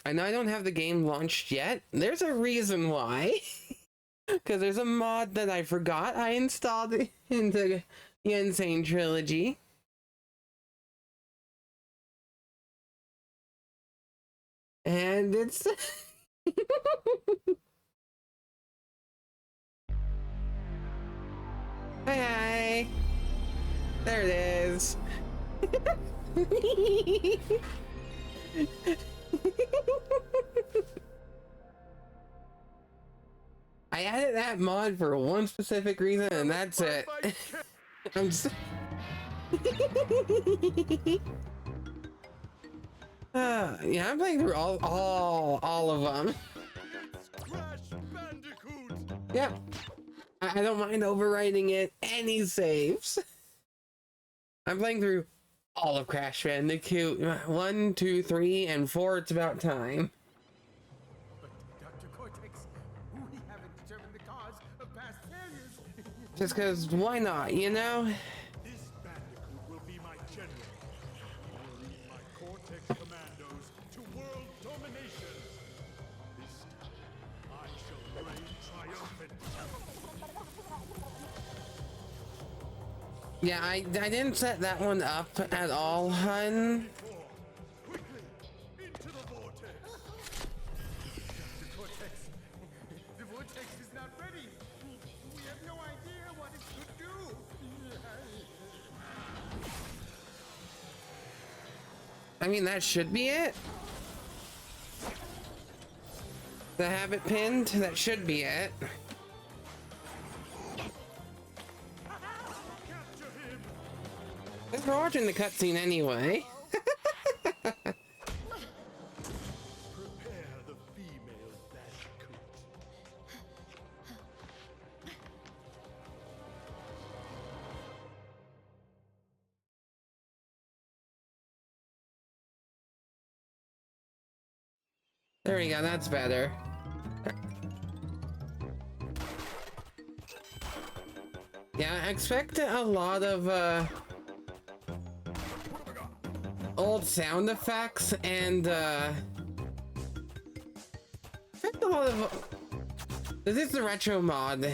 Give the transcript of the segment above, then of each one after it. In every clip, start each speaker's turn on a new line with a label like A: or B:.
A: I know I don't have the game launched yet. There's a reason why. Because there's a mod that I forgot I installed into the Insane Trilogy. And it's... Hi! There it is. I added that mod for one specific reason, and that's it. I'm just... yeah, I'm playing through all of them.
B: Crash Bandicoot.
A: Yep. I don't mind overwriting it. Any saves. I'm playing through all of Crash Bandicoot. 1, 2, 3, and 4. It's about time.
B: But Dr. Cortex, we haven't determined the cause of past failures.
A: Just because, why not, you know?
B: This Bandicoot will be my general. He will lead my Cortex commandos to world domination. This time, I shall reign triumphant.
A: Yeah, I didn't set that one up at all, hun.
B: Quickly, into the vortex. Dr. Cortex, the vortex is not ready. We have no idea what it could do.
A: I mean, that should be it. To have it pinned, that should be it. Because we're watching the cutscene anyway.
B: Prepare the female Bandicoot.
A: There we go, that's better. Yeah, I expect a lot of old sound effects and expect a lot of... This is the retro mod that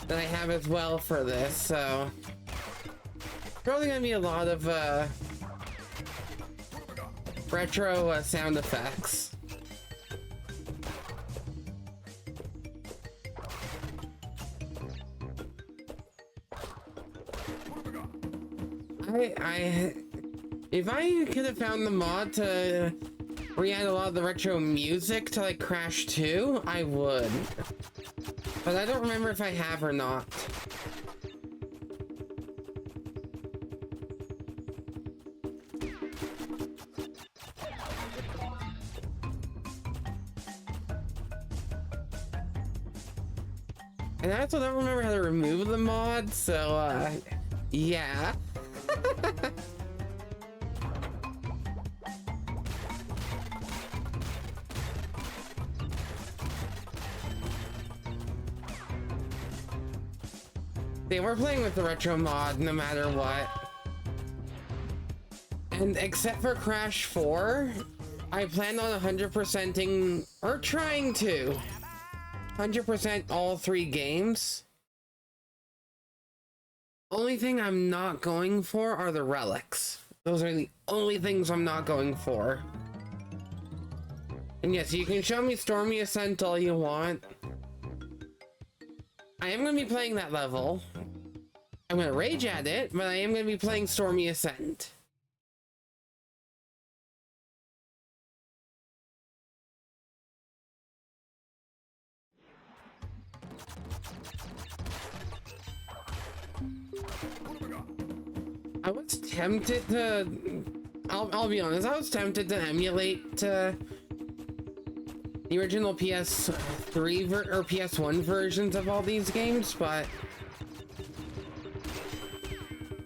A: I have as well for this, so probably gonna be a lot of retro sound effects. If I could have found the mod to re-add a lot of the retro music to like Crash 2, I would. But I don't remember if I have or not. And I also don't remember how to remove the mod, so yeah. See, we're playing with the retro mod no matter what. And except for Crash 4, I plan on 100%ing, or trying to 100% all 3 games. Only thing I'm not going for are the relics. Those are the only things I'm not going for. And yes, you can show me Stormy Ascent all you want. I am going to be playing that level. I'm going to rage at it, but I am going to be playing Stormy Ascent. I was tempted to... I'll be honest, I was tempted to emulate the original PS3 or PS1 versions of all these games, but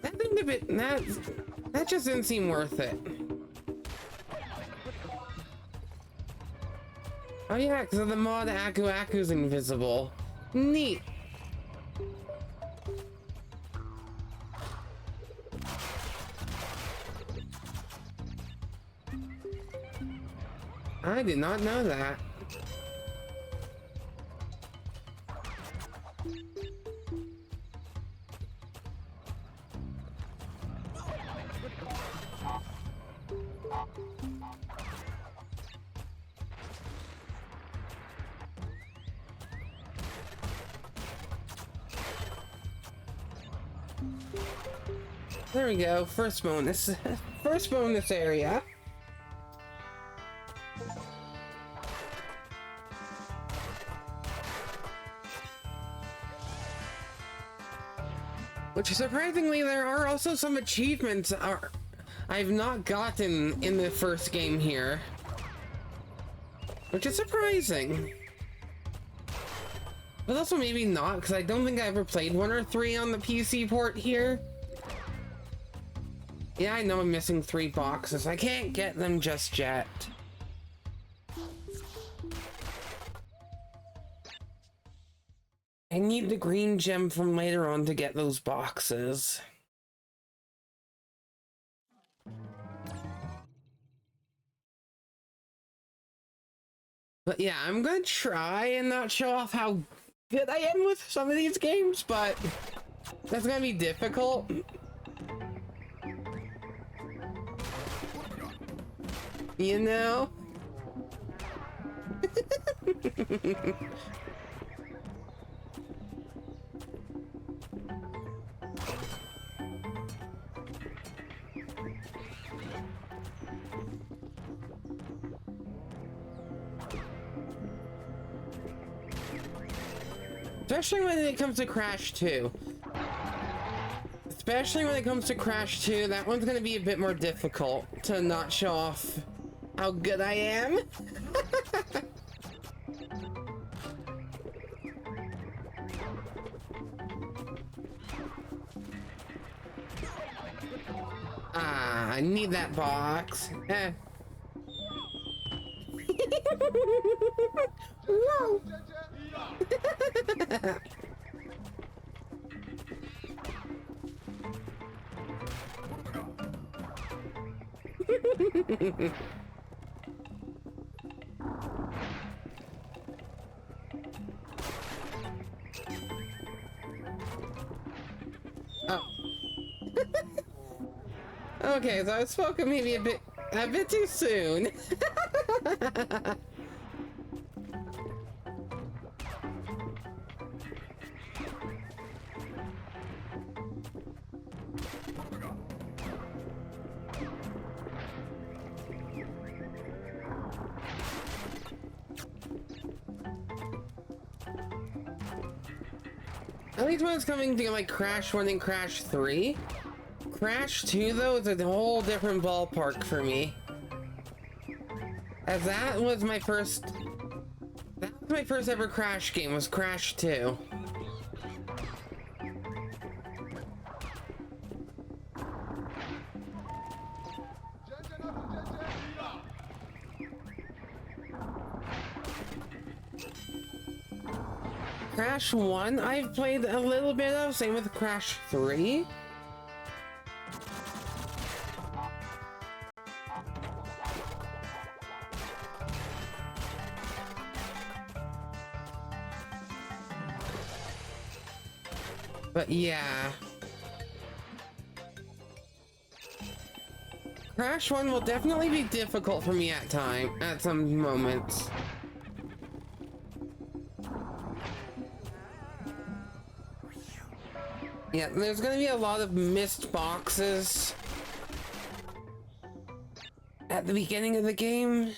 A: that seemed a bit... That just didn't seem worth it. Oh yeah, because of the mod Aku Aku's invisible. Neat. I did not know that. There we go, first bonus. First bonus area. Which surprisingly, there are also some achievements I've not gotten in the first game here. Which is surprising. But also maybe not, because I don't think I ever played 1 or 3 on the PC port here. Yeah, I know I'm missing 3 boxes. I can't get them just yet. I need the green gem from later on to get those boxes. But yeah, I'm gonna try and not show off how good I am with some of these games, but that's gonna be difficult. You know? Especially when it comes to Crash 2. Especially when it comes to Crash 2, that one's gonna be a bit more difficult to not show off how good I am. Ah, I need that box. Eh. Whoa. Oh. Okay, so I spoke maybe a bit too soon. At least when it's coming to like Crash 1 and Crash 3. Crash 2 though is a whole different ballpark for me. As that was my first ever Crash game, was Crash 2. Crash 1 I've played a little bit of, same with Crash 3. But yeah. Crash 1 will definitely be difficult for me at some moments. Yeah, there's gonna be a lot of missed boxes at the beginning of the game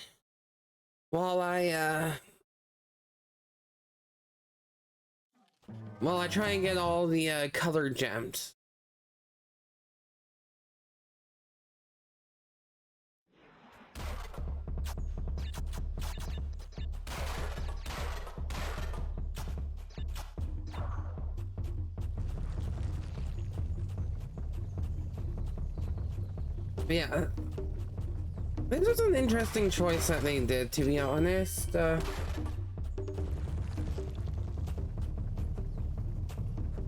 A: while I try and get all the colored gems. But yeah, this was an interesting choice that they did, to be honest.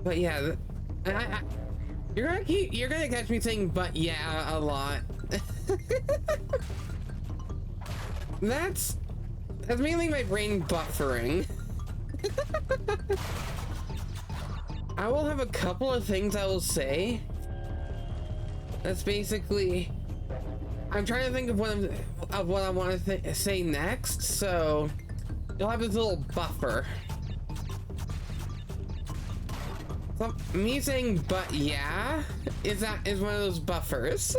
A: But yeah, you're gonna catch me saying "but yeah" a lot. That's That's mainly my brain buffering. I will have a couple of things I will say. That's basically... I'm trying to think of what I want to say next, so you'll have this little buffer. So me saying "but yeah" is one of those buffers.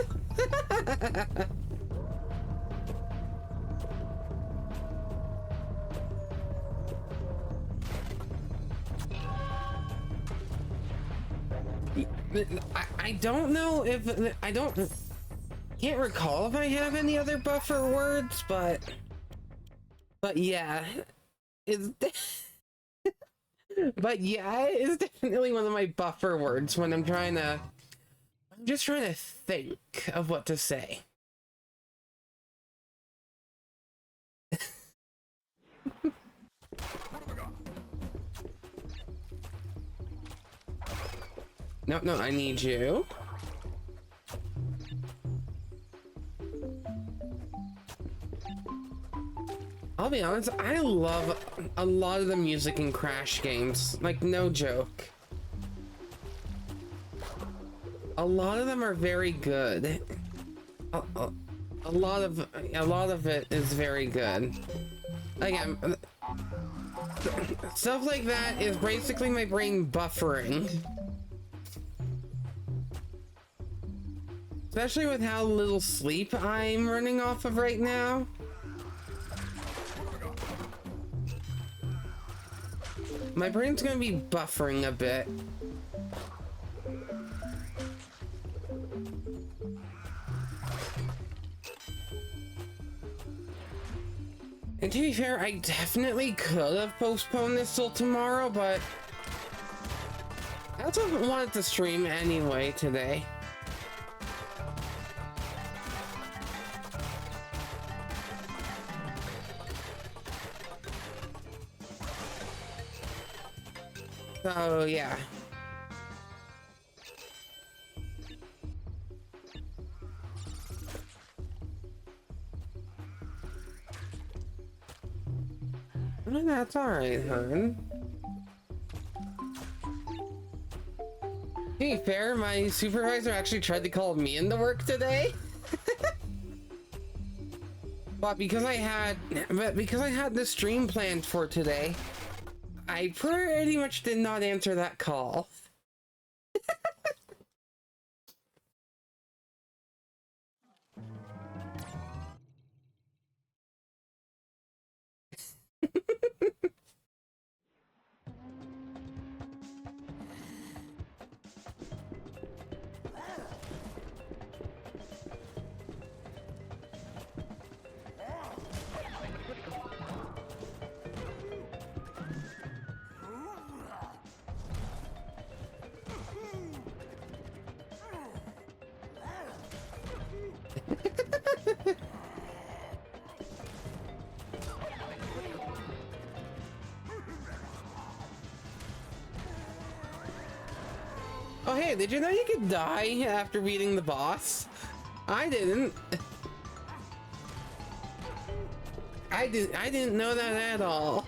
A: I don't know if can't recall if I have any other buffer words, but yeah, it's but yeah, it's definitely one of my buffer words when I'm just trying to think of what to say. No, I need you. I'll be honest, I love a lot of the music in Crash games, like no joke. A lot of them are very good. A lot of it is very good. Again, stuff like that is basically my brain buffering. Especially with how little sleep I'm running off of right now. My brain's gonna be buffering a bit. And to be fair, I definitely could have postponed this till tomorrow, but I also wanted to stream anyway today. So, yeah. Well, that's alright, hon. To be fair, my supervisor actually tried to call me into work today. But because I had the stream planned for today, I pretty much did not answer that call. Oh hey, did you know you could die after beating the boss? I didn't. I didn't know that at all.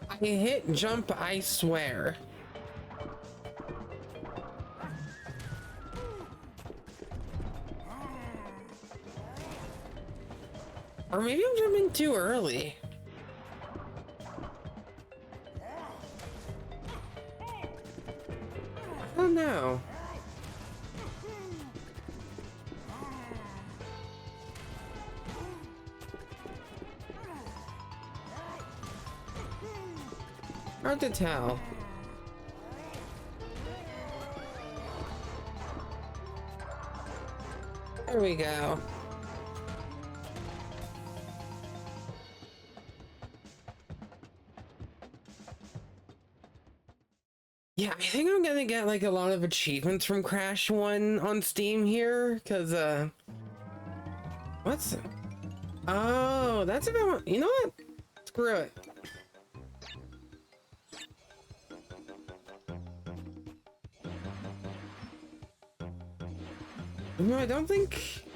A: I hit jump, I swear. Or maybe I'm jumping too early. Oh no. Hard to tell. There we go. Yeah, I think I'm gonna get like a lot of achievements from Crash 1 on Steam here, because what's... Oh, that's about... You know what? Screw it. No, I don't think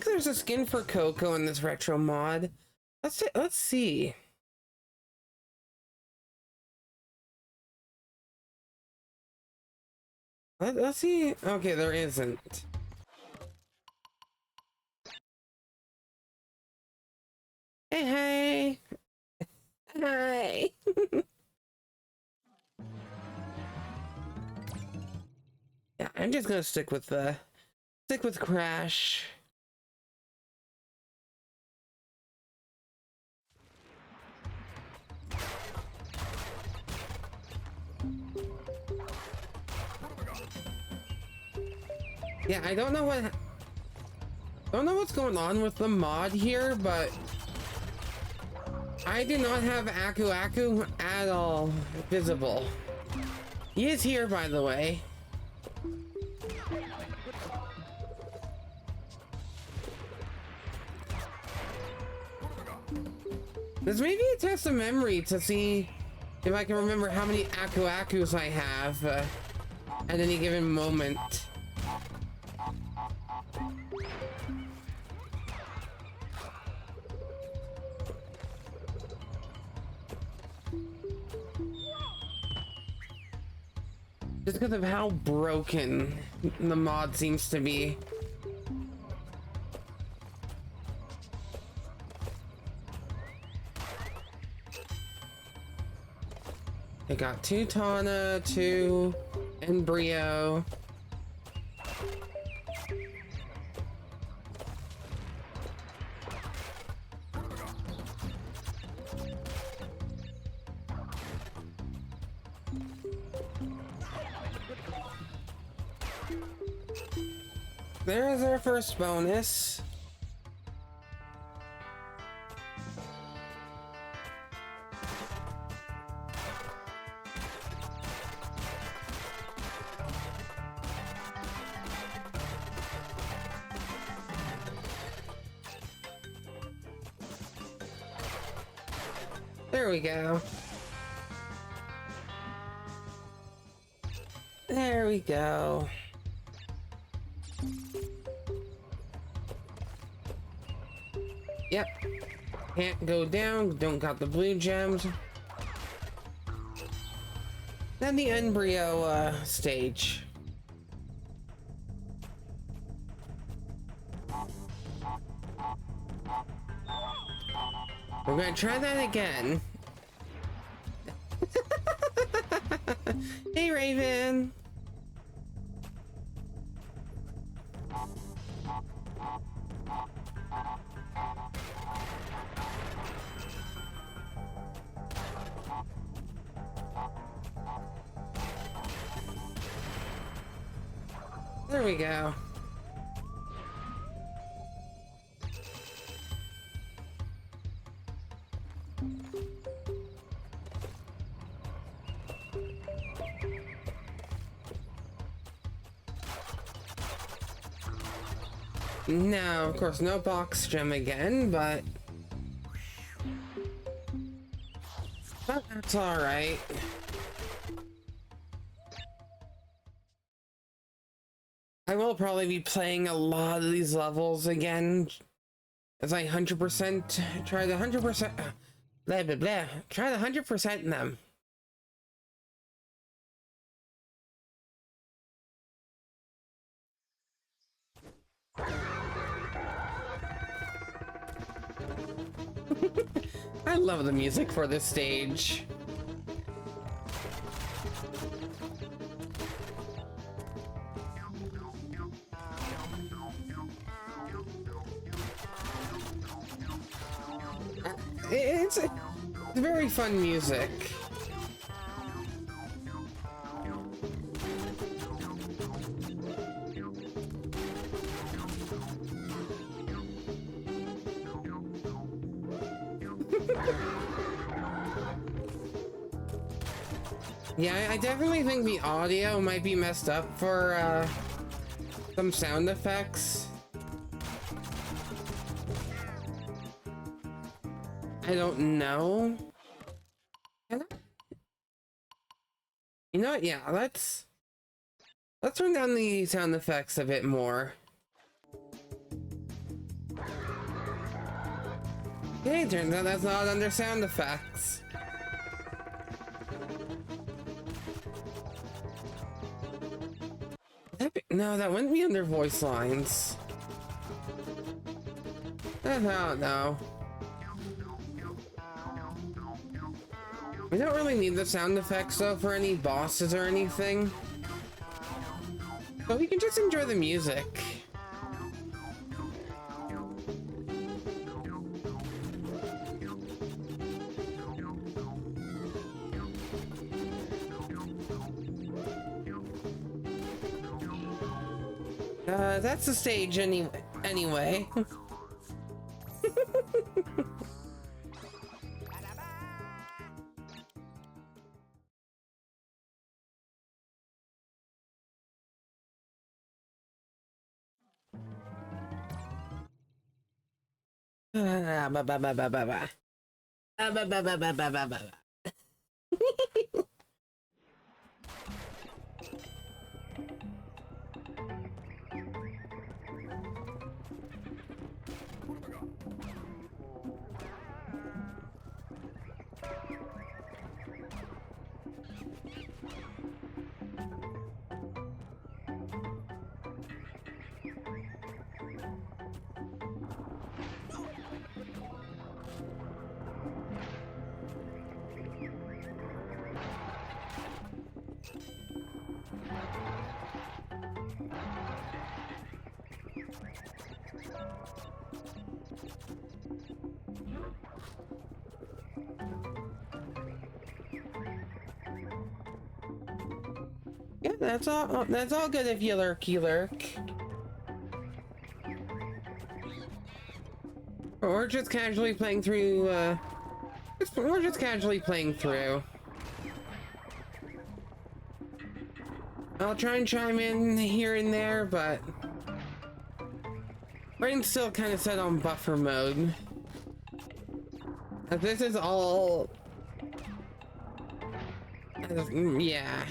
A: there's a skin for Coco in this retro mod. Let's see. Let's see. Okay, there isn't. Hey, hey. Yeah, I'm just gonna stick with Crash. Yeah, I don't know what's going on with the mod here, but I do not have Aku Aku at all visible. He is here, by the way. This may be a test of memory to see if I can remember how many Aku Akus I have at any given moment. Just because of how broken the mod seems to be. I got 2 Tana, 2 Embryo. There's our first bonus. There we go. There we go. Yep. Can't go down, don't got the blue gems. Then the embryo stage. We're gonna try that again. Hey, Raven. There we go. Now, of course, no box gem again, but that's all right. I will probably be playing a lot of these levels again, as I 100% try the 100% blah blah blah. Try the 100% in them. I love the music for this stage. It's very fun music. Yeah, I definitely think the audio might be messed up for some sound effects. I don't know. You know what? Yeah, let's turn down the sound effects a bit more. Okay, turns out that's not under sound effects. No, that wouldn't be under voice lines. I don't know. We don't really need the sound effects though for any bosses or anything. But we can just enjoy the music. That's the stage anyway. Ba ba ba ba ba ba. Ba ba ba ba ba ba ba. Yeah, that's all. That's all good if you lurk, you lurk. Or just casually playing through. We're just casually playing through. I'll try and chime in here and there, but brain's still kind of set on buffer mode. This is all. Yeah.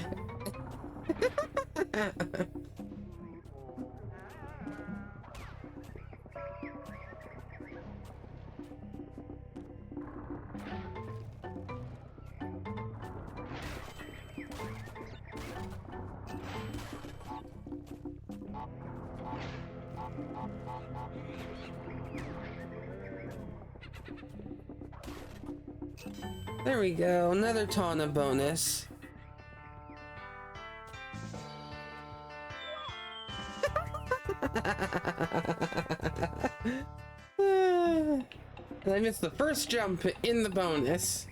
A: There we go, another Tana bonus. And I missed the first jump in the bonus.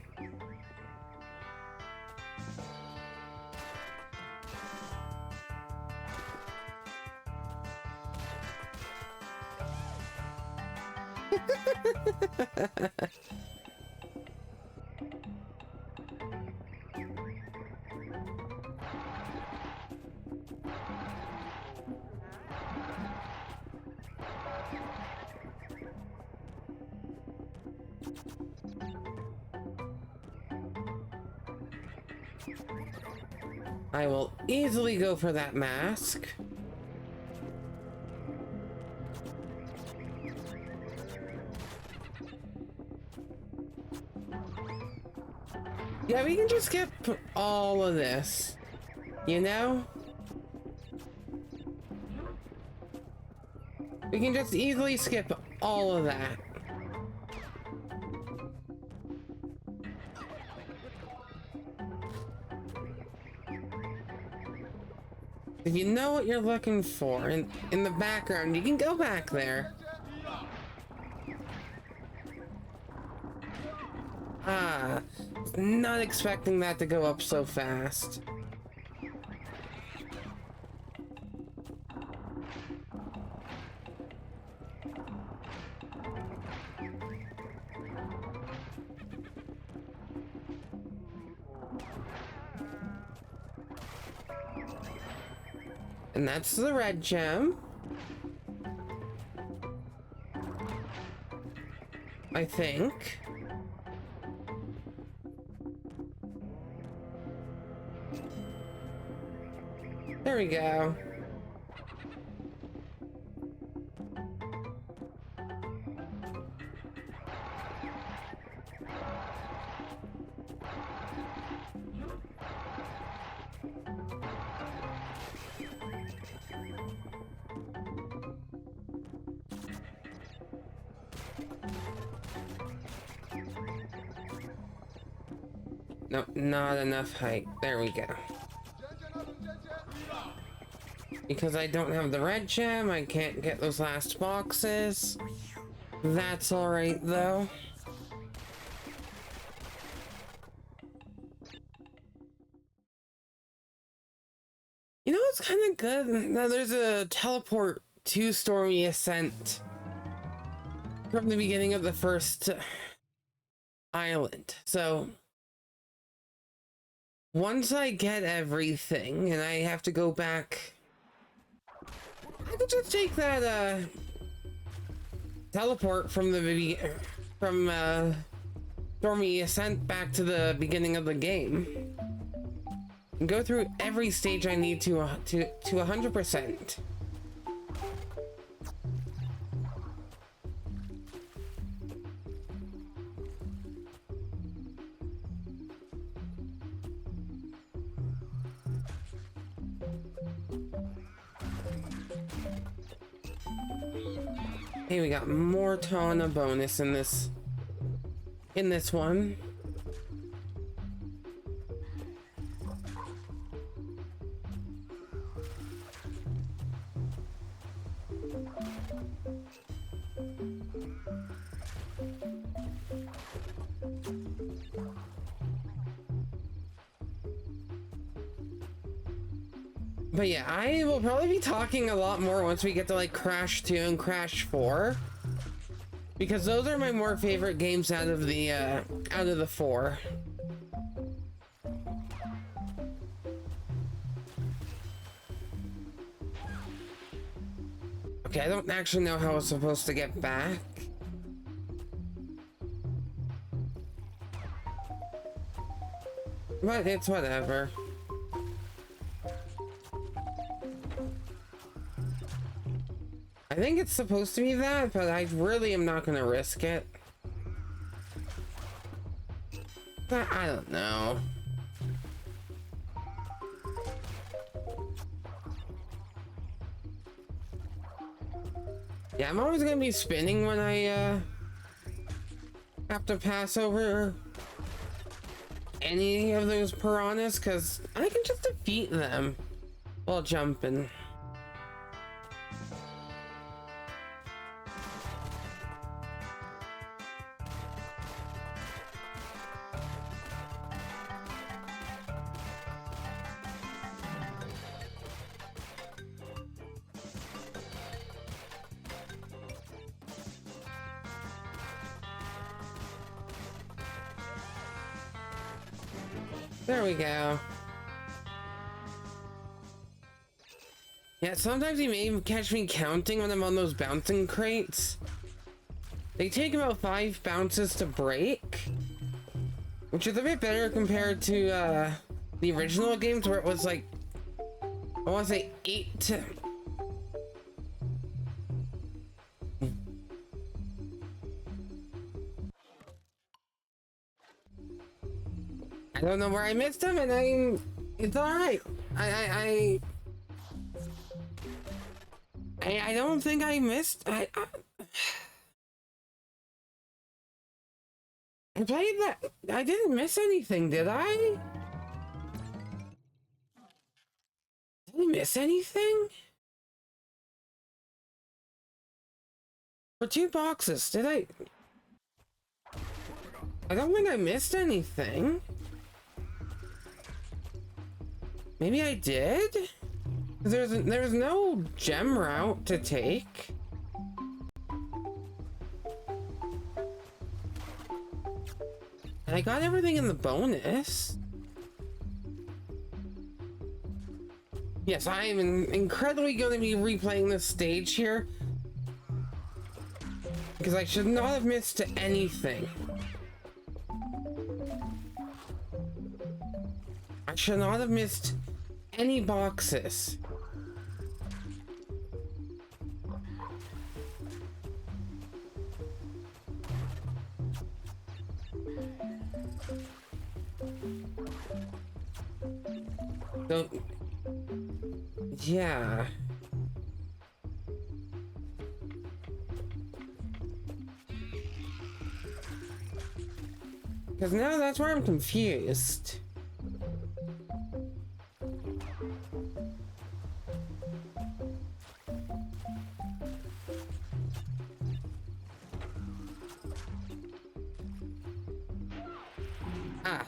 A: I will easily go for that mask. Yeah, we can just skip all of this, you know? We can just easily skip all of that. If you know what you're looking for in the background, you can go back there. Ah, not expecting that to go up so fast. And that's the red gem. I think. There we go. No, not enough height. There we go. Because I don't have the red gem, I can't get those last boxes. That's alright though. You know what's kind of good? Now there's a teleport to Stormy Ascent from the beginning of the first island. So once I get everything and I have to go back, I could just take that teleport from the Stormy Ascent back to the beginning of the game and go through every stage I need to 100%. Hey, we got more ton of bonus in this one. But yeah, I will probably be talking a lot more once we get to like Crash 2 and Crash 4. Because those are my more favorite games out of the four. Okay, I don't actually know how I was supposed to get back. But it's whatever. I think it's supposed to be that, but I really am not gonna risk it. But I don't know. Yeah, I'm always gonna be spinning when I have to pass over any of those piranhas, because I can just defeat them while jumping. There we go. Yeah, sometimes you may catch me counting when I'm on those bouncing crates. They take about 5 bounces to break, which is a bit better compared to the original games where it was like, I want to say 8 to... I don't know where I missed him, and it's alright. I don't think I missed. I played that. I didn't miss anything, did I? Did I miss anything? For 2 boxes, did I? I don't think I missed anything. Maybe I did? There's no gem route to take. And I got everything in the bonus. Yes, I am incredibly going to be replaying this stage here because I should not have missed anything. I should not have missed any boxes. So, yeah. Because now that's where I'm confused. Ah.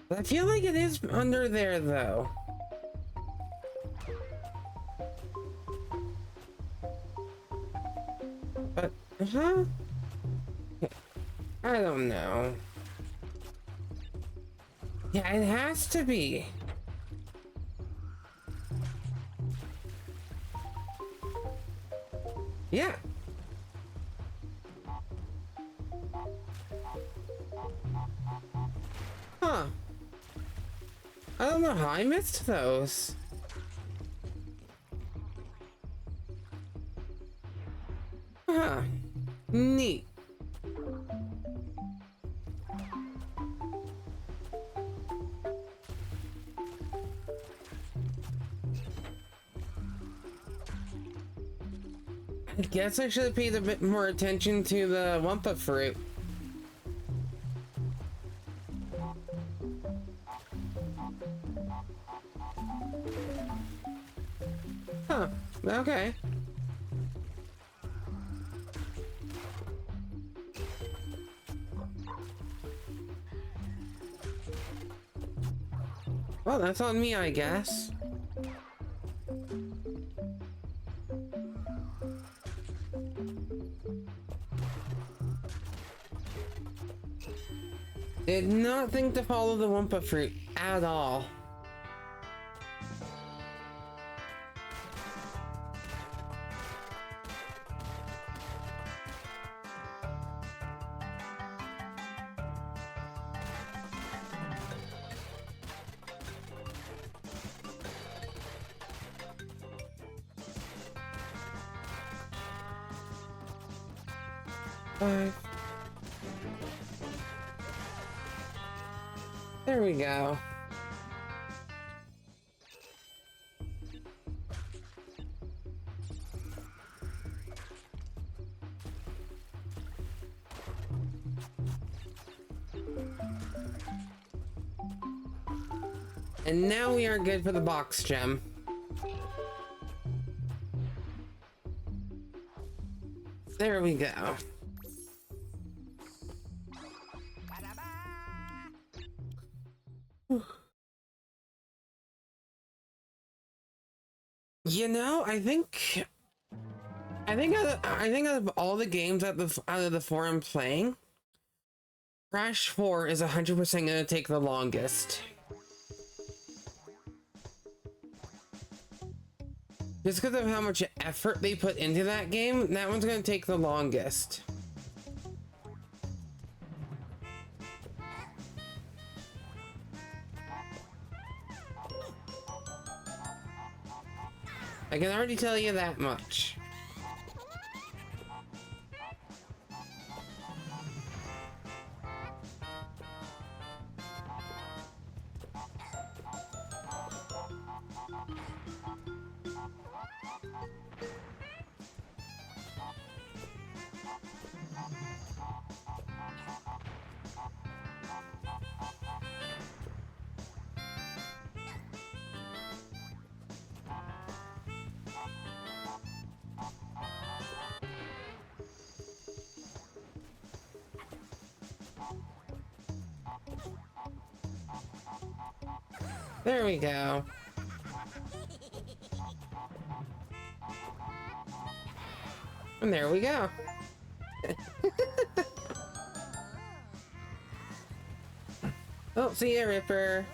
A: But I feel like it is under there, though. But, huh? I don't know. Yeah, it has to be. Yeah. Huh. I don't know how I missed those. Huh. Neat. I guess I should have paid a bit more attention to the Wumpa fruit. Huh. Okay. Well, that's on me, I guess. Did not think to follow the Wumpa fruit at all. Five. There we go. And now we are good for the box gem. There we go. You know, I think out of all the games out of the four I'm playing, Crash 4 is 100% gonna take the longest. Just because of how much effort they put into that game, that one's gonna take the longest. I can already tell you that much. There we go. And there we go. Oh, see ya, Ripper.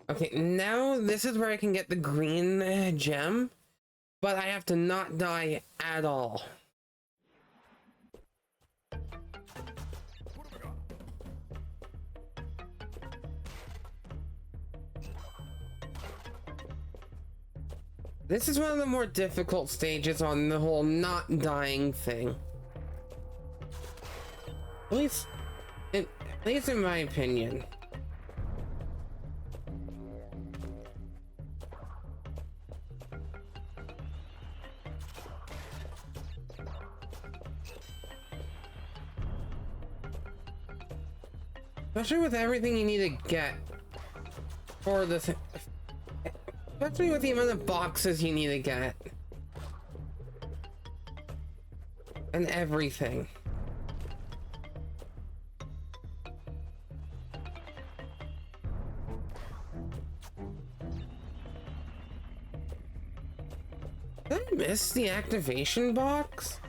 A: Okay, now this is where I can get the green gem, but I have to not die at all. This is one of the more difficult stages on the whole not dying thing. At least in my opinion. Especially with everything you need to get for this. Especially with the amount of boxes you need to get. And everything. Did I miss the activation box?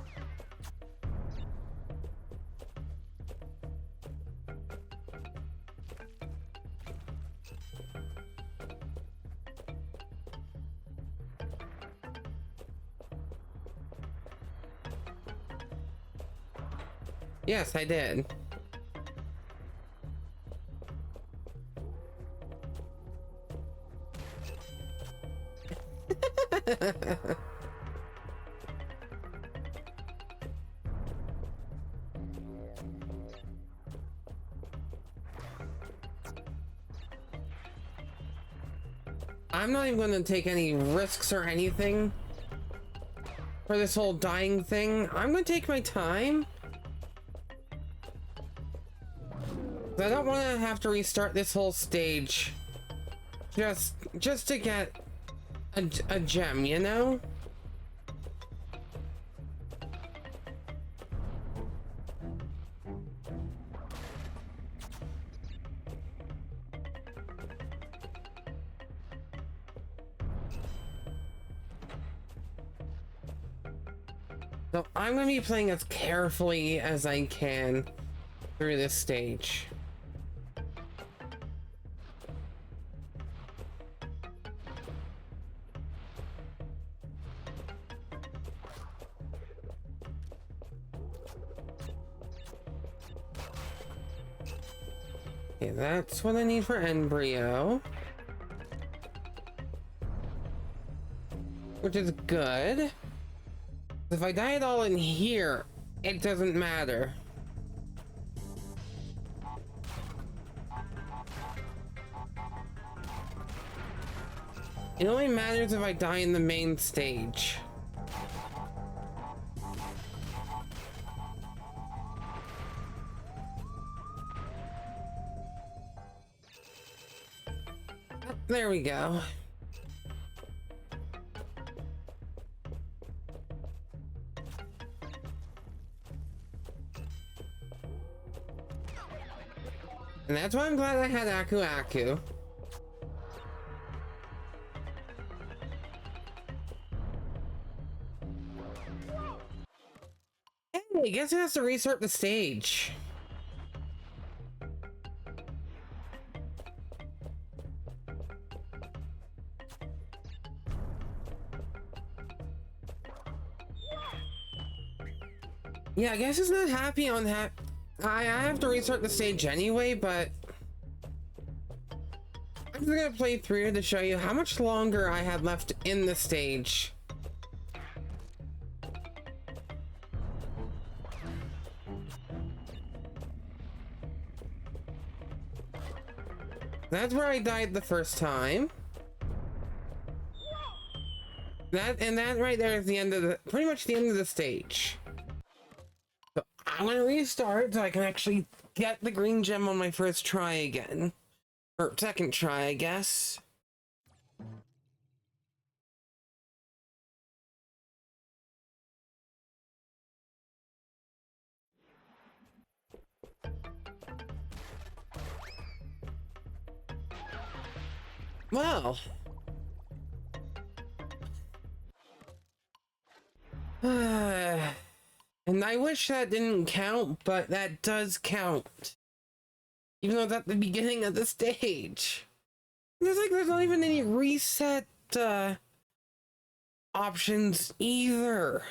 A: Yes, I did. I'm not even going to take any risks or anything for this whole dying thing. I'm going to take my time. I don't want to have to restart this whole stage just to get a gem, you know? So I'm going to be playing as carefully as I can through this stage. Okay, that's what I need for embryo. Which is good. If I die at all in here, it doesn't matter. It only matters if I die in the main stage. There we go. And that's why I'm glad I had Aku Aku. Hey, guess who has to restart the stage? Yeah, I guess it's not happy on that. I have to restart the stage anyway, but I'm just gonna play through to show you how much longer I had left in the stage. That's where I died the first time. That right there is the end of the, pretty much the end of the stage. So I'm gonna restart so I can actually get the green gem on my first try again. Or second try, I guess. Well. And I wish that didn't count, but that does count. Even though it's at the beginning of the stage. There's not even any reset options either.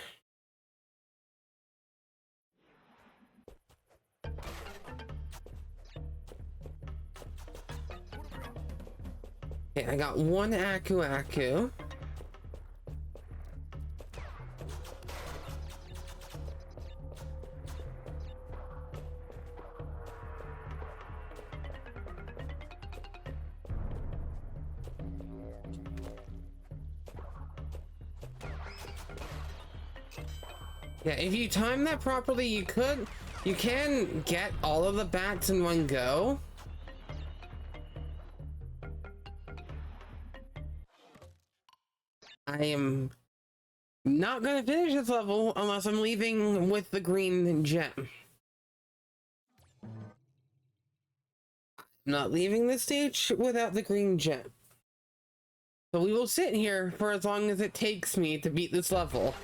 A: Okay, I got one Aku Aku. Yeah, if you time that properly, you can get all of the bats in one go. I am not gonna finish this level unless I'm leaving with the green gem. I'm not leaving this stage without the green gem. So we will sit here for as long as it takes me to beat this level.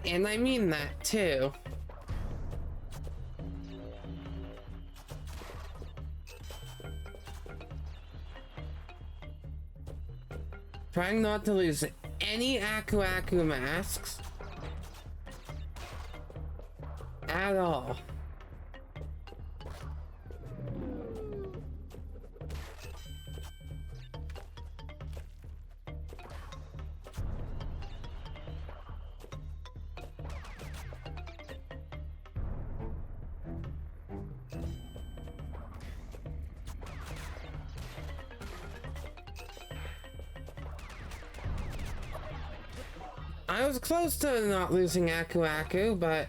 A: And I mean that too. Trying not to lose any Aku Aku masks at all. I was close to not losing Aku Aku, but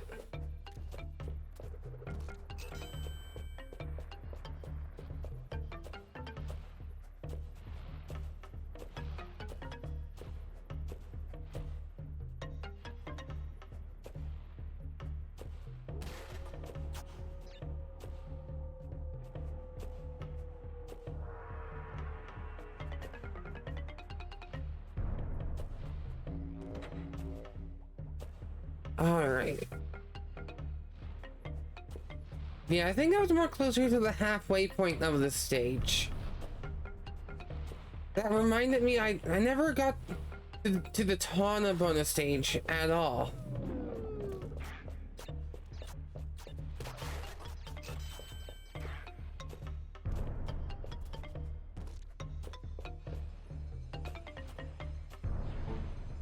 A: alright. Yeah, I think I was more closer to the halfway point of the stage. That reminded me, I never got to the Tawna bonus stage at all.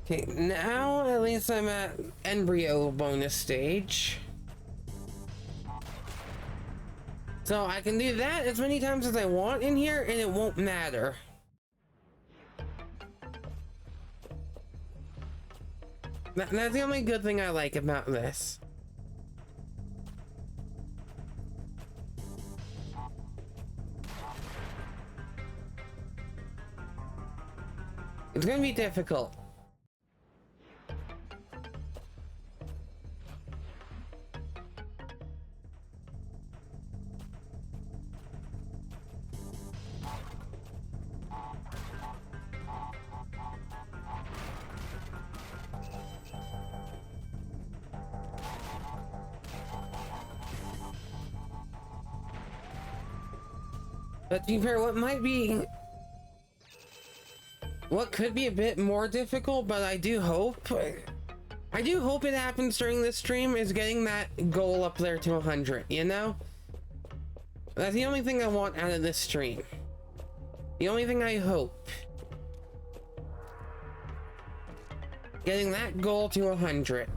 A: Okay, now at least I'm at Embryo bonus stage. So I can do that as many times as I want in here and it won't matter. That's the only good thing I like about this. It's gonna be difficult. But to be fair, what could be a bit more difficult, but I do hope it happens during this stream, is getting that goal up there to 100, you know? That's the only thing I want out of this stream. The only thing I hope. Getting that goal to 100.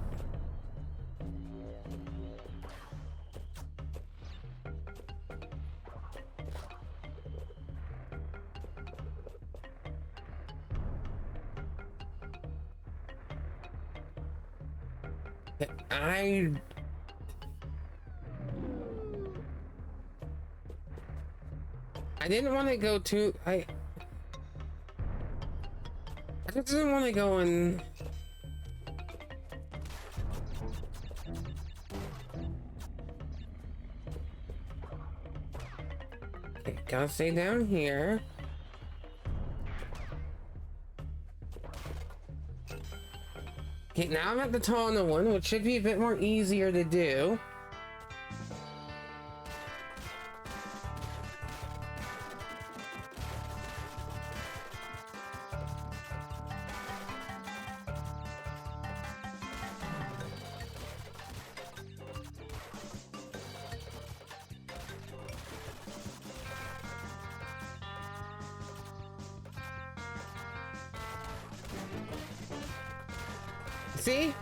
A: I didn't want to go too. I just didn't want to go in. Okay, gotta stay down here. Okay, now I'm at the taller one, which should be a bit more easier to do. See?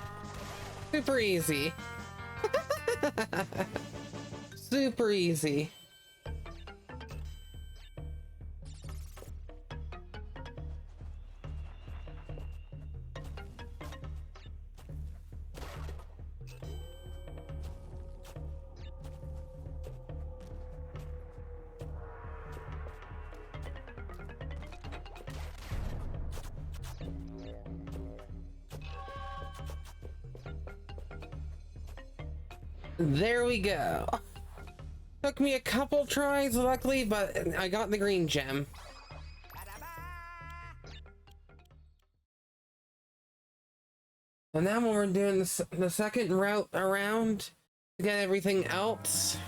A: Super easy. Super easy. There we go. Took me a couple tries, luckily, but I got the green gem. And now when we're doing the second route around to get everything else,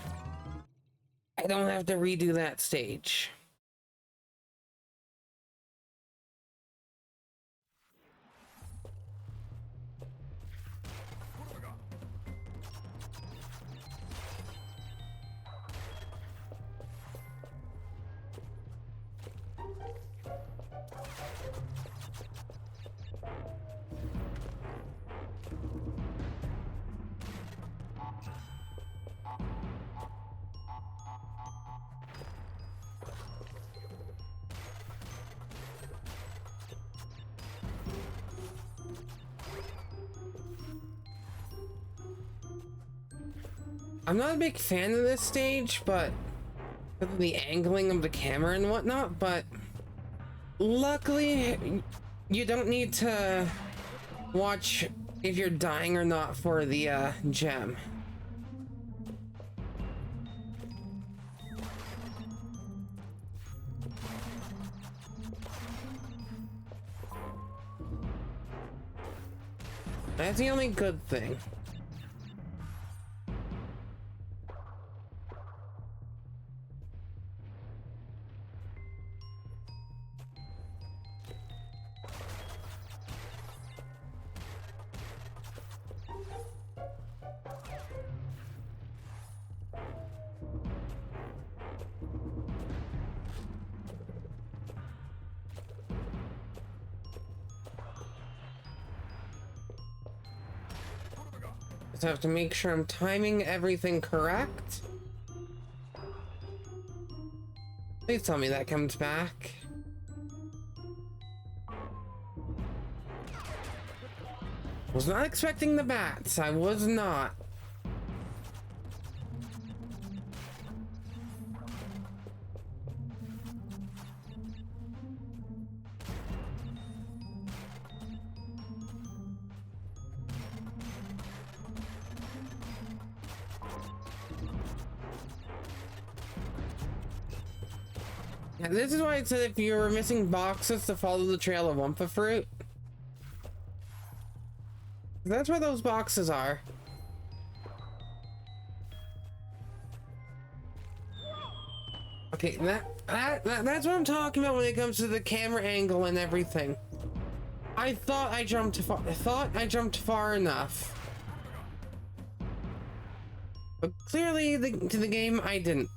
A: I don't have to redo that stage. I'm not a big fan of this stage, but the angling of the camera and whatnot, but luckily you don't need to watch if you're dying or not for the gem. That's the only good thing. Just have to make sure I'm timing everything correct. Please tell me that comes back. Was not expecting the bats. I was not. Yeah, this is why I said if you were missing boxes to follow the trail of Wumpa Fruit. That's where those boxes are. Okay, that's what I'm talking about when it comes to the camera angle and everything. I thought I jumped far enough. But clearly to the game I didn't.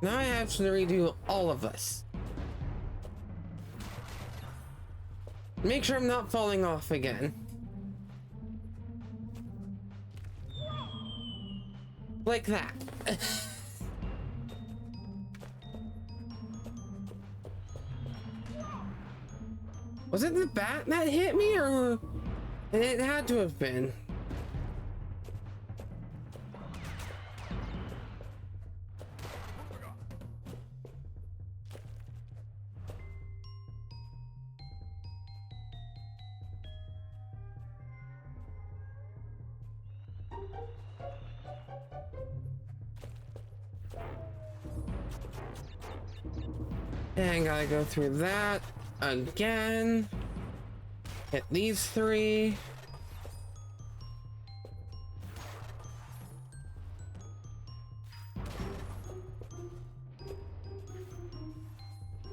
A: Now I have to redo all of this. Make sure I'm not falling off again. Like that. Was it the bat that hit me, or it had to have been? And gotta go through that again. Hit these three.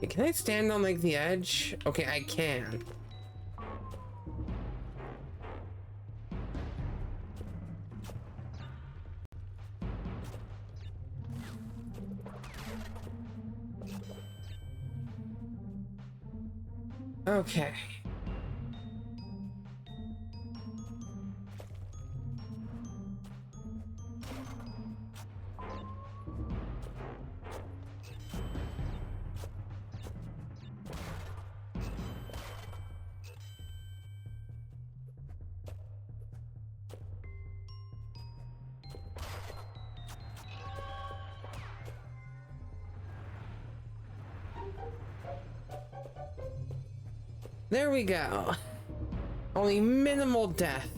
A: Can I stand on like the edge? Okay, I can. Okay. There we go. Only minimal death.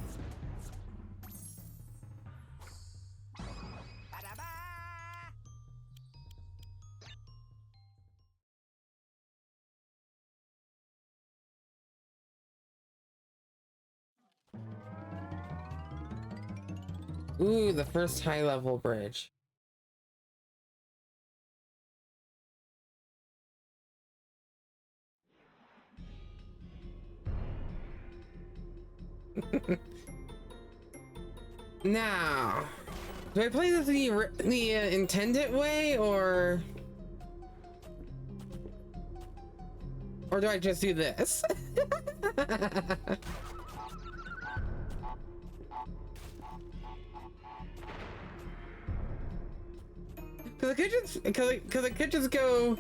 A: Ooh, the first high level bridge. Now, do I play this the intended way, or do I just do this? Because I could just go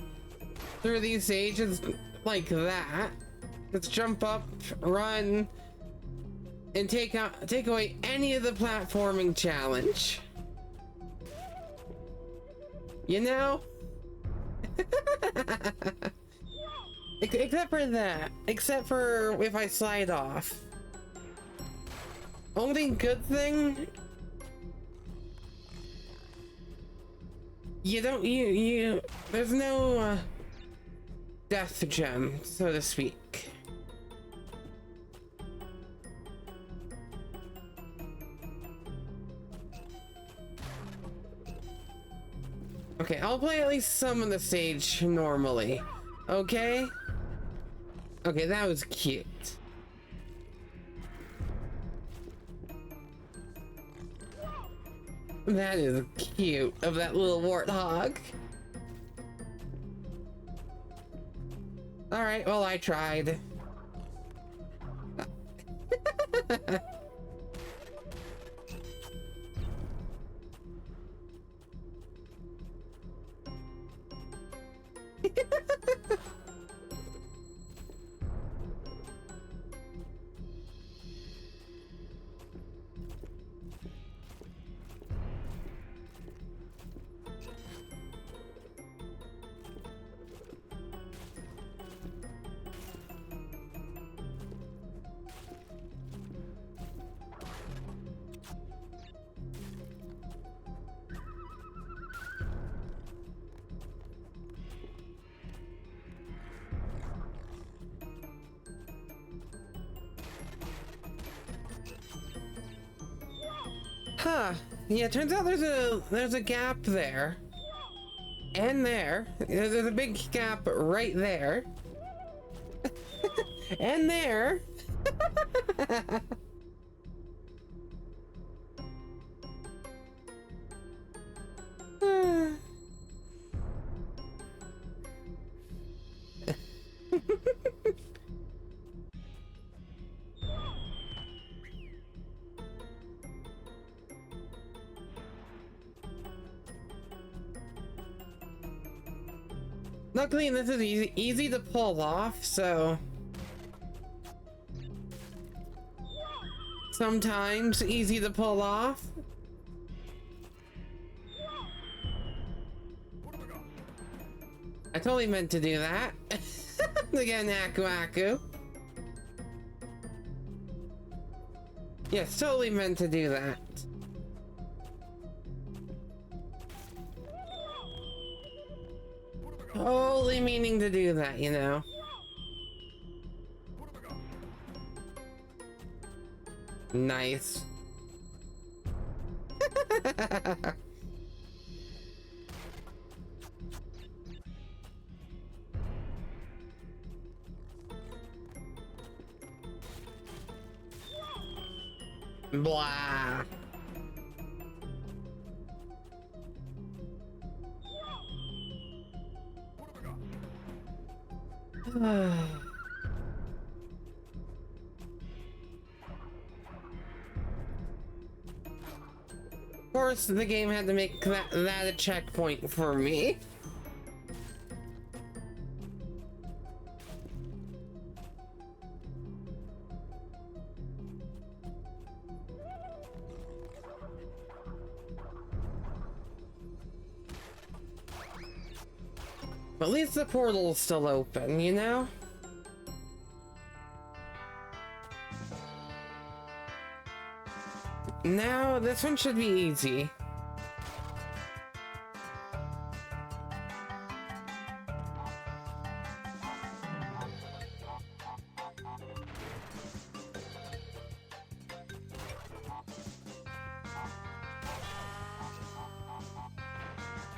A: through these stages like that. Let's jump up, run, and take away any of the platforming challenge. You know? Except for that. Except for if I slide off. Only good thing, there's no death gem, so to speak. Okay, I'll play at least some of the stage normally. Okay? Okay, that was cute. That is cute, of that little warthog. Alright, well, I tried. Huh. Yeah, turns out there's a gap there. And there. There's a big gap right there. And there. Luckily, this is easy to pull off, so sometimes easy to pull off. I totally meant to do that. Again, Aku Aku. Yes, totally meant to do that. totally meaning to do that, you know. Nice. Blah. Of course, the game had to make that a checkpoint for me. At least the portal's still open, you know? Now, this one should be easy.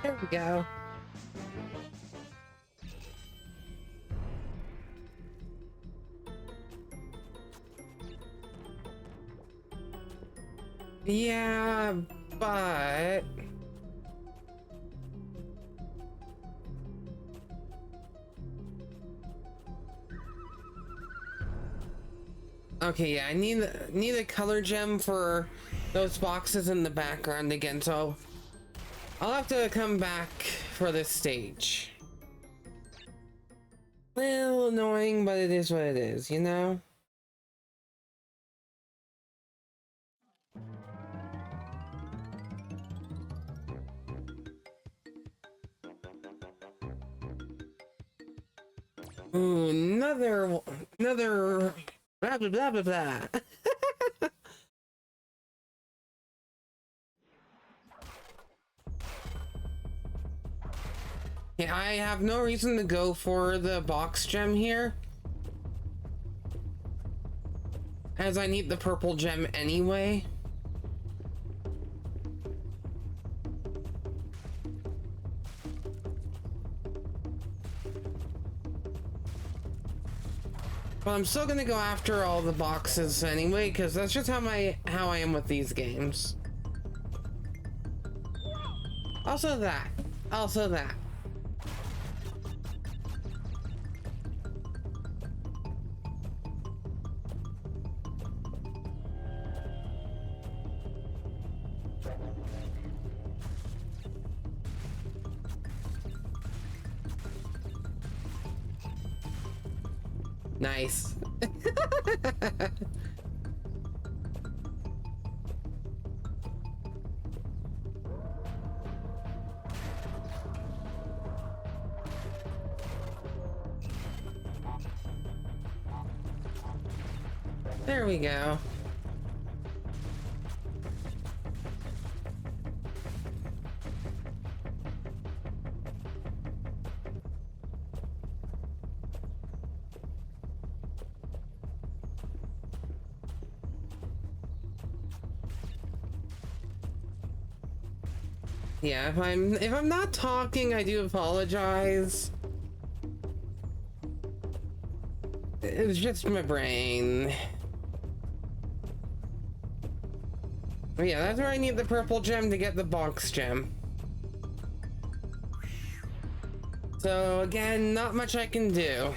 A: There we go. Yeah, but... Okay, yeah, I need a color gem for those boxes in the background again, so I'll have to come back for this stage. A little annoying, but it is what it is, you know? Ooh, another blah blah blah blah blah. Yeah, I have no reason to go for the box gem here, as I need the purple gem anyway. But I'm still gonna go after all the boxes anyway, because that's just how I am with these games. Also that. Also that. Nice. There we go. Yeah, if I'm not talking, I do apologize. It's just my brain. But yeah, that's where I need the purple gem to get the box gem. So again, not much I can do.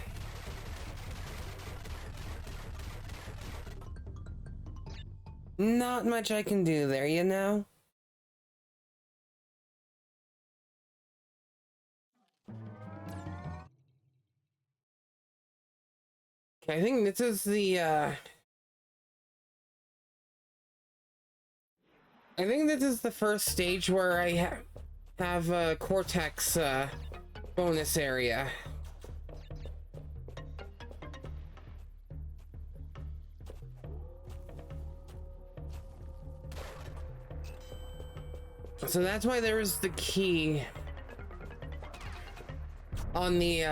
A: Not much I can do there, you know? I think this is the, I think this is the first stage where I have a Cortex, bonus area. So that's why there was the key on the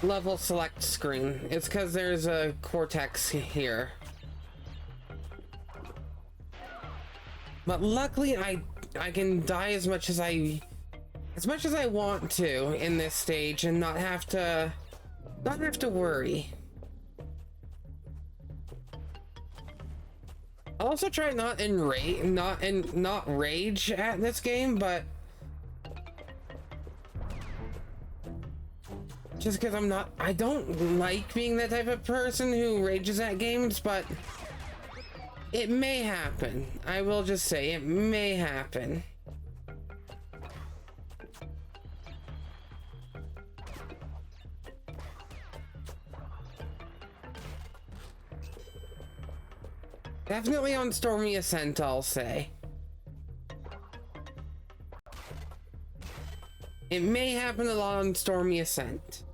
A: level select screen. It's because there's a cortex here. But luckily I can die as much as I want to in this stage and not have to worry. I'll also try not rage at this game, but just because I don't like being that type of person who rages at games, but it may happen. I will just say it may happen. Definitely on Stormy Ascent, I'll say. It may happen a lot on Stormy Ascent.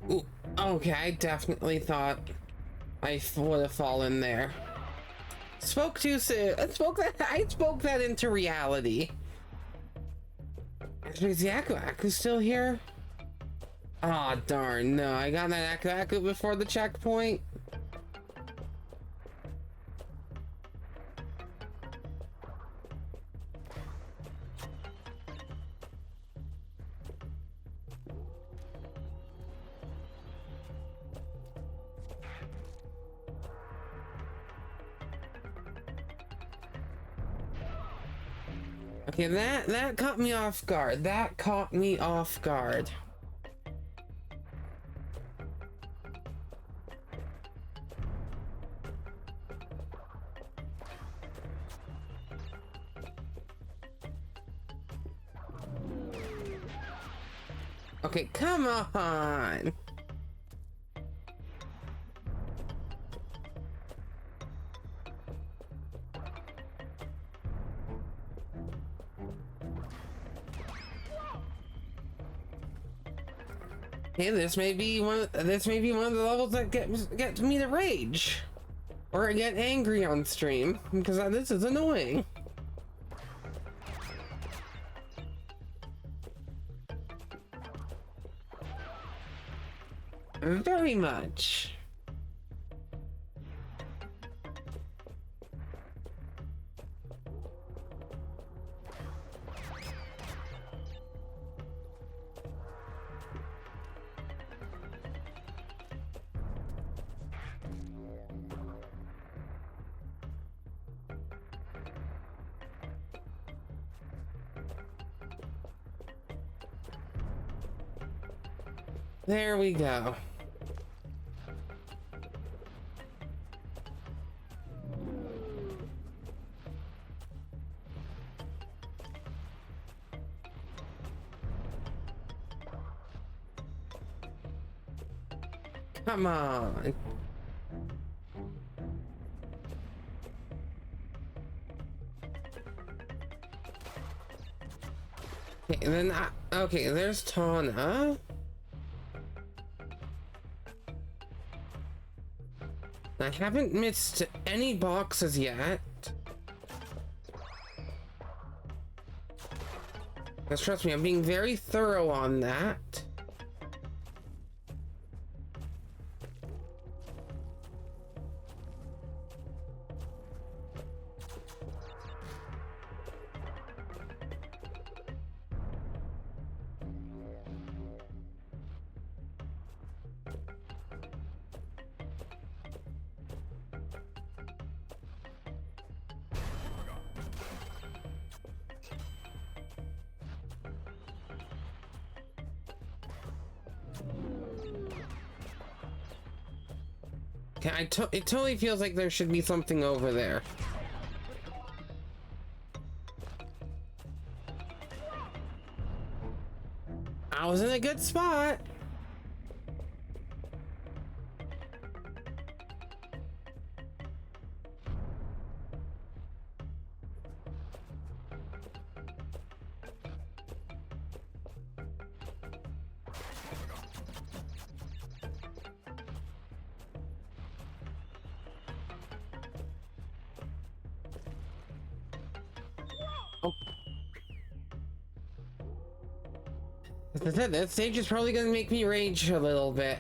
A: Ooh, okay, I definitely thought I would have fallen there. Spoke too soon. I spoke that into reality. Is the Aku still here? Aw, oh, darn, no. I got that Aku before the checkpoint. Okay, that caught me off guard. That caught me off guard. Okay, come on. Hey, this may be one of the levels that gets me to rage or get angry on stream because this is annoying. Very much. There we go. Come on. Okay, then okay, there's Tawna. I haven't missed any boxes yet. Because trust me, I'm being very thorough on that. Okay, it totally feels like there should be something over there. I was in a good spot. Oh. That stage is probably gonna make me rage a little bit.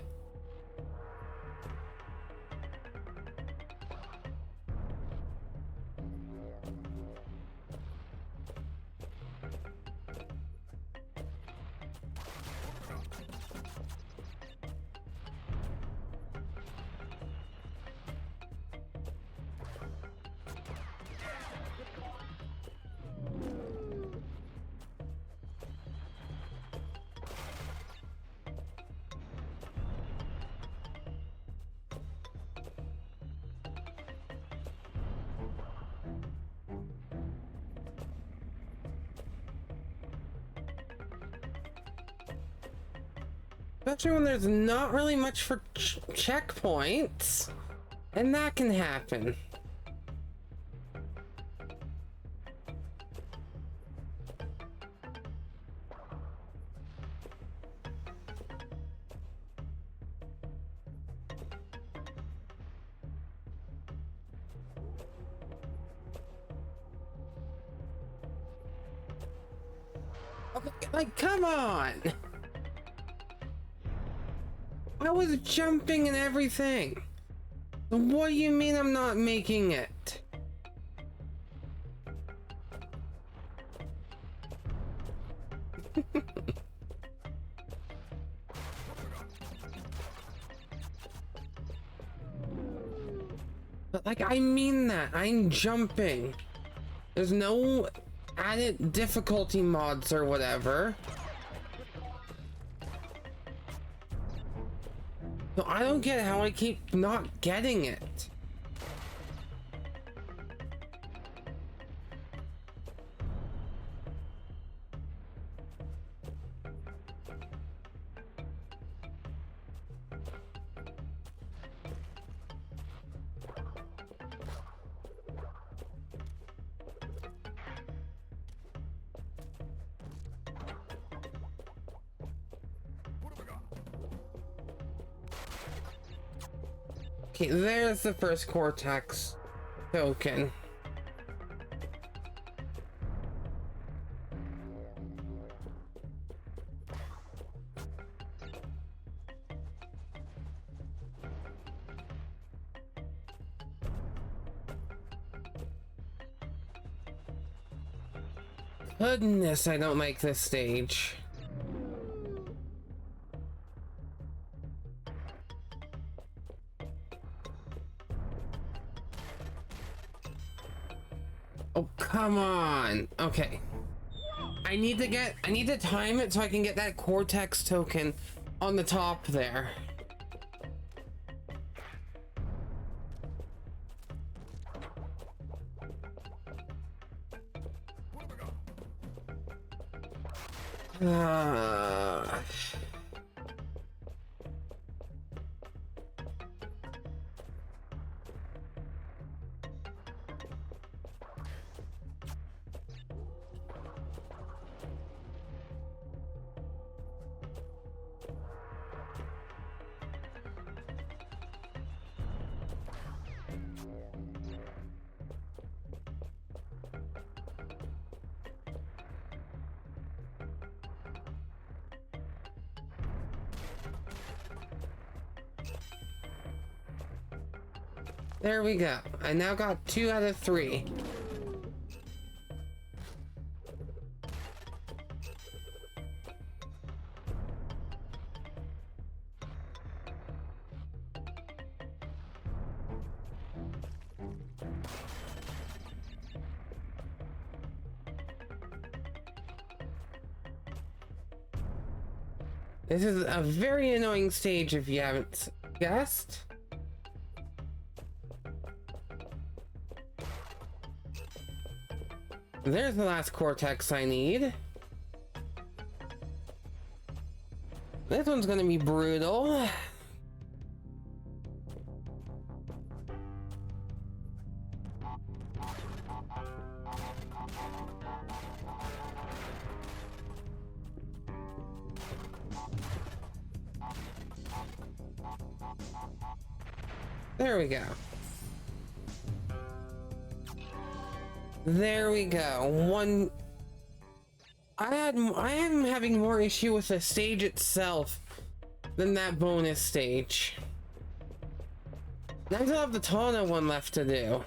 A: Especially when there's not really much for checkpoints. And that can happen. Okay, like, come on! I was jumping and everything. What do you mean I'm not making it? But like, I mean that. I'm jumping. There's no added difficulty mods or whatever. So I don't get how I keep not getting it. Okay, there's the first Cortex token. Goodness, I don't like this stage. Oh, come on. Okay. I need to time it so I can get that Cortex token on the top there. There we go. I now got 2 out of 3. This is a very annoying stage if you haven't guessed. There's the last cortex I need. This one's gonna be brutal. There we go. There we go. One. I am having more issue with the stage itself than that bonus stage. I still have the Tana one left to do.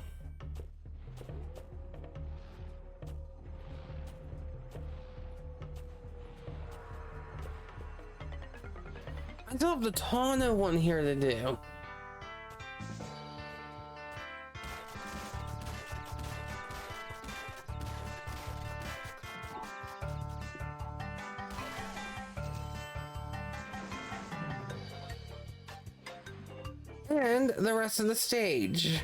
A: I still have the Tana one here to do. And the rest of the stage.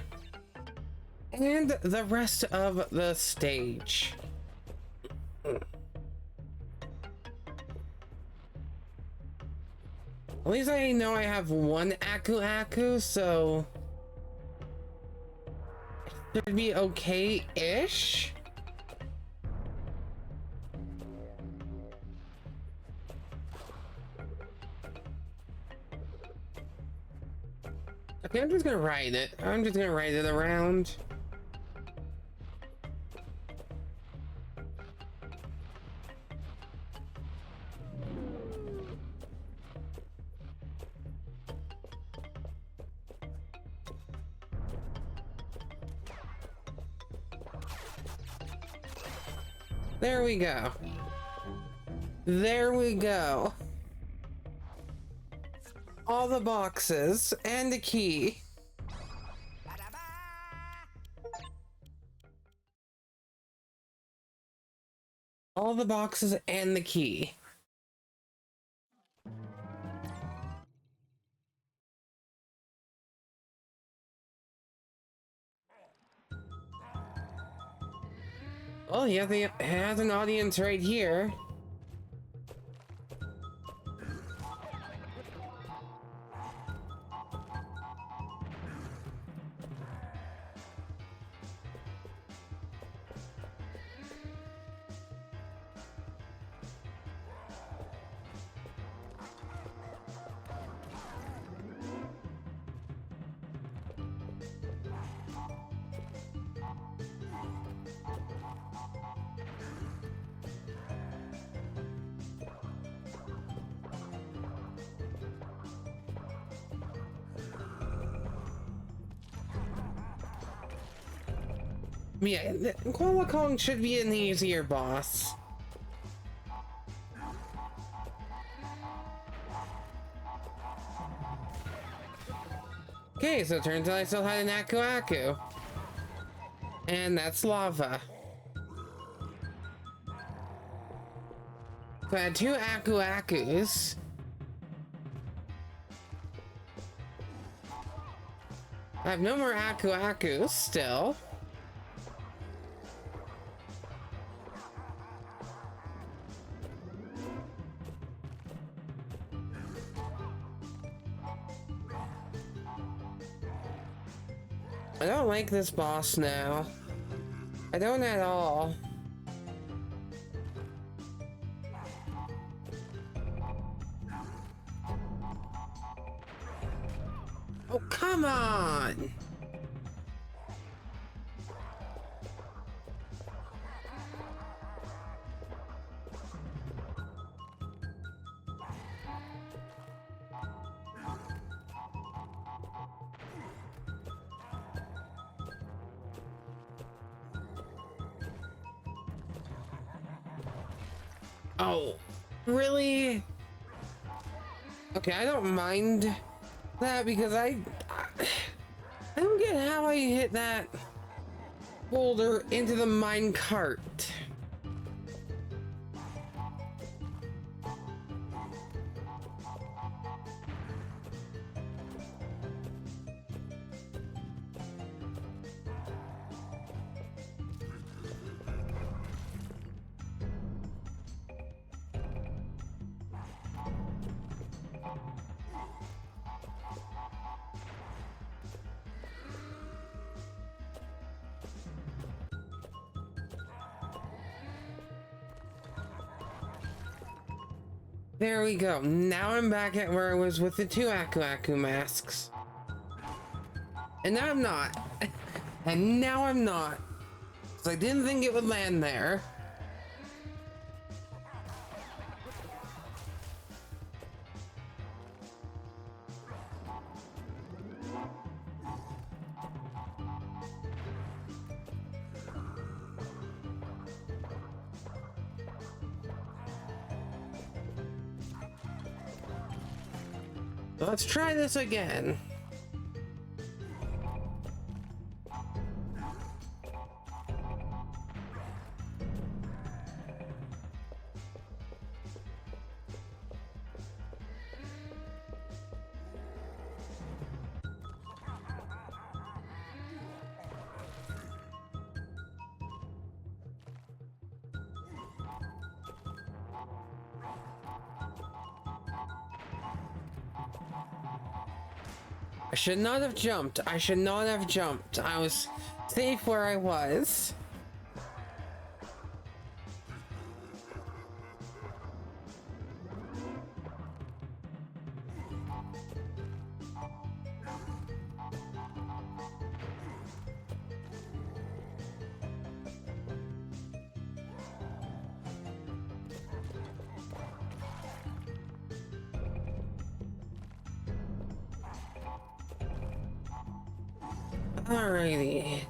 A: And the rest of the stage. At least I know I have one Aku Aku, so it should be okay-ish. Okay, I'm just gonna ride it. I'm just gonna ride it around. There we go. There we go. All the boxes and the key. All the boxes and the key. Oh yeah, they has an audience right here. Yeah, Koala Kong should be an easier boss. Okay, so it turns out I still had an Aku Aku. And that's lava. So I had two Aku Akus. I have no more Aku Akus still. I don't like this boss now. I don't at all. Oh, come on! Oh, really? Okay, I don't mind that because I don't get how I hit that boulder into the mine cart. There we go. Now I'm back at where I was with the two Aku Aku masks. And now I'm not. And now I'm not. Because I didn't think it would land there. Let's try this again. I should not have jumped. I should not have jumped. I was safe where I was. Alrighty.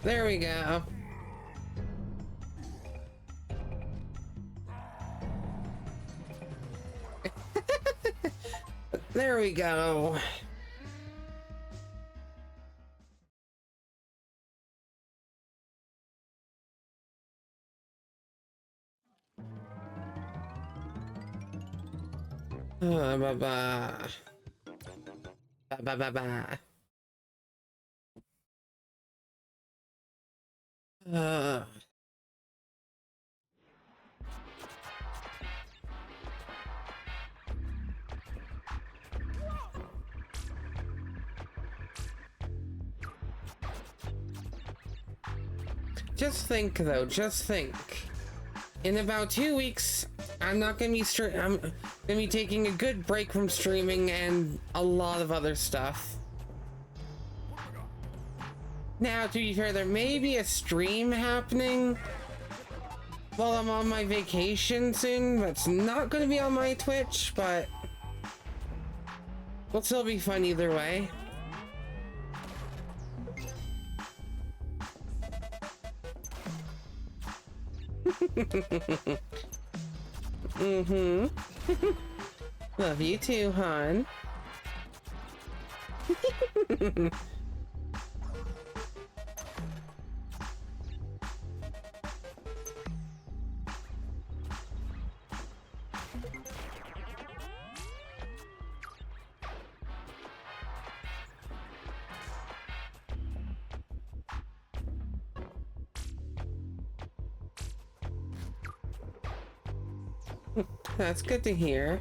A: There we go. There we go. Ba ba. Ba ba ba ba. Just think though, just think. In about 2 weeks, I'm not gonna be I'm gonna be taking a good break from streaming and a lot of other stuff. Now, to be fair, there may be a stream happening while I'm on my vacation soon, but it's not gonna be on my Twitch, but it'll still be fun either way. Mm-hmm. Love you too, hon. That's good to hear.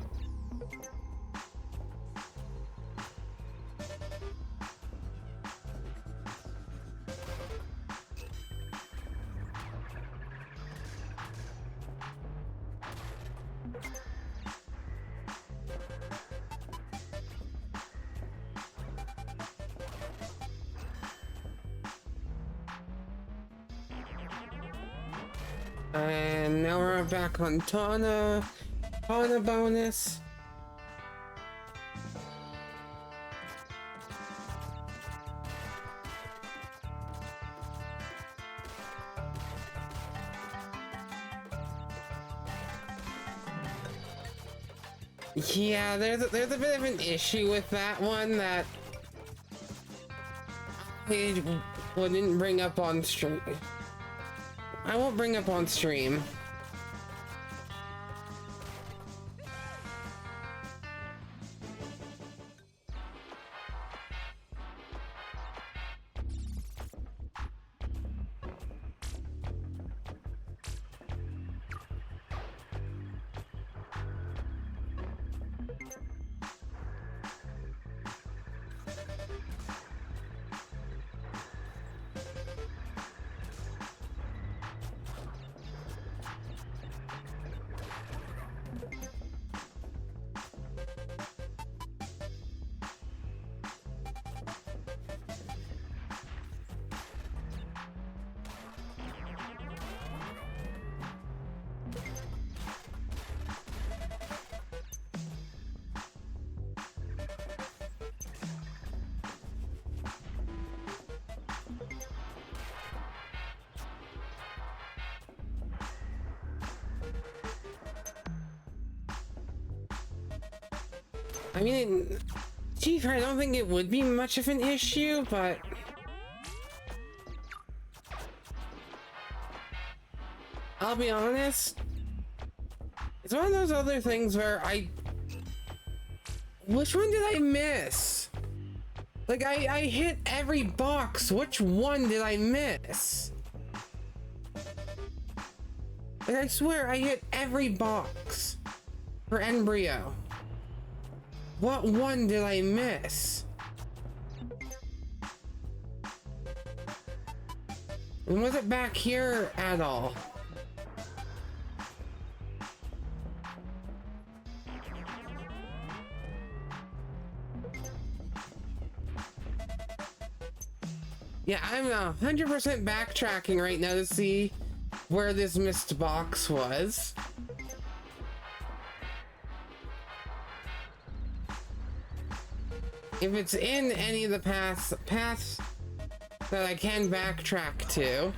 A: And now we're back on Tana bonus. Yeah, there's a bit of an issue with that one that I wouldn't bring up on stream. I won't bring up on stream. I mean, Chief, I don't think it would be much of an issue, but I'll be honest, it's one of those other things where which one did I miss? Like, I hit every box. Which one did I miss? Like, I swear I hit every box for embryo. What one did I miss? And was it back here at all? Yeah, I'm 100% backtracking right now to see where this missed box was. If it's in any of the paths that I can backtrack to.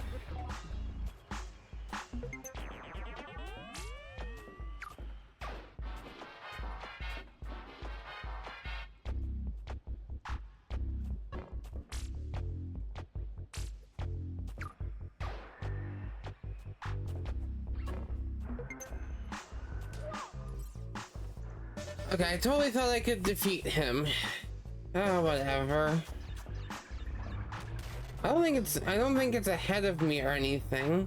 A: Okay, I totally thought I could defeat him. Oh, whatever. I don't think it's ahead of me or anything.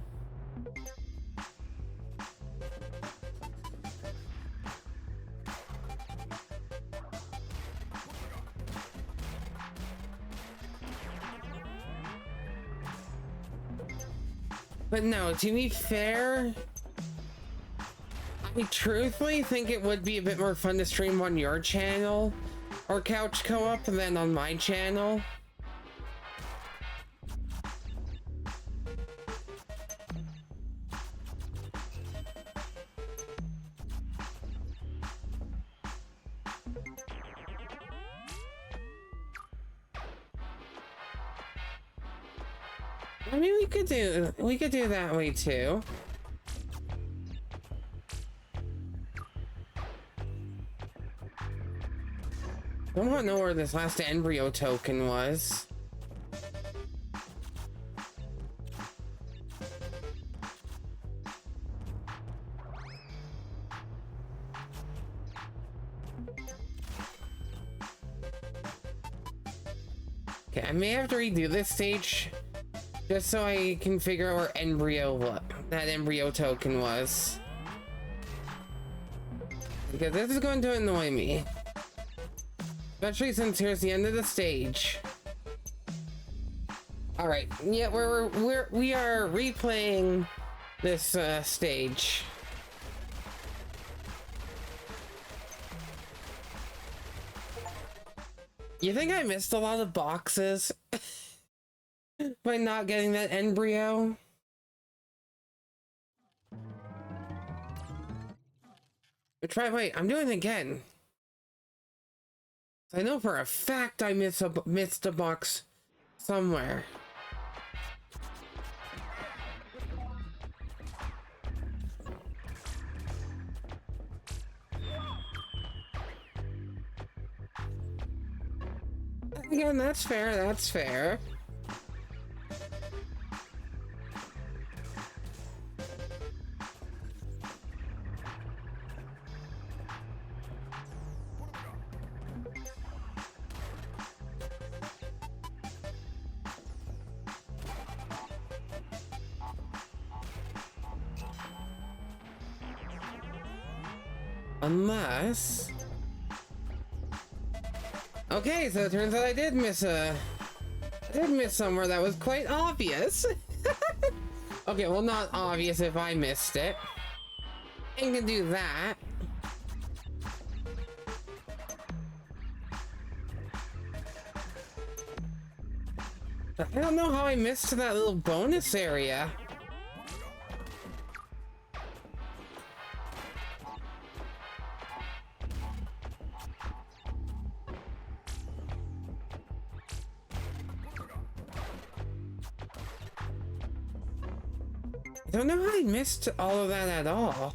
A: But no, to be fair, I truthfully think it would be a bit more fun to stream on your channel or couch co-op than on my channel. I mean, we could do that way too. I want to know where this last embryo token was. Okay, I may have to redo this stage just so I can figure out where that embryo token was. Because this is going to annoy me. Especially since here's the end of the stage. Alright, yeah, we are replaying this stage. You think I missed a lot of boxes by not getting that embryo? Wait, I'm doing it again. I know for a fact I missed a box somewhere. Again, that's fair, that's fair. Unless... Okay, so it turns out I did miss somewhere that was quite obvious. Okay, well, not obvious if I missed it. I can do that. But I don't know how I missed that little bonus area. I don't know how I missed all of that at all.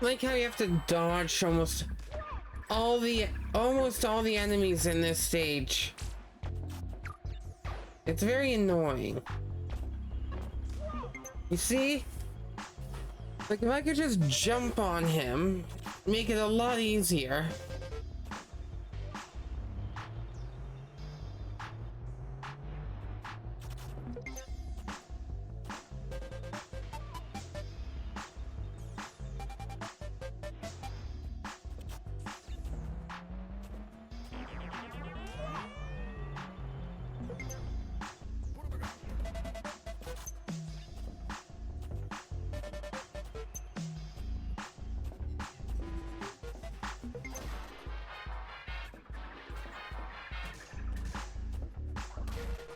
A: Like how you have to dodge almost all the enemies in this stage. It's very annoying. You see? Like if I could just jump on him, make it a lot easier.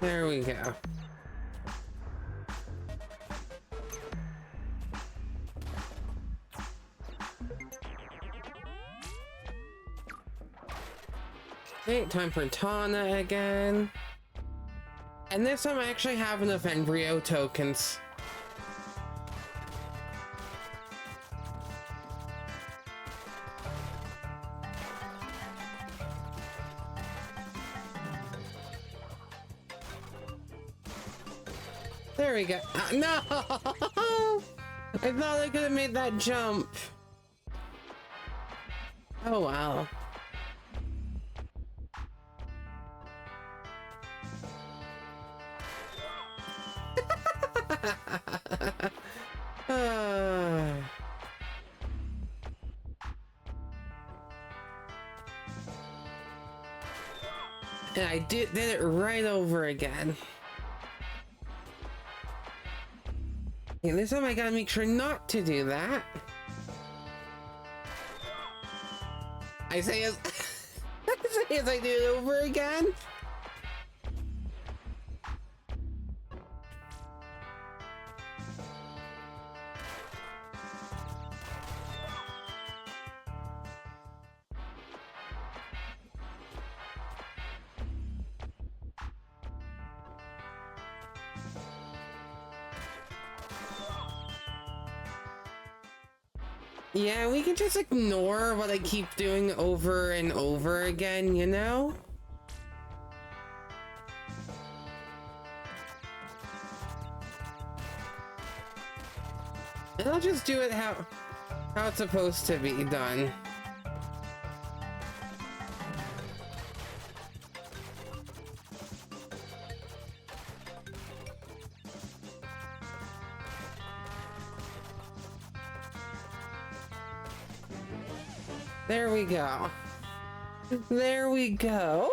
A: There we go. Okay, time for Tana again. And this time I actually have enough embryo tokens. There we go. No! I thought I could have made that jump. Oh, wow. And I did it right over again. Okay, this time I gotta make sure not to do that. I say as I do it over again. Yeah, we can just ignore what I keep doing over and over again, you know? And I'll just do it how it's supposed to be done. There we go. There we go.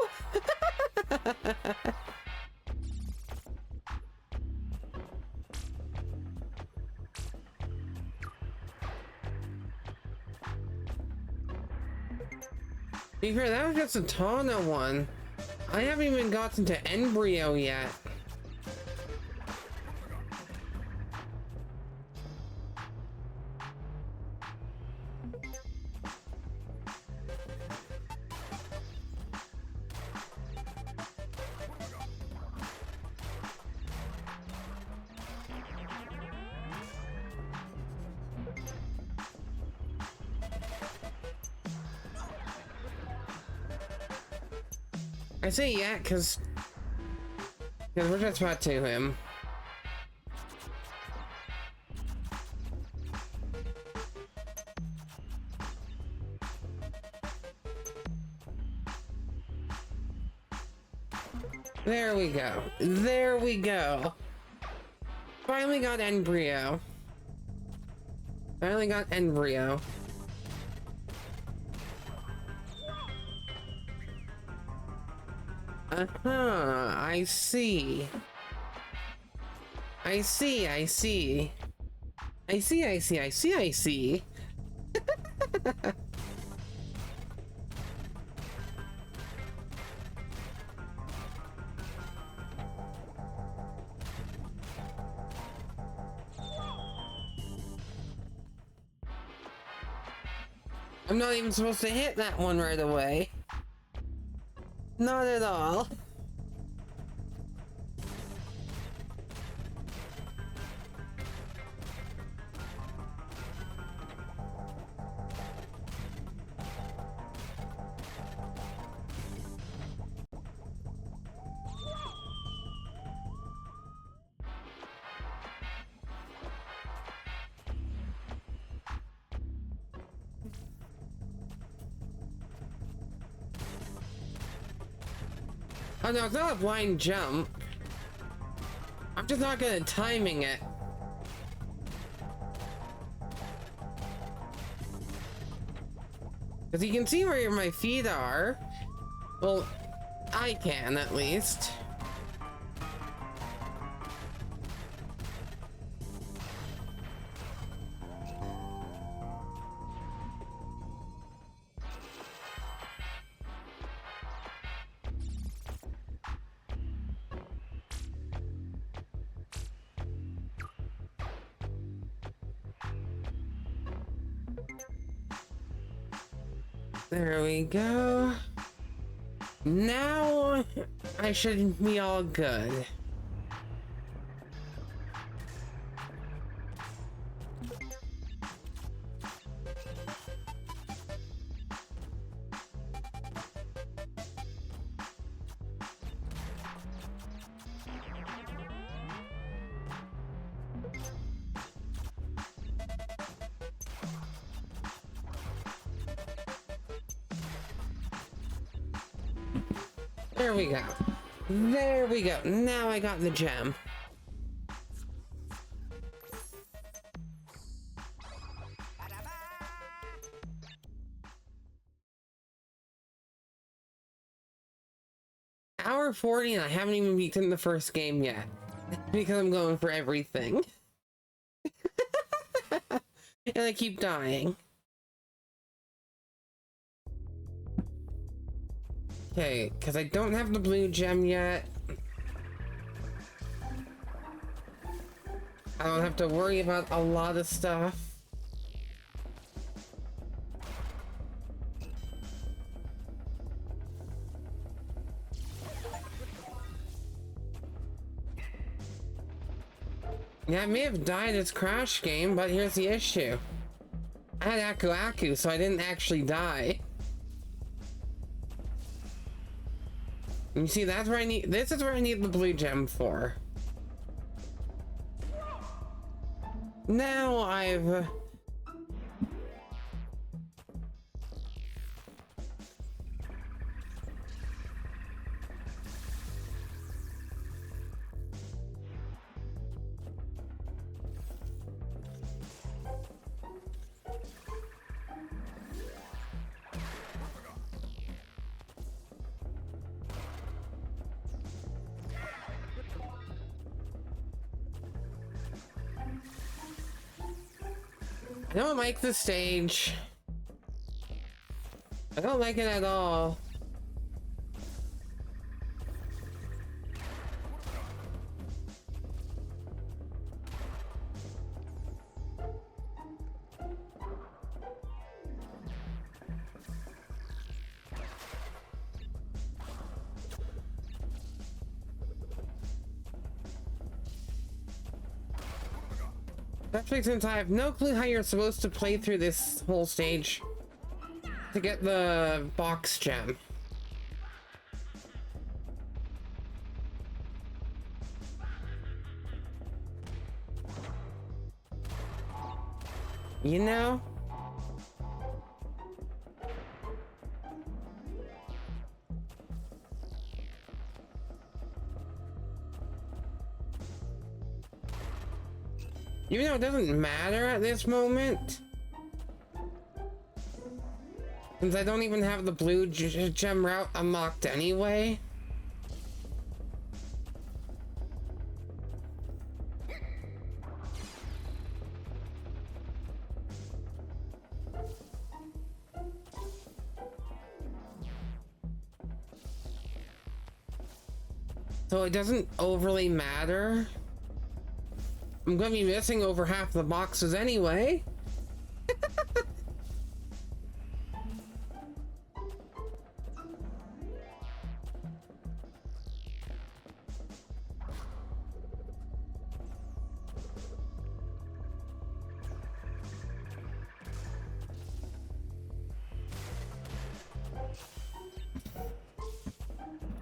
A: Be fair, that was just a Tana one. I haven't even gotten to Embryo yet. I say yeah, cause we're just about to him. There we go. There we go. Finally got Embryo. Finally got Embryo. Uh-huh, I see. I see, I see. I see, I see, I see, I see. I'm not even supposed to hit that one right away. Not at all. Oh no, it's not a blind jump. I'm just not good at timing it. Because you can see where my feet are. Well, I can at least. There we go. Now I should be all good. There we go. There we go. Now I got the gem. Hour 40 and I haven't even beaten the first game yet. Because I'm going for everything. And I keep dying. Okay, because I don't have the blue gem yet. I don't have to worry about a lot of stuff. Yeah, I may have died as Crash Game, but here's the issue. I had Aku Aku, so I didn't actually die. You see, that's where I need. This is where I need the blue gem for. Now I've. I don't like the stage. I don't like it at all. Especially since I have no clue how you're supposed to play through this whole stage to get the box gem. You know? Even though it doesn't matter at this moment, since I don't even have the blue gem route unlocked anyway. So it doesn't overly matter. I'm gonna be missing over half the boxes anyway.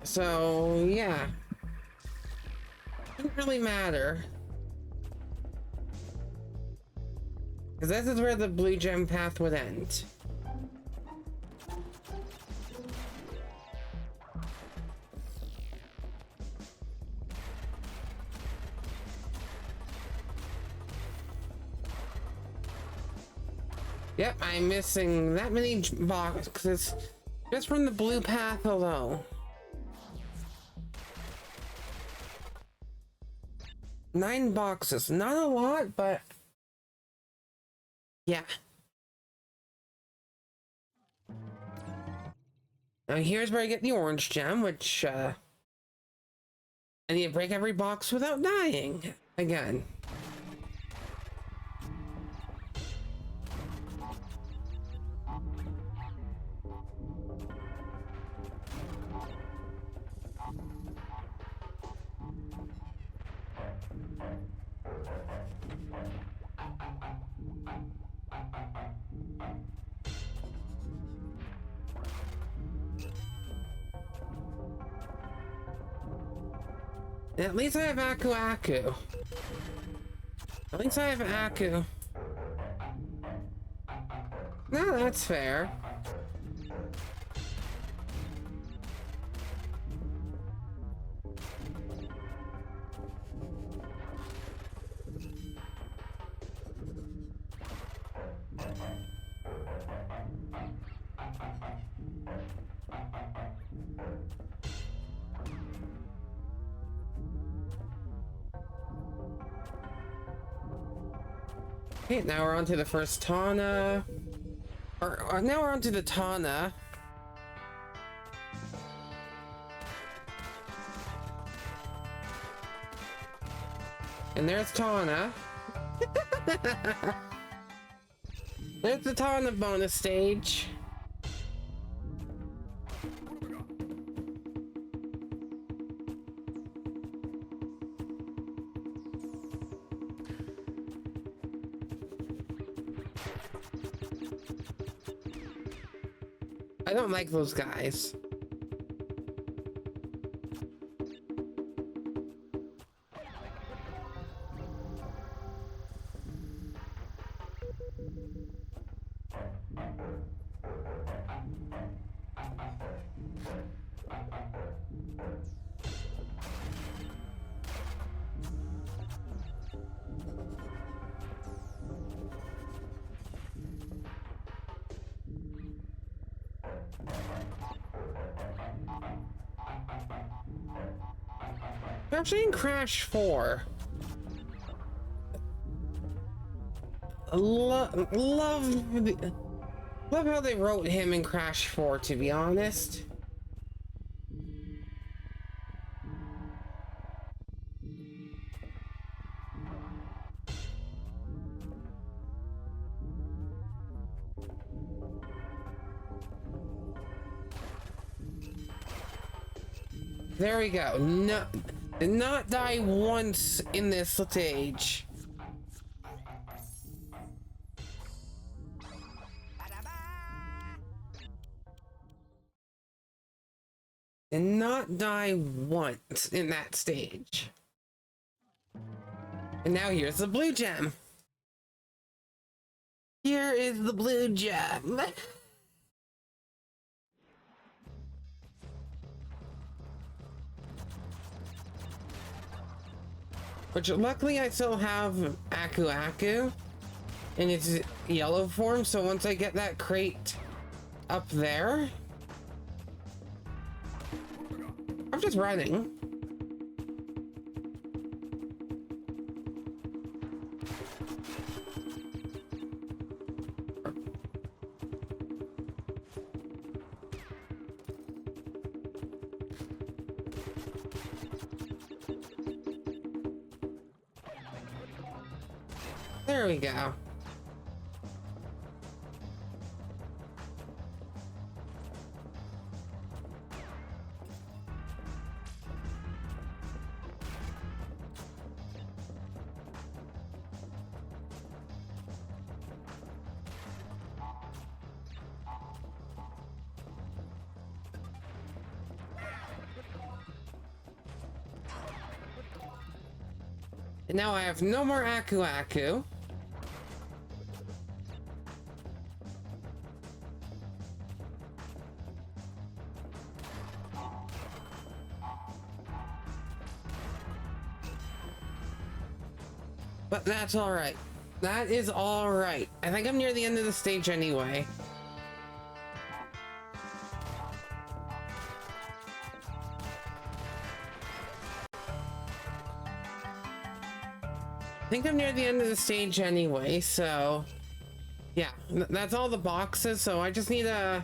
A: So, yeah. Doesn't really matter. Because this is where the blue gem path would end. Yep, I'm missing that many boxes just from the blue path alone. 9 boxes, not a lot, but yeah. Now here's where I get the orange gem, which I need to break every box without dying again. At least I have Aku Aku. At least I have Aku. No, that's fair. Okay, now we're on to the first Tana. Or now we're on to the Tana. And there's Tana. There's the Tana bonus stage. I don't like those guys. Actually in Crash 4. Love how they wrote him in Crash 4, to be honest. There we go. No, did not die once in this stage. Did not die once in that stage. And now here's the blue gem. Here is the blue gem. Which luckily I still have Aku Aku in its yellow form, so once I get that crate up there, I'm just running. There we go. And now I have no more Aku Aku. But that's alright. That is alright. I think I'm near the end of the stage anyway. I think I'm near the end of the stage anyway, so yeah, that's all the boxes, so I just need to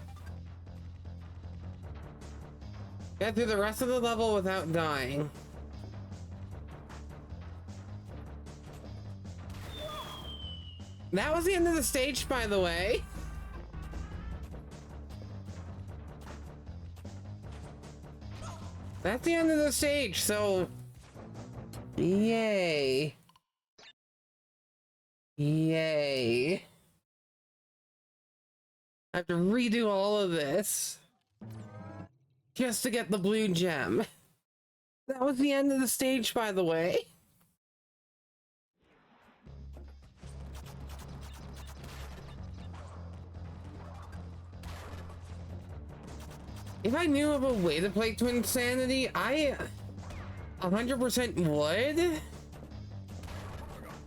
A: get through the rest of the level without dying. That was the end of the stage, by the way. That's the end of the stage, so yay. Yay. I have to redo all of this just to get the blue gem. That was the end of the stage, by the way. If I knew of a way to play Twinsanity, I 100% would.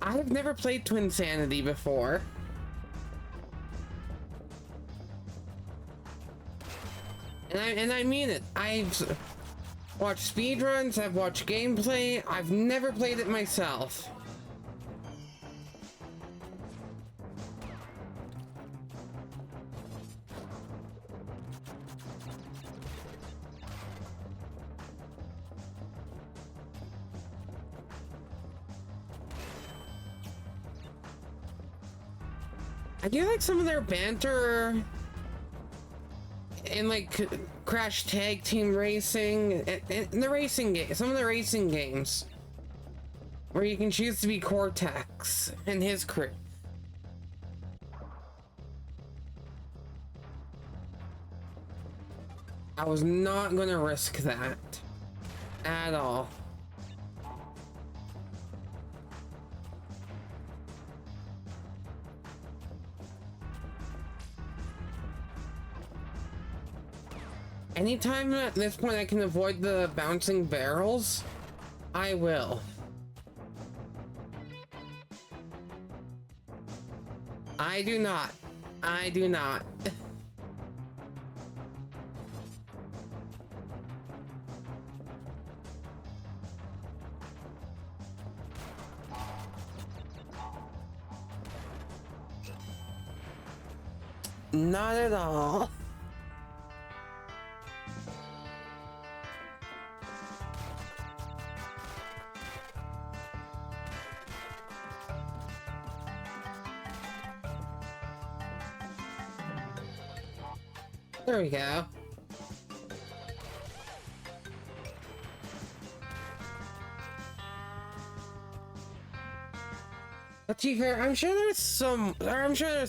A: I've never played Twinsanity before. And I mean it. I've watched speedruns, I've watched gameplay, I've never played it myself. I do like some of their banter in like Crash Tag Team Racing and the racing game, some of the racing games where you can choose to be Cortex and his crew. I was not gonna risk that at all. Anytime at this point I can avoid the bouncing barrels, I will. I do not. I do not. Not at all. There we go. But to be fair, I'm sure there's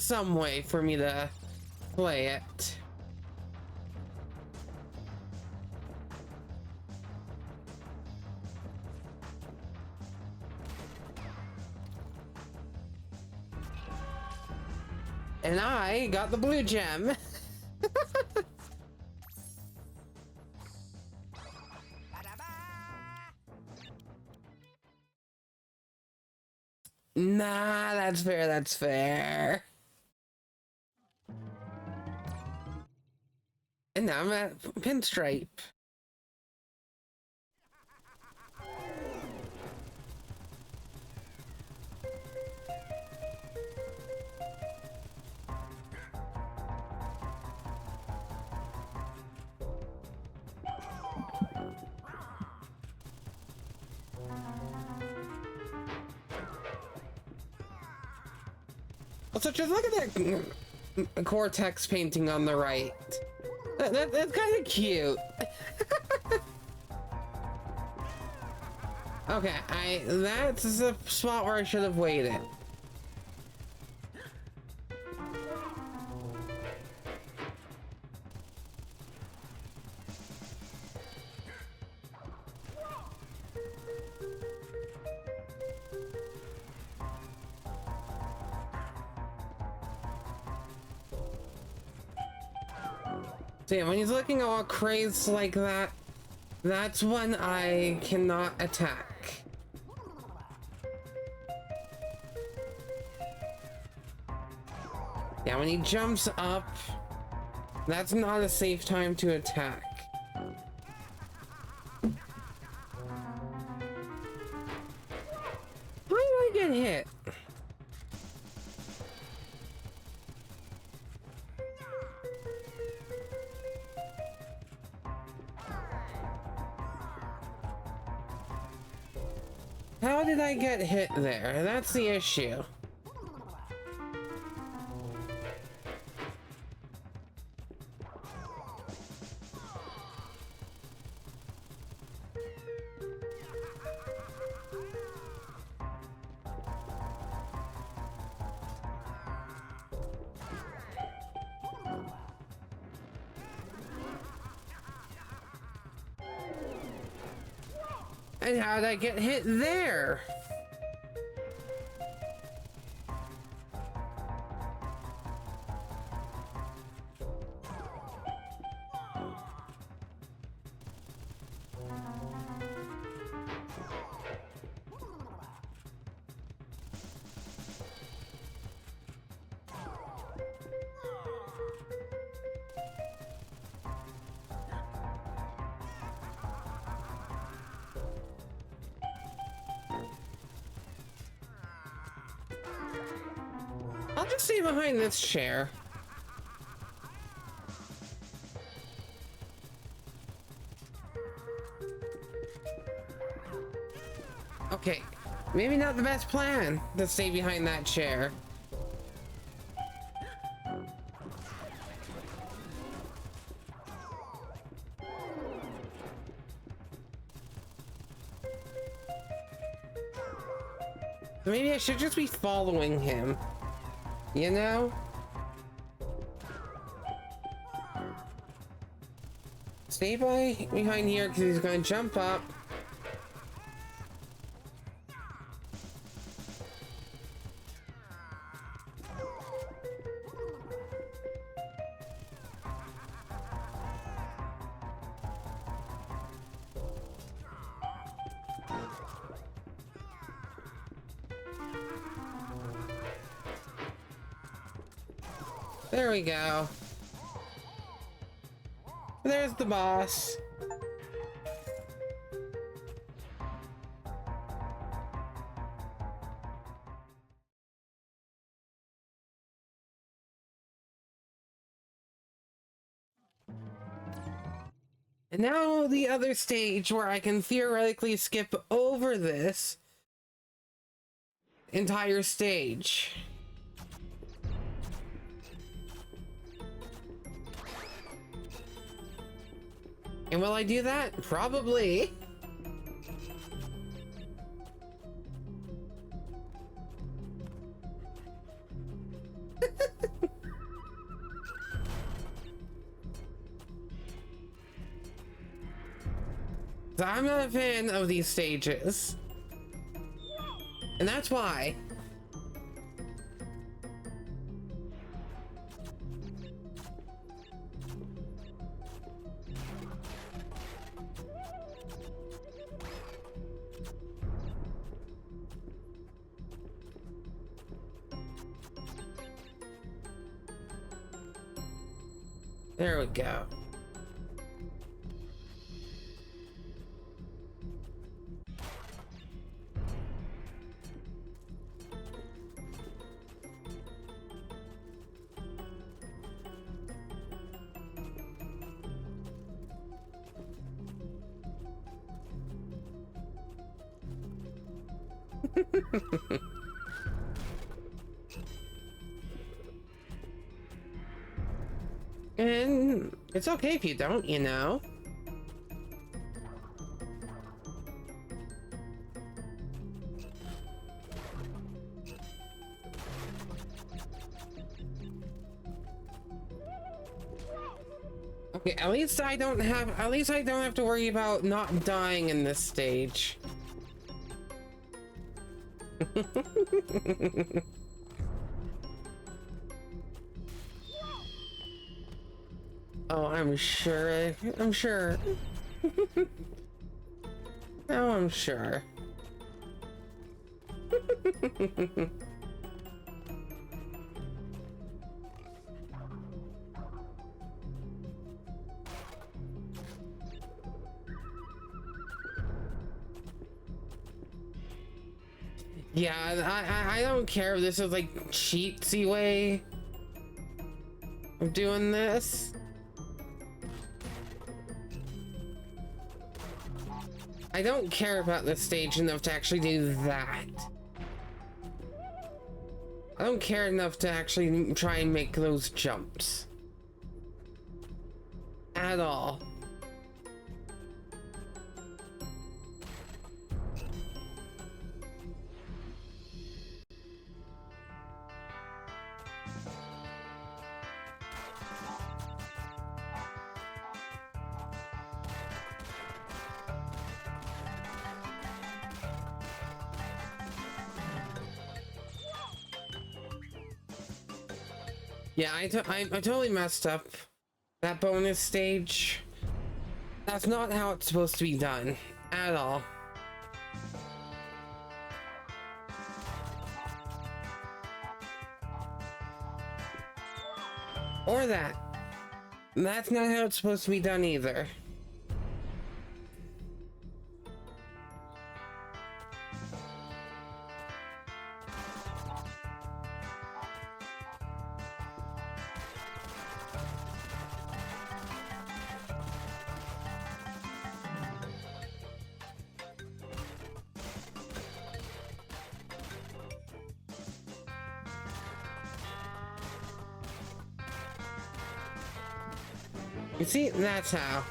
A: some way for me to play it. And I got the blue gem. Nah, that's fair, that's fair. And now I'm at Pinstripe. Also, just look at that Cortex painting on the right. That's kind of cute. Okay, that's the spot where I should have waited. So yeah, when he's looking all crazed like that, that's when I cannot attack. Yeah, when he jumps up, that's not a safe time to attack. Why did I get hit? How did I get hit there? That's the issue. And how did I get hit there? I'll just stay behind this chair. Okay, maybe not the best plan to stay behind that chair. Maybe I should just be following him. You know? Stay behind here because he's gonna jump up. There we go. There's the boss. And now the other stage where I can theoretically skip over this entire stage. And will I do that? Probably. So I'm not a fan of these stages. And that's why. There we go. And it's okay if you don't, you know. Okay, at least I don't have to worry about not dying in this stage. Oh, I'm sure. Oh, I'm sure. Yeah, I don't care if this is like cheatsy way of doing this. I don't care about this stage enough to actually do that. I don't care enough to actually try and make those jumps. At all. Yeah, I totally messed up that bonus stage. That's not how it's supposed to be done at all. Or that. That's not how it's supposed to be done either. You see, that's how.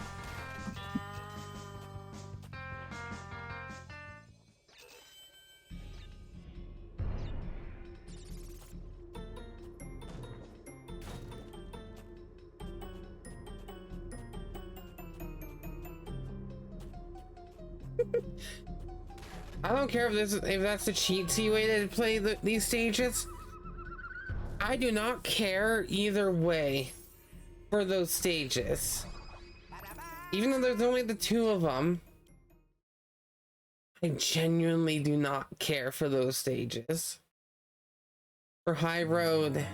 A: I don't care if that's the cheatsy way to play these stages. I do not care either way for those stages. Even though there's only the two of them, I genuinely do not care for those stages. For High Road.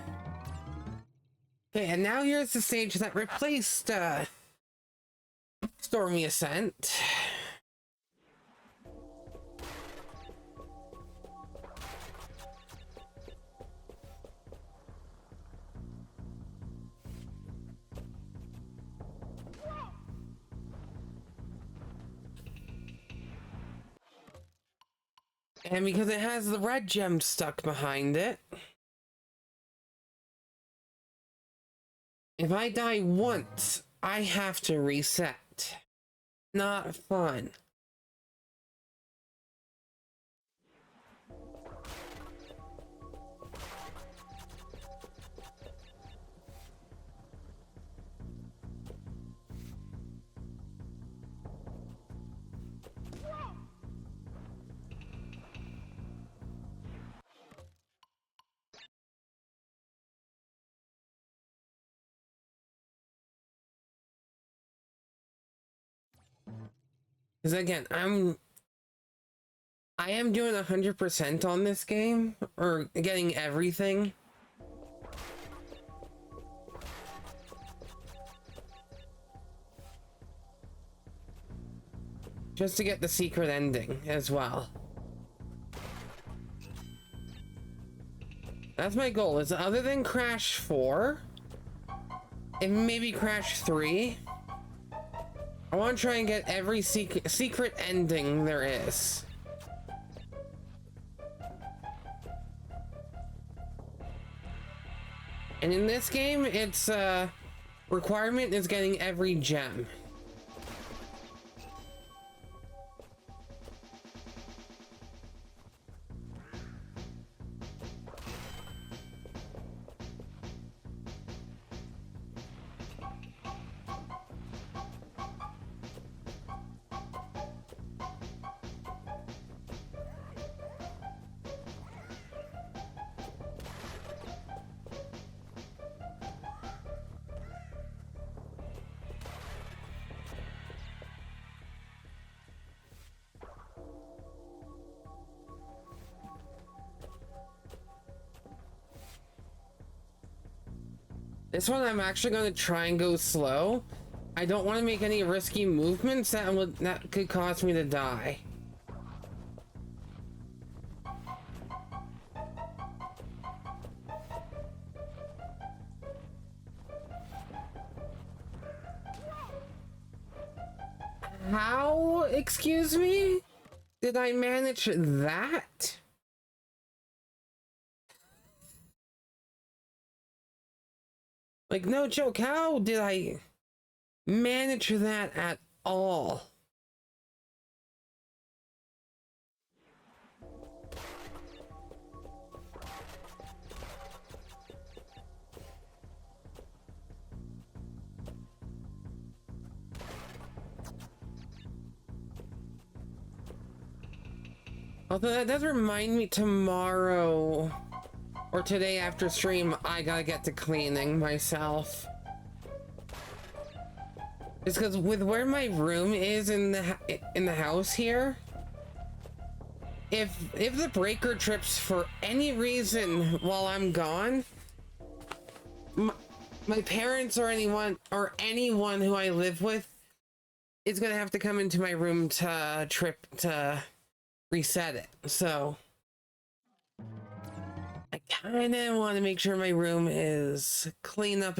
A: Okay, and now here's the stage that replaced Stormy Ascent. And because it has the red gem stuck behind it, if I die once, I have to reset. Not fun. Because again, I am doing 100% on this game, or getting everything. Just to get the secret ending as well. That's my goal, is other than Crash 4, and maybe Crash 3, I want to try and get every secret ending there is. And in this game, its requirement is getting every gem. This one I'm actually going to try and go slow. I don't want to make any risky movements that could cause me to die. How, excuse me? Did I manage that? Like, no joke, how did I manage that at all? Although that does remind me, tomorrow or today after stream, I gotta get to cleaning myself. Just because with where my room is in the house here, if the breaker trips for any reason while I'm gone, my parents or anyone who I live with is gonna have to come into my room to reset it. So I kind of want to make sure my room is cleaned up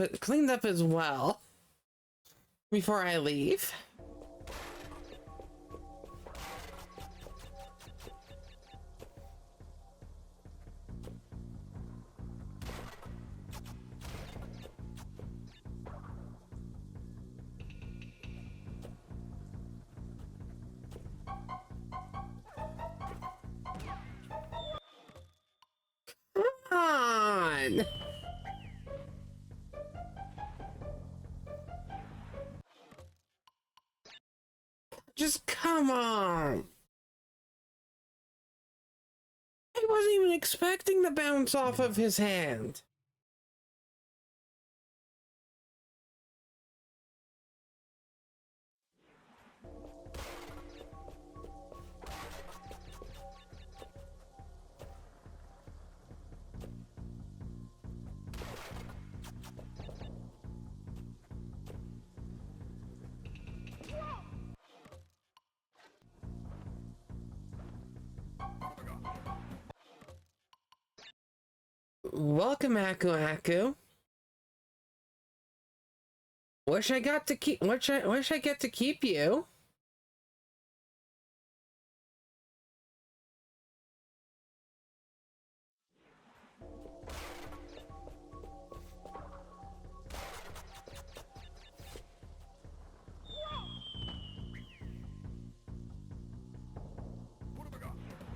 A: as well before I leave. Come on! Just come on! I wasn't even expecting the bounce off of his hand. Welcome, Aku Aku. Wish I got to keep. Wish I get to keep you.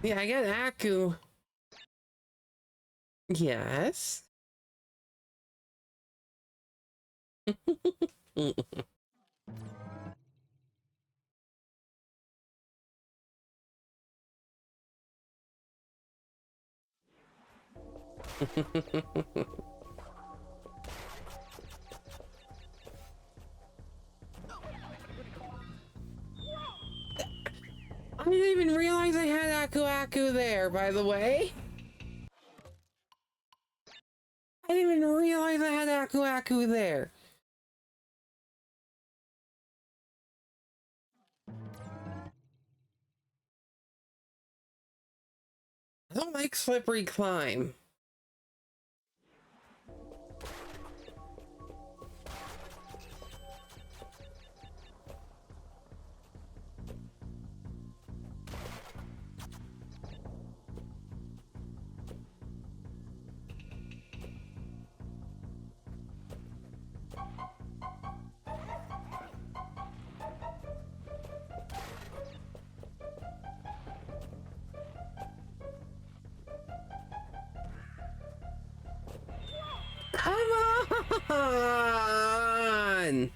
A: Yeah, I got Aku. Yes. I didn't even realize I had Aku there, by the way. I didn't even realize I had Aku there. I don't like slippery climb. Come on!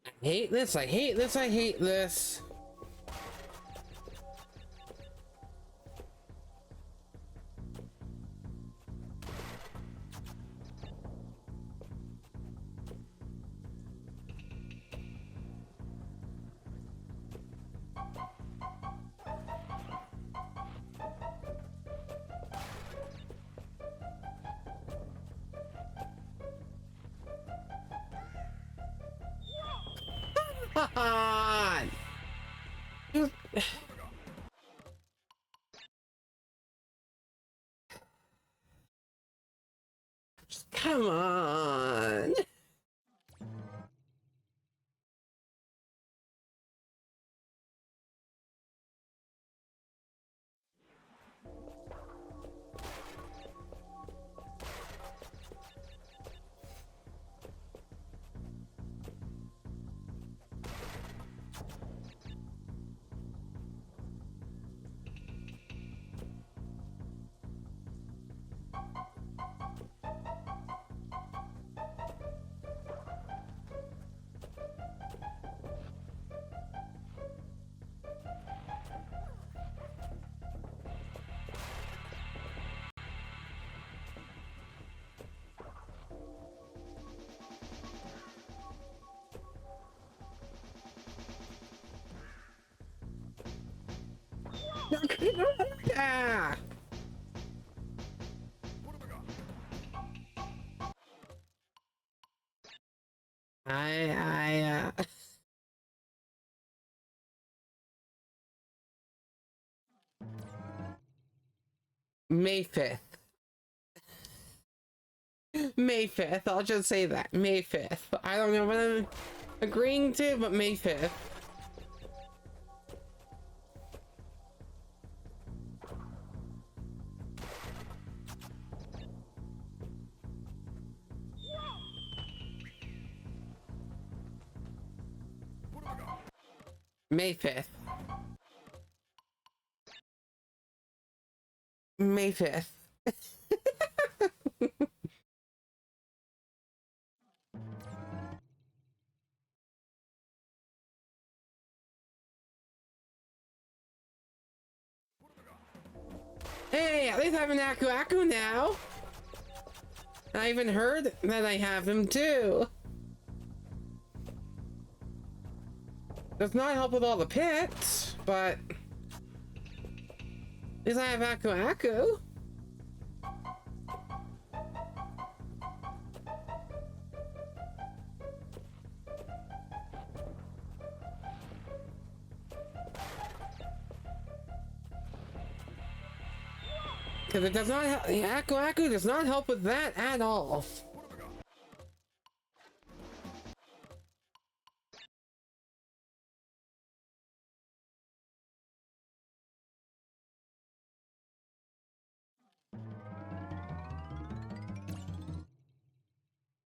A: I hate this, I hate this, I hate this. Come on! Just come on! Ah! May 5th. May 5th, I'll just say that. May 5th. I don't know what I'm agreeing to, but May 5th. May 5th. May 5th. Hey, at least I have an Aku now. I even heard that I have him too. Does not help with all the pits, but at least I have Aku. Because it does not help. The Aku does not help with that at all.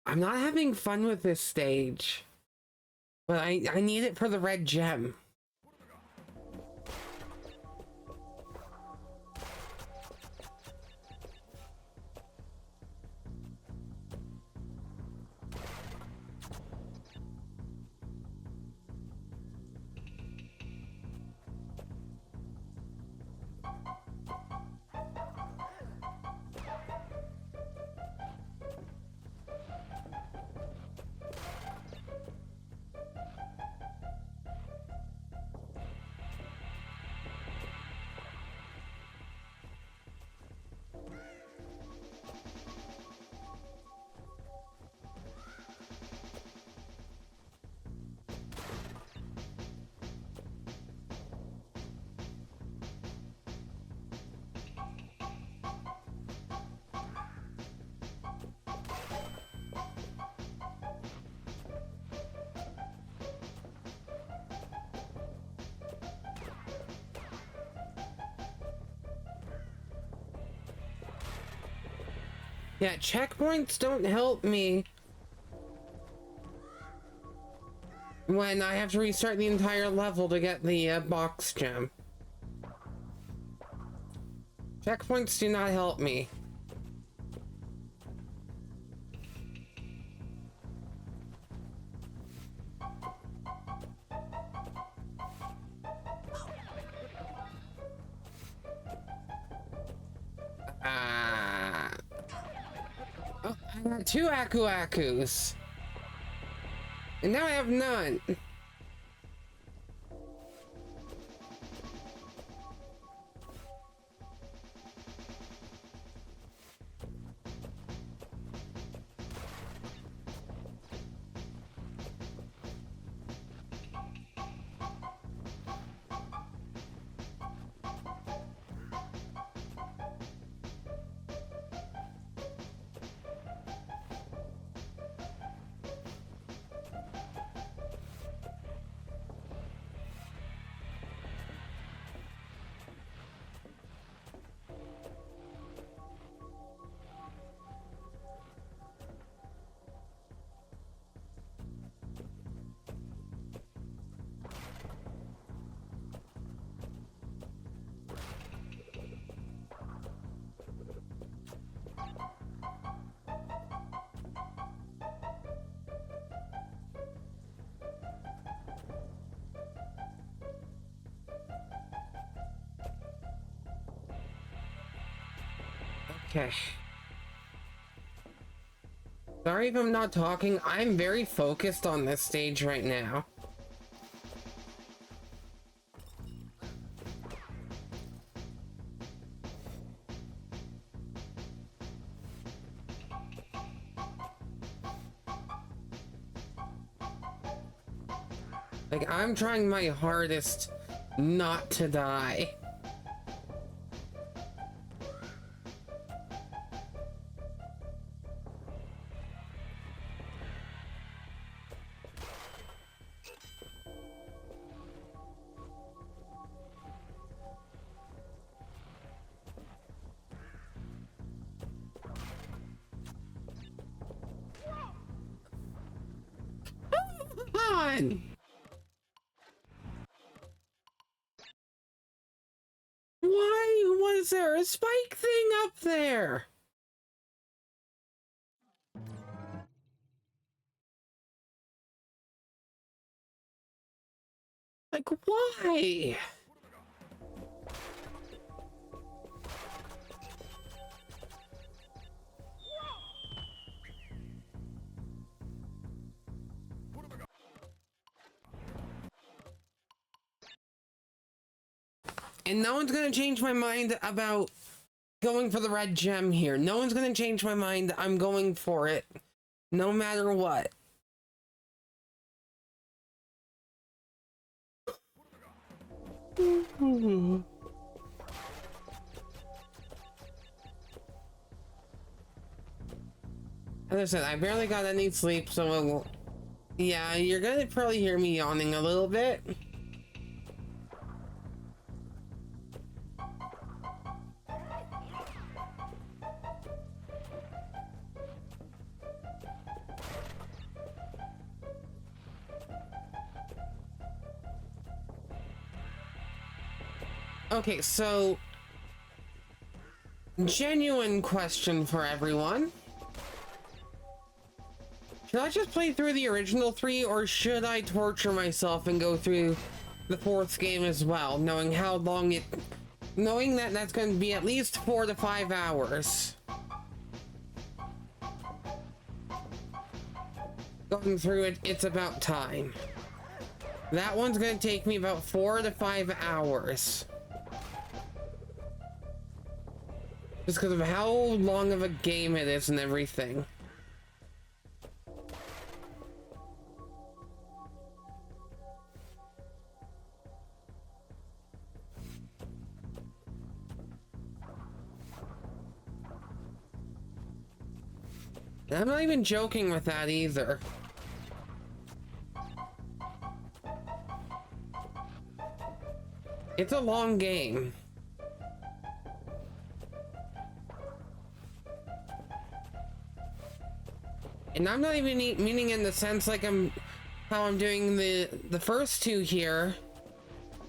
A: I'm not having fun with this stage, but I need it for the red gem. Yeah, checkpoints don't help me when I have to restart the entire level to get the box gem. Checkpoints do not help me. Oh, I got 2 Aku Akus. And now I have none. Okay. Sorry if I'm not talking. I'm very focused on this stage right now. Like, I'm trying my hardest not to die. Come on! Why was there a spike thing up there? Like, why? And no one's gonna change my mind about going for the red gem here. No one's gonna change my mind. I'm going for it. No matter what. As I said, I barely got any sleep, so yeah, you're gonna probably hear me yawning a little bit. Okay, so genuine question for everyone. Should I just play through the original 3, or should I torture myself and go through the 4th game as well, knowing how long it... knowing that that's going to be at least 4 to 5 hours. Going through it, it's about time. That one's going to take me about 4 to 5 hours. Just because of how long of a game it is and everything. And I'm not even joking with that either. It's a long game. And I'm not even meaning in the sense like how I'm doing the first 2 here.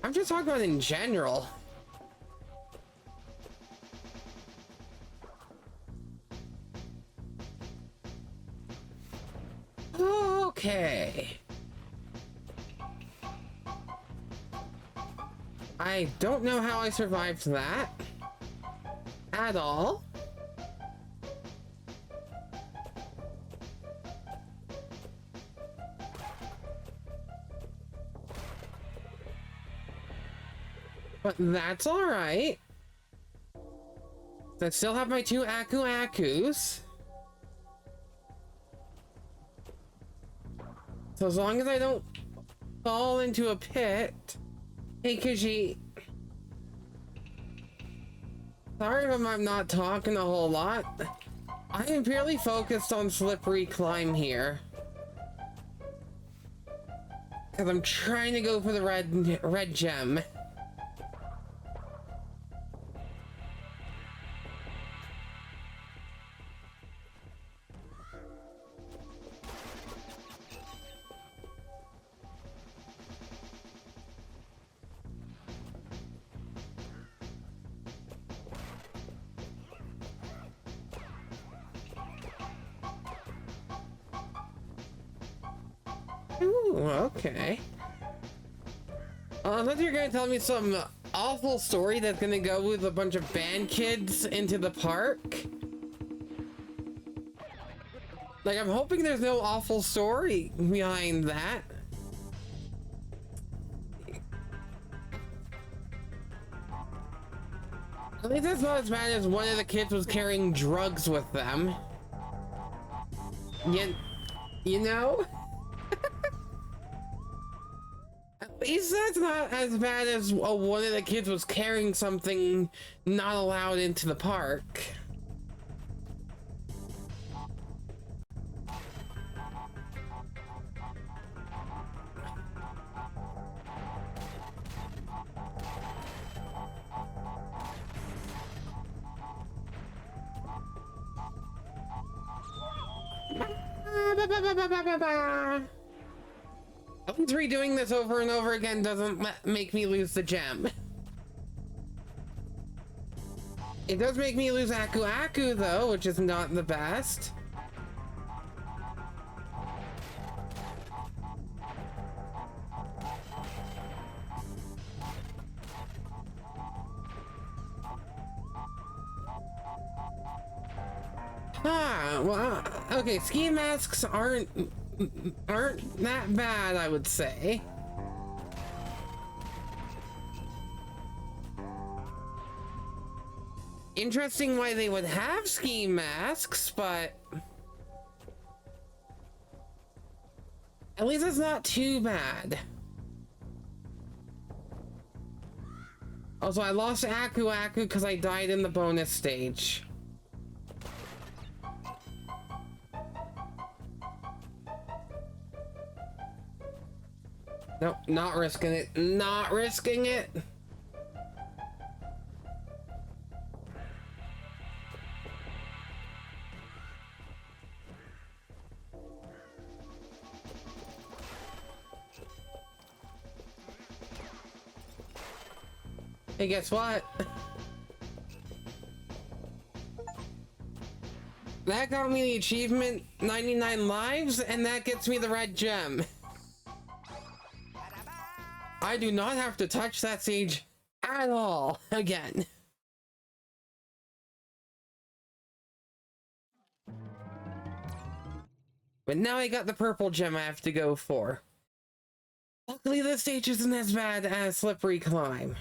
A: I'm just talking about in general. Okay. I don't know how I survived that at all. But that's all right. I still have my 2 Akus. So as long as I don't fall into a pit. Hey, Kiji. Sorry if I'm not talking a whole lot. I am purely focused on slippery climb here. Because I'm trying to go for the red gem. Ooh, okay. Unless you're gonna tell me some awful story that's gonna go with a bunch of band kids into the park. Like, I'm hoping there's no awful story behind that. At least that's not as bad as one of the kids was carrying drugs with them. You know? At least that's not as bad as one of the kids was carrying something not allowed into the park. At least redoing this over and over again doesn't make me lose the gem. It does make me lose Aku though, which is not the best. Well, okay, ski masks aren't that bad, I would say. Interesting why they would have ski masks, but at least it's not too bad. Also, I lost Aku because I died in the bonus stage. Nope, not risking it. Not risking it. Hey, guess what? That got me the achievement 99 lives, and that gets me the red gem. I do not have to touch that stage at all again. But now I got the purple gem I have to go for. Luckily, this stage isn't as bad as Slippery Climb.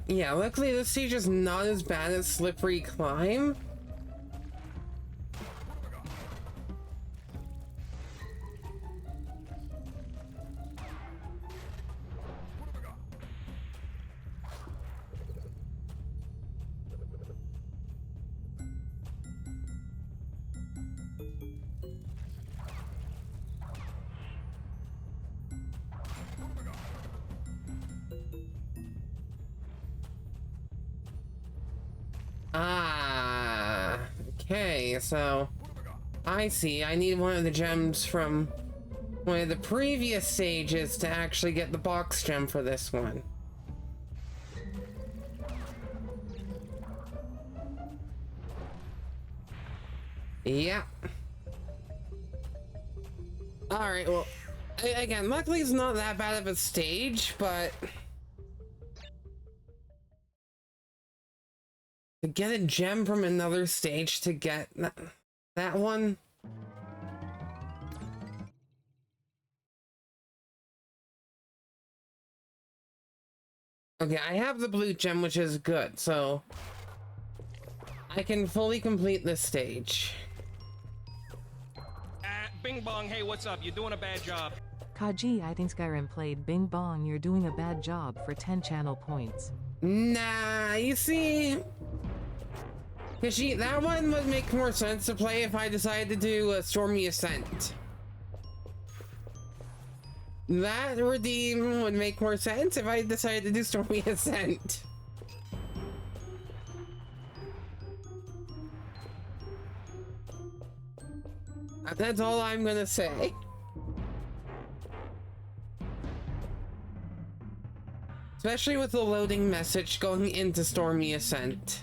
A: Yeah, luckily this stage is not as bad as Slippery Climb. Ah, okay, so I see. I need one of the gems from one of the previous stages to actually get the box gem for this one. Yeah. Alright, well, again, luckily it's not that bad of a stage, but to get a gem from another stage to get that one. Okay, I have the blue gem, which is good, so I can fully complete this stage.
C: Bing Bong, hey, what's up? You're doing a bad job.
D: Kaji, I think Skyrim played Bing Bong. You're doing a bad job for 10 channel points.
A: Nah, you see, that one would make more sense to play if I decided to do a Stormy Ascent. That redeem would make more sense if I decided to do Stormy Ascent. That's all I'm gonna say. Especially with the loading message going into Stormy Ascent.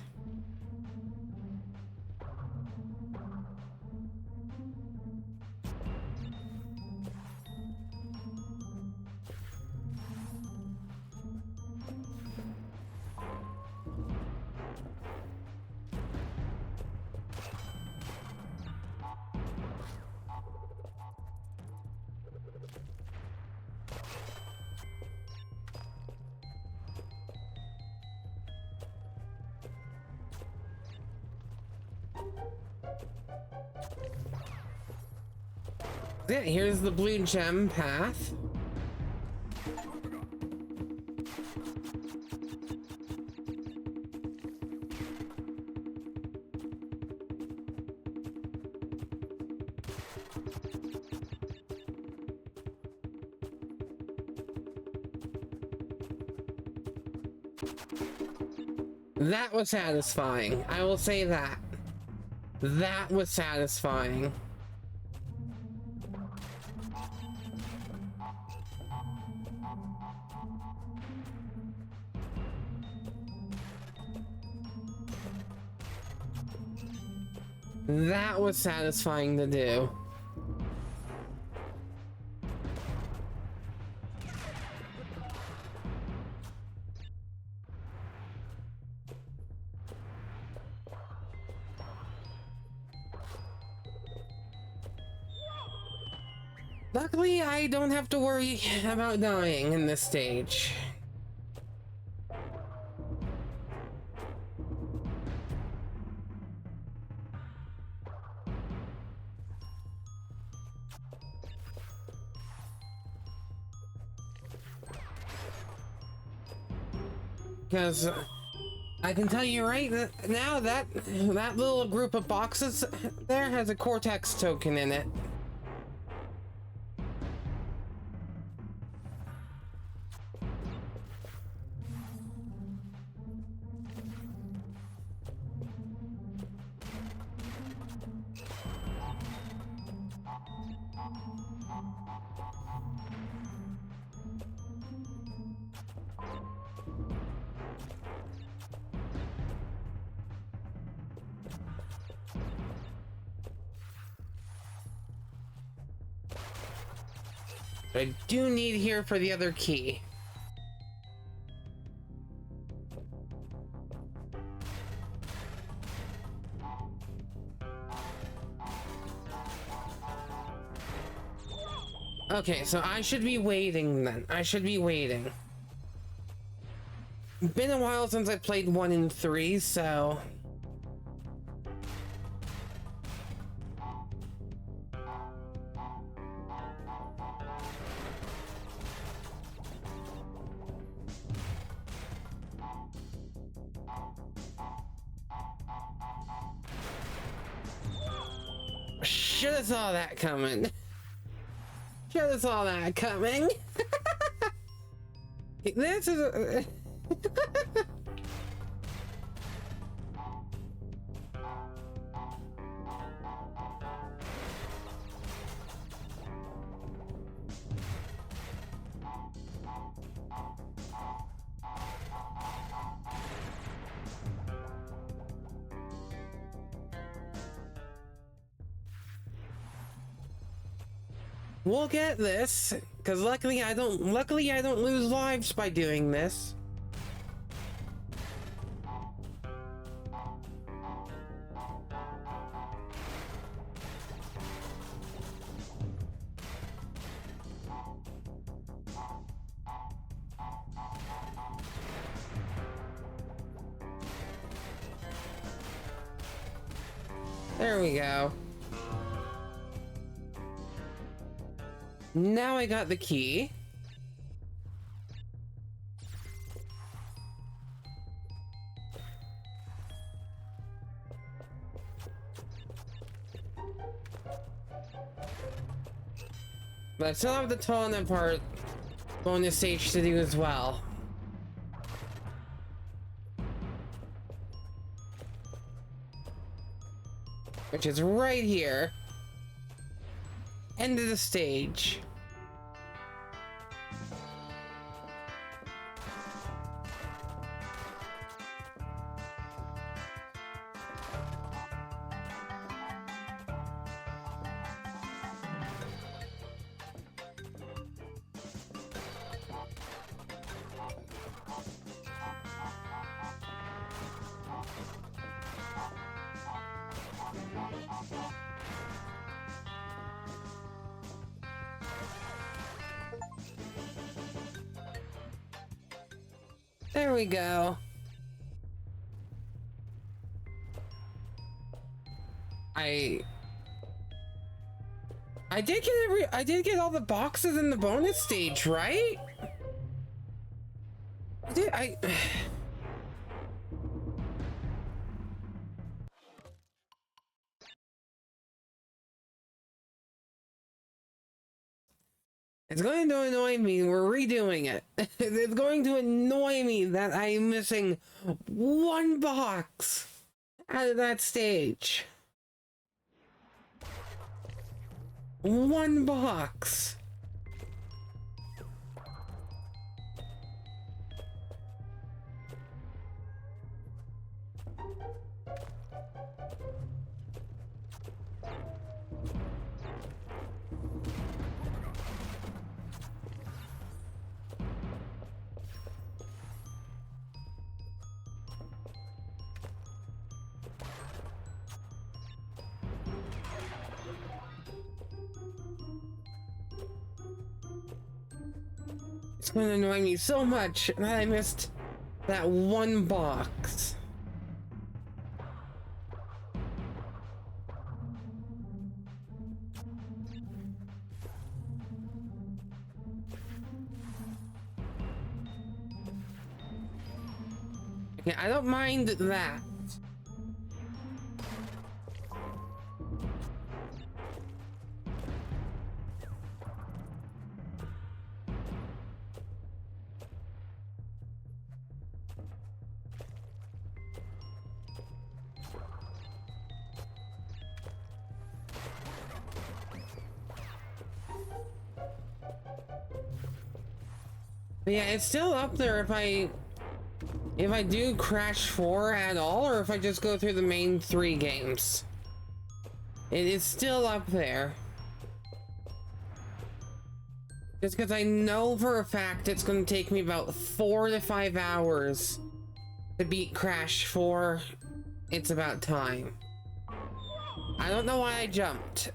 A: Yeah, here's the blue gem path. That was satisfying. I will say that. That was satisfying. That was satisfying to do. Luckily, I don't have to worry about dying in this stage. Because I can tell you right now that that little group of boxes there has a Cortex token in it. I do need here for the other key. Okay, so I should be waiting then. I should be waiting. Been a while since I played 1 and 3, so... Should have saw that coming. Should have saw that coming. This is We'll get this, because luckily I don't lose lives by doing this. There we go. Now I got the key. But I still have the tournament part bonus stage to do as well. Which is right here. End of the stage. There we go. I did get all the boxes in the bonus stage, right? I It's going to annoy me. We're redoing it. It's going to annoy me that I'm missing one box out of that stage. One box. It's going to annoy me so much that I missed that one box. Yeah, I don't mind that. But yeah, it's still up there if I do Crash 4 at all, or if I just go through the main 3 games. It is still up there. Just because I know for a fact it's going to take me about 4 to 5 hours to beat Crash 4. It's about time. I don't know why I jumped.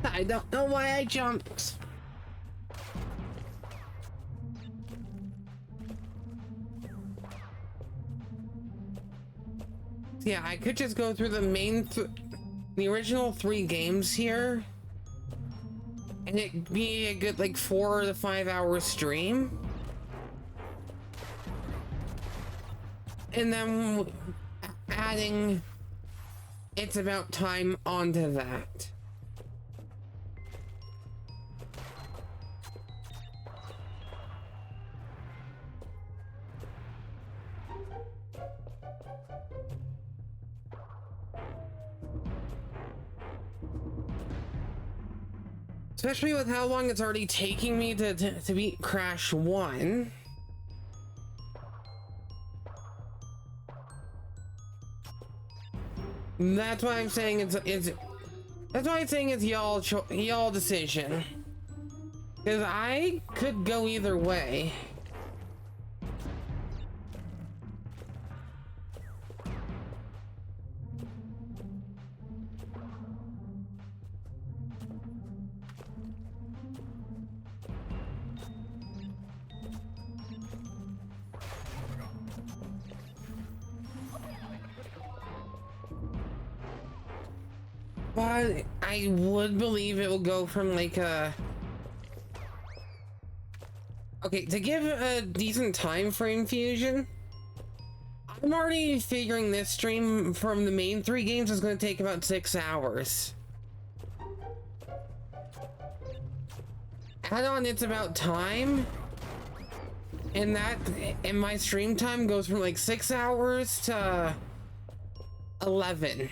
A: I don't know why I jumped. Yeah, I could just go through the main, the original 3 games here, and it'd be a good like 4 to 5 hour stream. And then adding It's About Time onto that. Especially with how long it's already taking me to beat Crash 1. That's why I'm saying it's that's why I'm saying it's y'all decision. Because I could go either way. But I would believe it will go from like a... Okay, to give a decent time frame, Fusion, I'm already figuring this stream from the main 3 games is going to take about 6 hours. Add on It's About Time, and my stream time goes from like 6 hours to 11.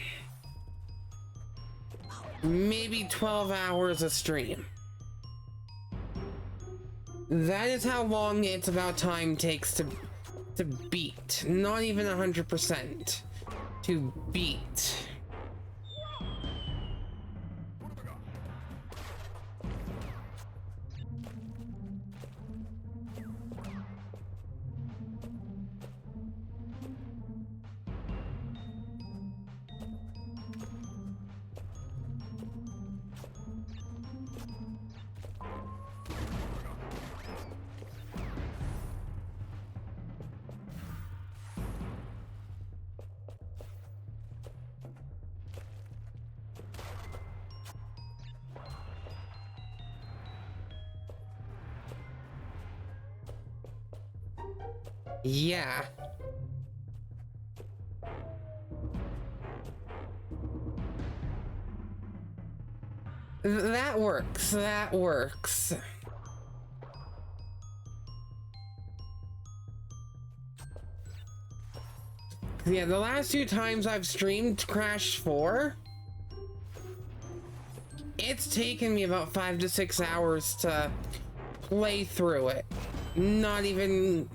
A: Maybe 12 hours a stream. That is how long It's About Time takes to beat. Not even 100% to beat. Yeah. That works. That works. Yeah, the last 2 times I've streamed Crash 4, it's taken me about 5 to 6 hours to play through it. Not even...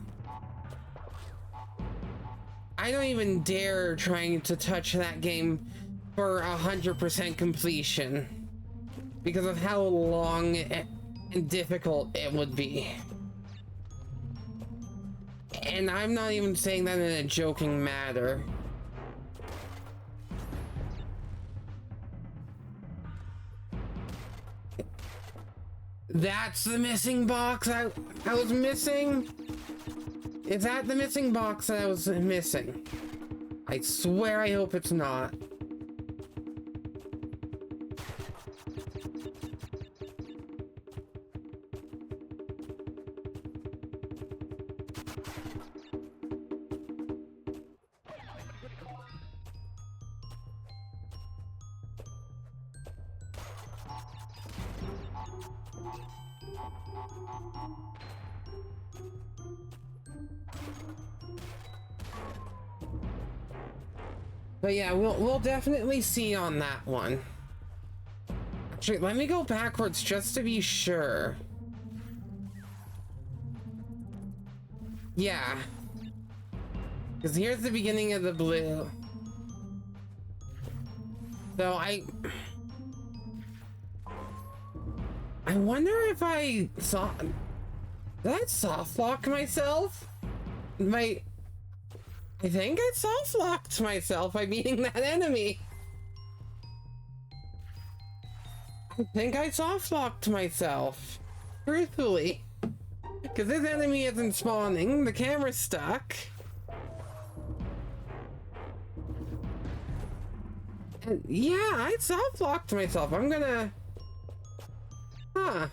A: I don't even dare trying to touch that game for 100% completion because of how long and difficult it would be. And I'm not even saying that in a joking matter. That's the missing box I was missing? Is that the missing box that I was missing? I swear I hope it's not. But yeah, we'll definitely see on that one. Actually, let me go backwards just to be sure. Yeah. Because here's the beginning of the blue. So I wonder if I saw... Did I soft lock myself? I think I soft locked myself by beating that enemy. I think I soft locked myself. Truthfully. Because this enemy isn't spawning, the camera's stuck. And yeah, I soft locked myself. I'm gonna... Huh.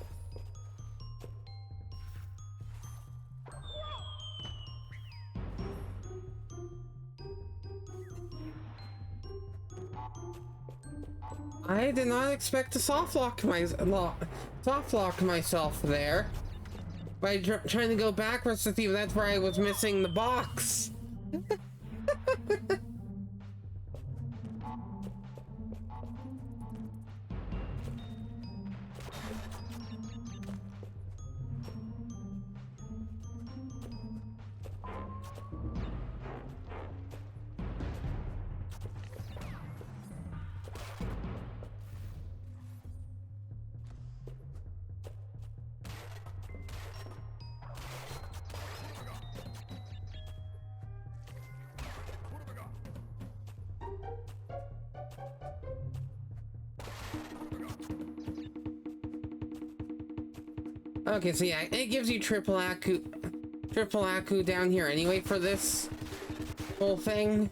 A: I did not expect to soft lock myself there by trying to go backwards to see if that's where I was missing the box. Okay, so yeah, it gives you triple Aku down here anyway for this whole thing.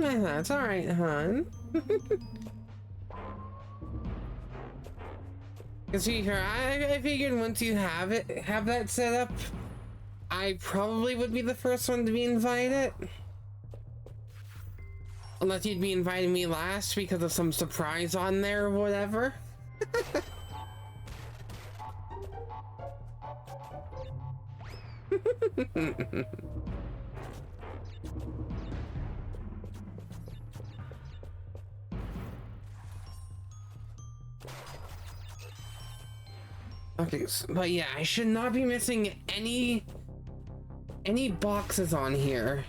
A: That's alright, hon. Cause here, I figured once you have that set up, I probably would be the first one to be invited. Unless you'd be inviting me last because of some surprise on there or whatever. Okay, but yeah, I should not be missing any boxes on here.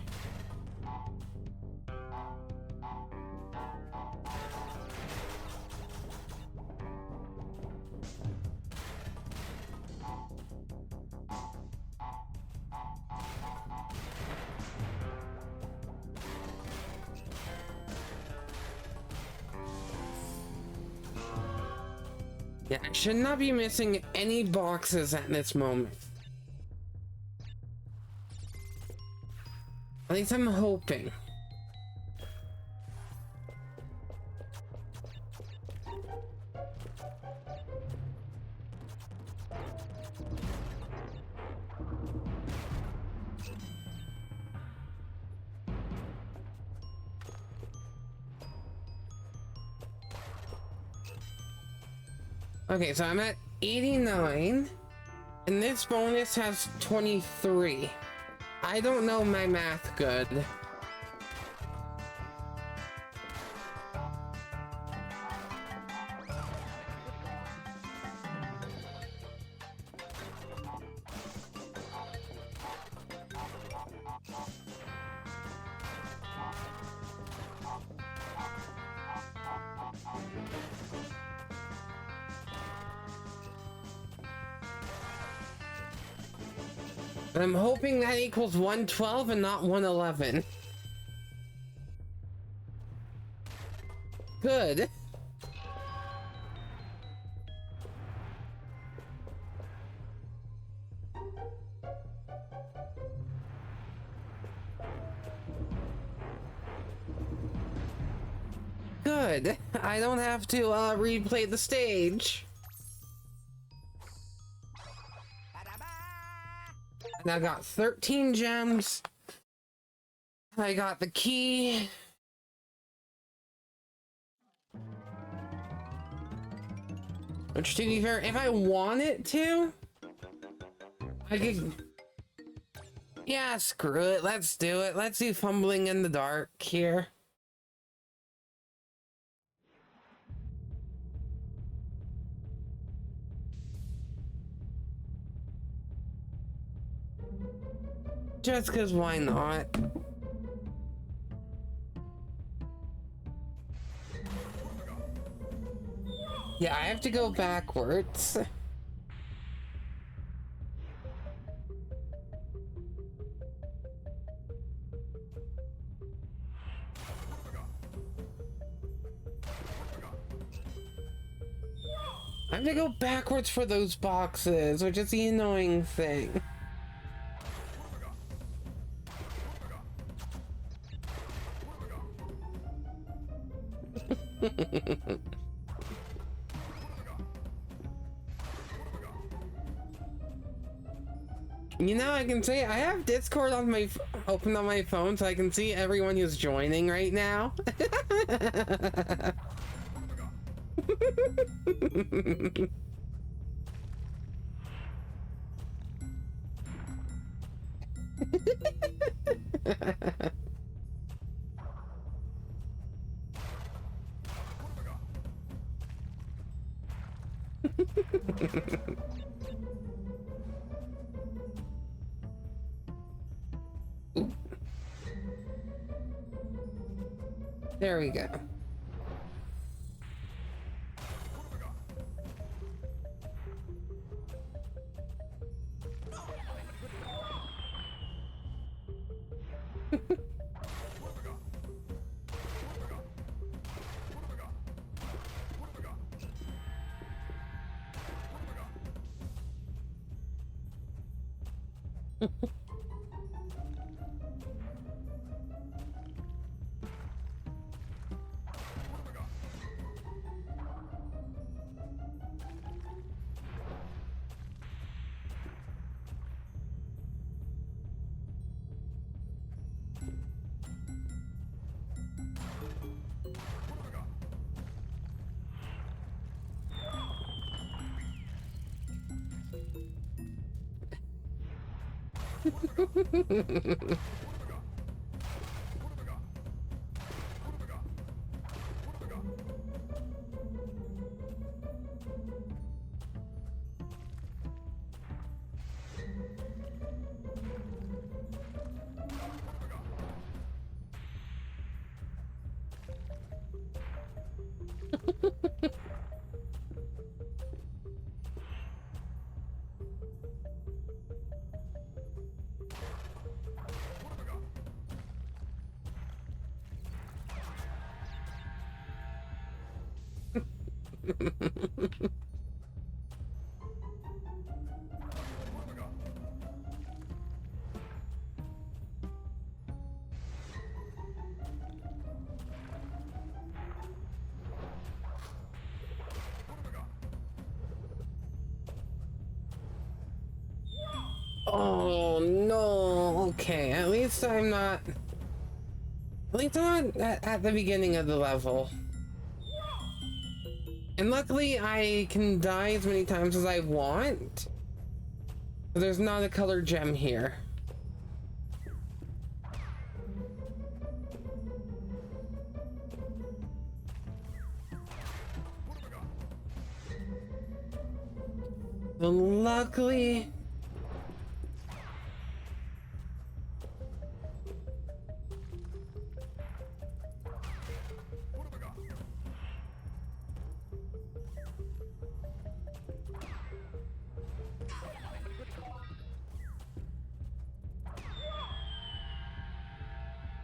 A: Yeah, I should not be missing any boxes at this moment. At least I'm hoping. Okay, so I'm at 89, and this bonus has 23. I don't know my math good. But I'm hoping that equals 112 and not 111. Good. good. I don't have to replay the stage. And I got 13 gems. I got the key. Which, to be fair, if I wanted to, I could... Yeah, screw it. Let's do it. Let's do fumbling in the dark here. Just because why not? Yeah, I have to go backwards. I have to go backwards for those boxes, which is the annoying thing. You know, I can say I have Discord on my open on my phone, so I can see everyone who's joining right now. There we go. Oh no, okay, at least I'm not at the beginning of the level. And luckily I can die as many times as I want. There's not a colored gem here. But luckily...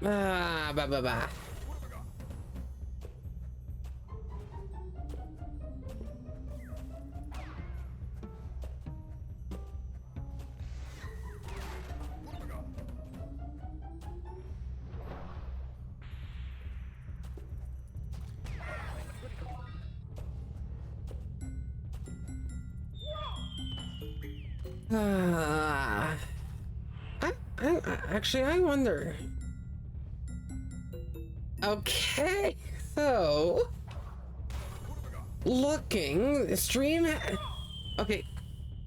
A: Ah, bah, bah, bah. Actually, I wonder. Okay, so looking stream. Okay,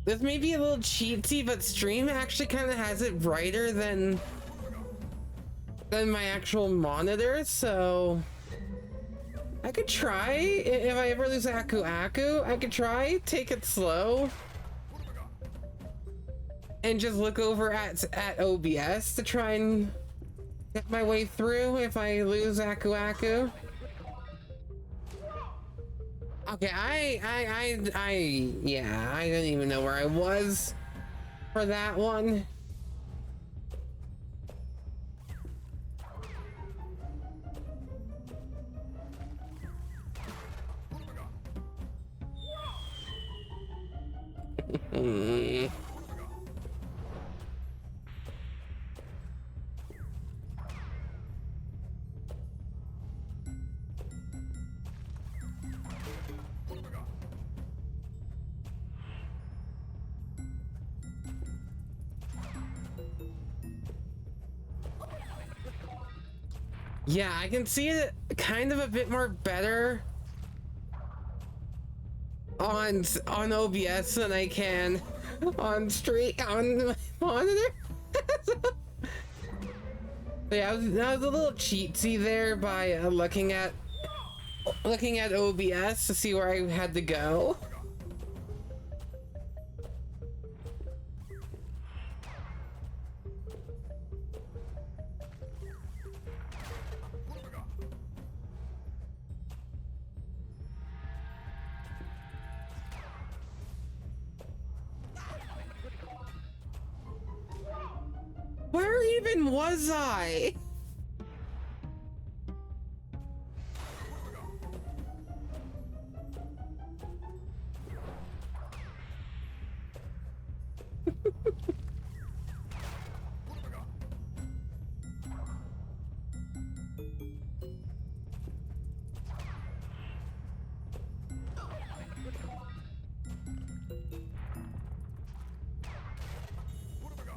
A: this may be a little cheatsy, but stream actually kind of has it brighter than my actual monitor, so I could try. If I ever lose Aku, I could try take it slow and just look over at OBS to try and get my way through if I lose Aku. Okay, yeah, I didn't even know where I was for that one. Yeah, I can see it kind of a bit more better on OBS than I can on my monitor. Yeah, I was a little cheatsy there by looking at OBS to see where I had to go. Where even was I?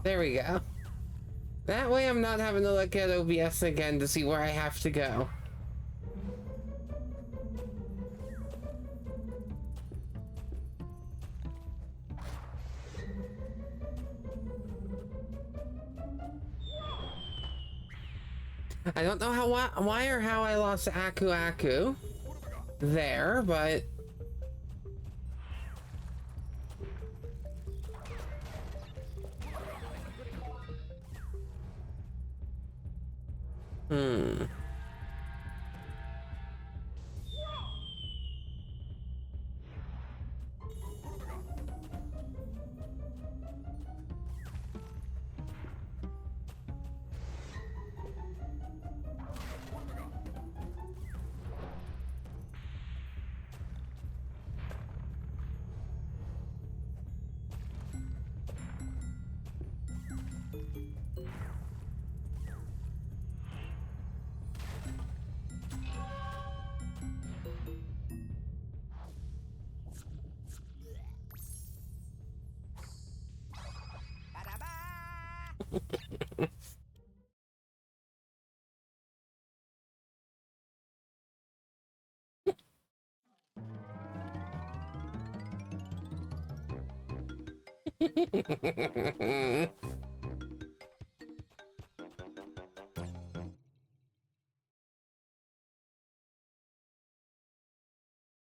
A: There we go. That way I'm not having to look at OBS again to see where I have to go. I don't know why or how I lost Aku there, but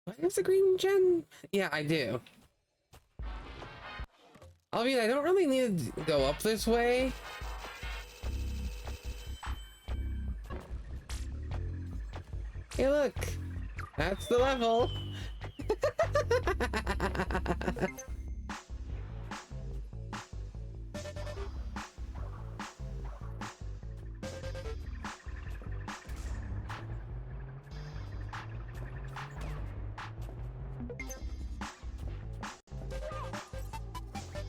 A: what is the green gen? Yeah, I do. I mean, I don't really need to go up this way. Hey, look, that's the level.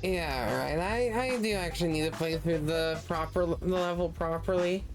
A: Yeah, right. I do actually need to play through the level properly.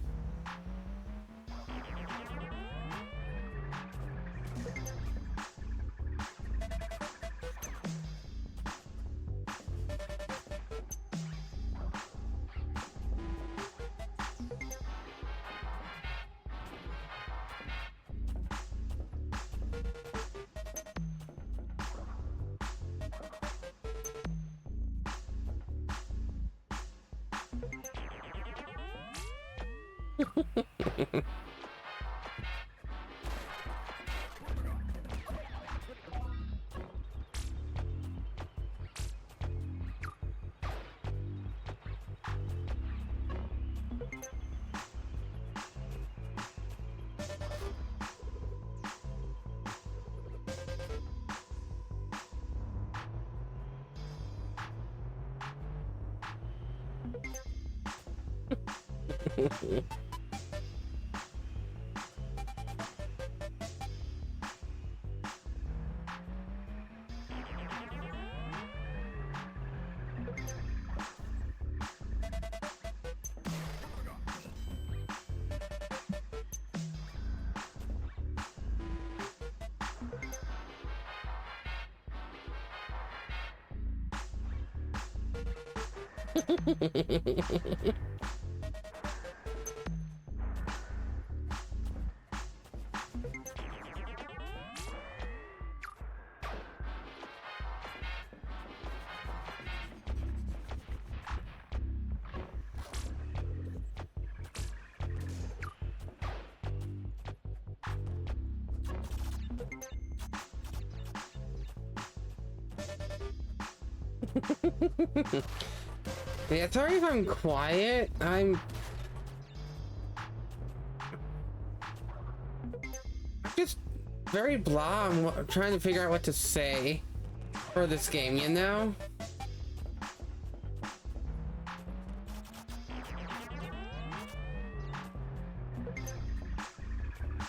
A: Yeah, sorry if I'm quiet. I'm just very blah. I'm trying to figure out what to say for this game, you know?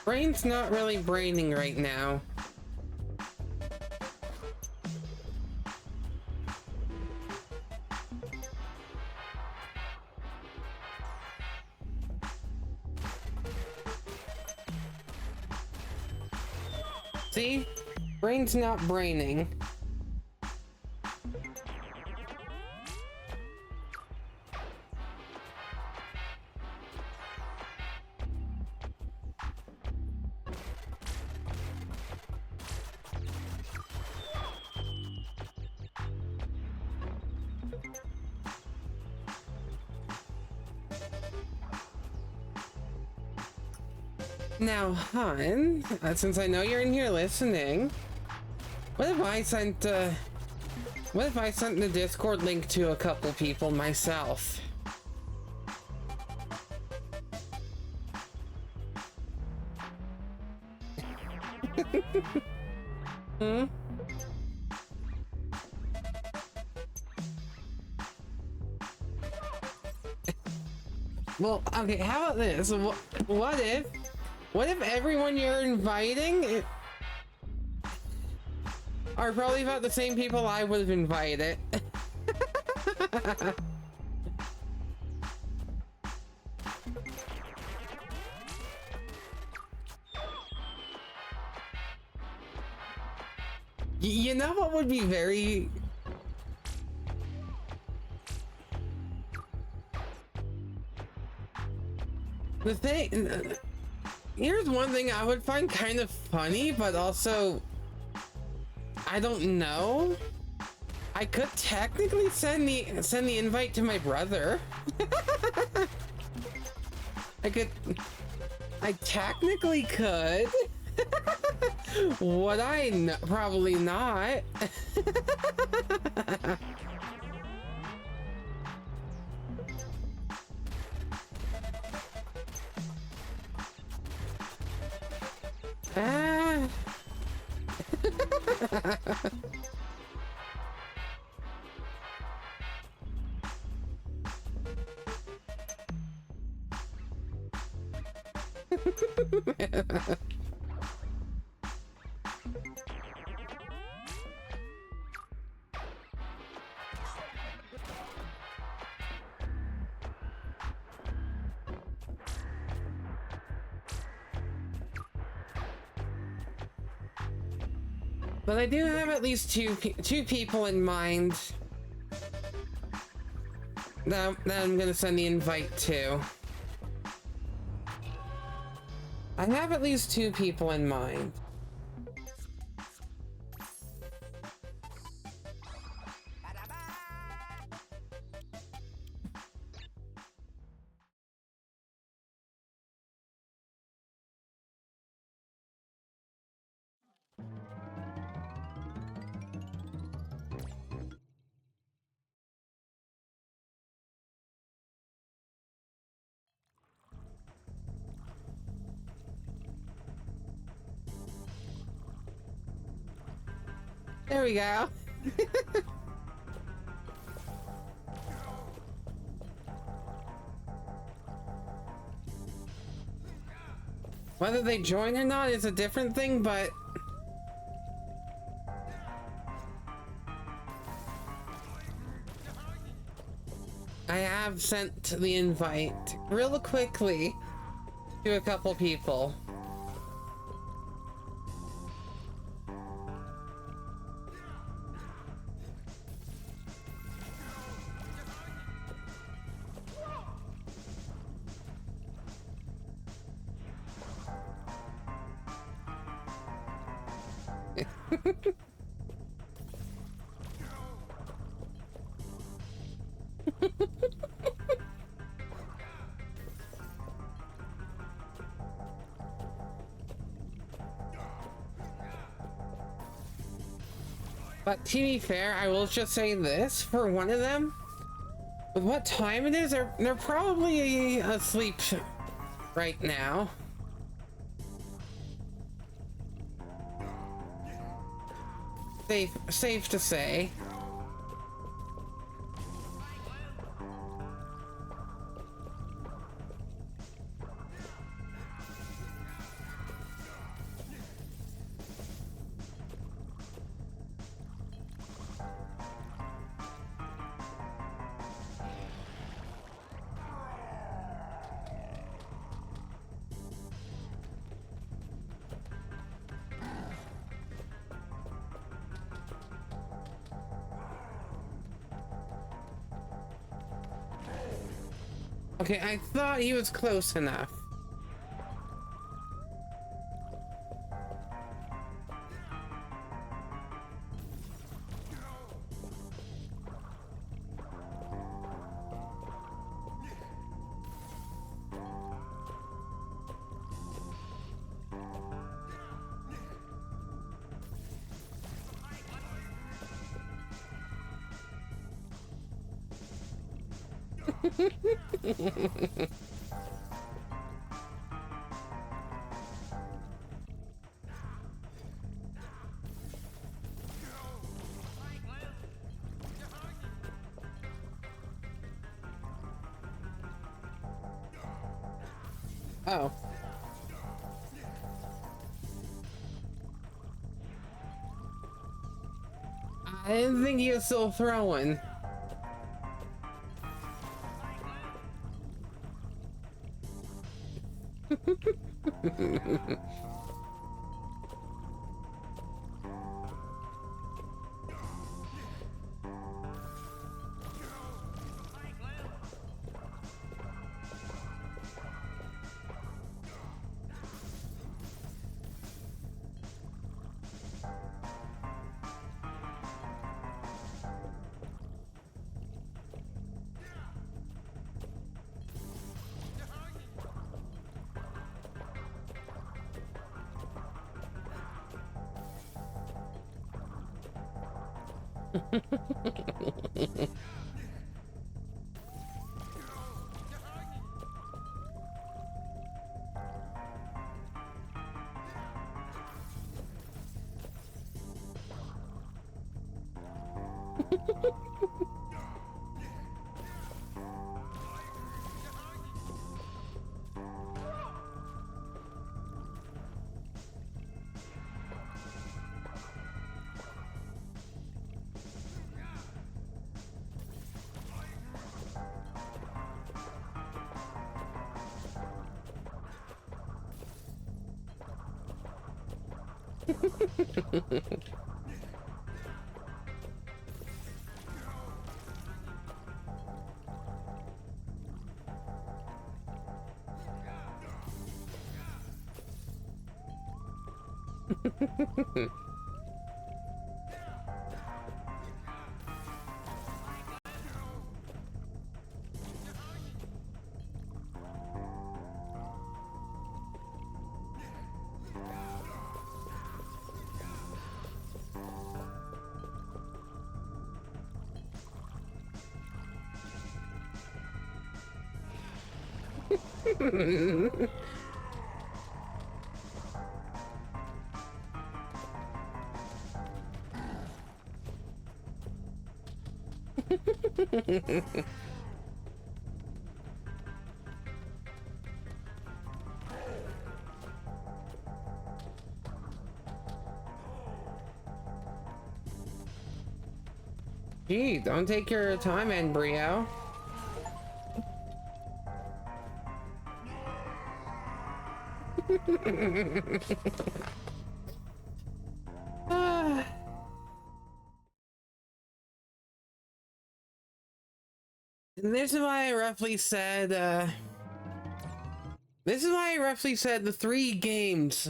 A: Brain's not really braining right now. See? Brain's not braining. Now, hon, since I know you're in here listening, what if I sent the Discord link to a couple people myself? Hmm? Well, okay, how about this? What if everyone you're inviting are probably about the same people I would have invited? You know what would be very... The thing... Here's one thing I would find kind of funny, but also... I don't know. I could technically send the invite to my brother. I technically could. Would I? Probably not. Ah. But I do have at least two people in mind that I'm gonna send the invite to. I have at least two people in mind. There we go. Whether they join or not is a different thing, but I have sent the invite real quickly to a couple people. But to be fair, I will just say this for one of them. With what time it is, they're probably asleep right now. Safe to say. Okay, I thought he was close enough. Oh. I didn't think he was still throwing. Gee, don't take your time, Embryo. Ah. This is why I roughly said, this is why I roughly said the 3 games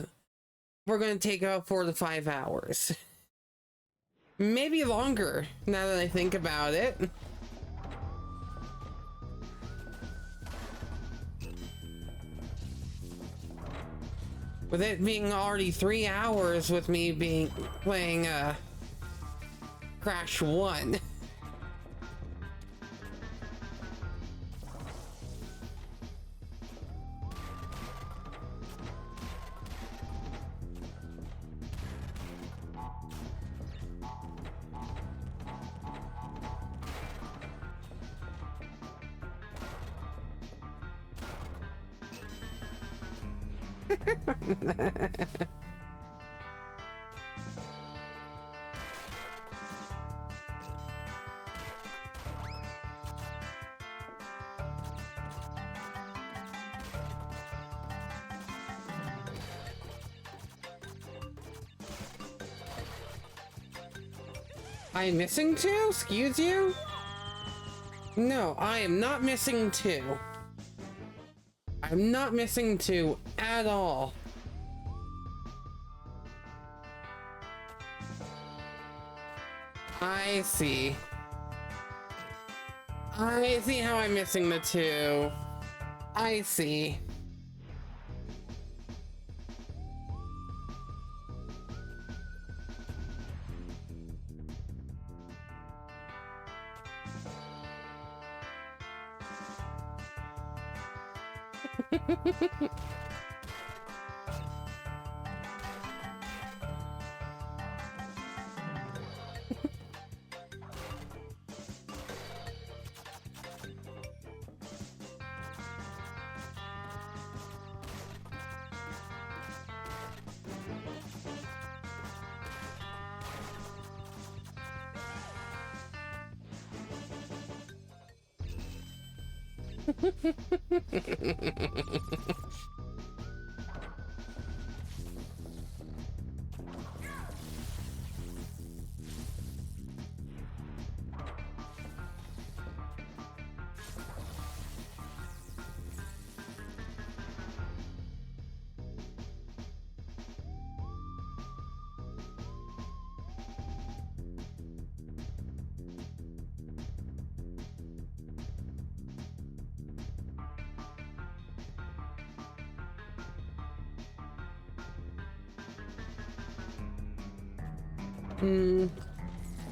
A: were going to take about 4 to 5 hours. Maybe longer, now that I think about it. With it being already 3 hours with me playing, Crash 1. I'm missing 2? Excuse you? No, I am not missing 2. I'm not missing 2 at all. I see. I see how I'm missing the 2. I see.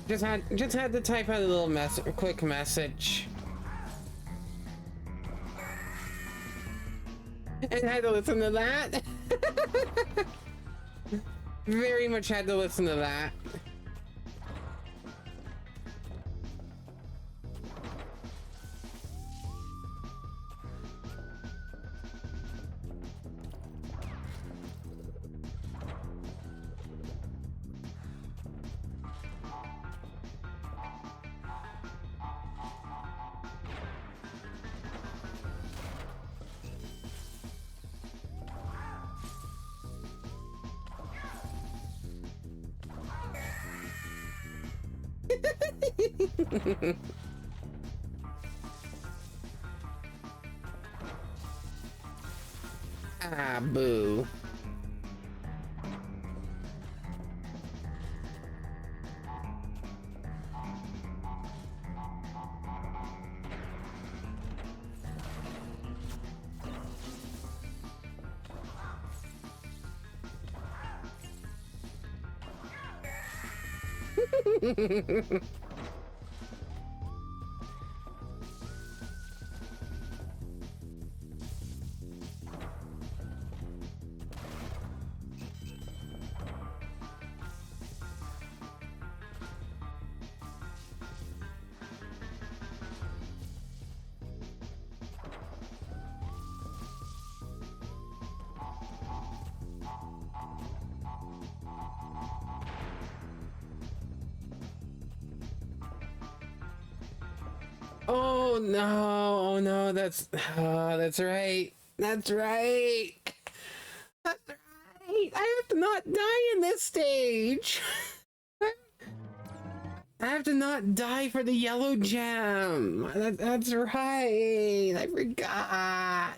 A: Just had to type out a little quick message. And had to listen to that. Very much had to listen to that. Ah, boo. Oh no, oh no, that's right. That's right. That's right. I have to not die in this stage. I have to not die for the yellow gem. That's right. I forgot. Ah.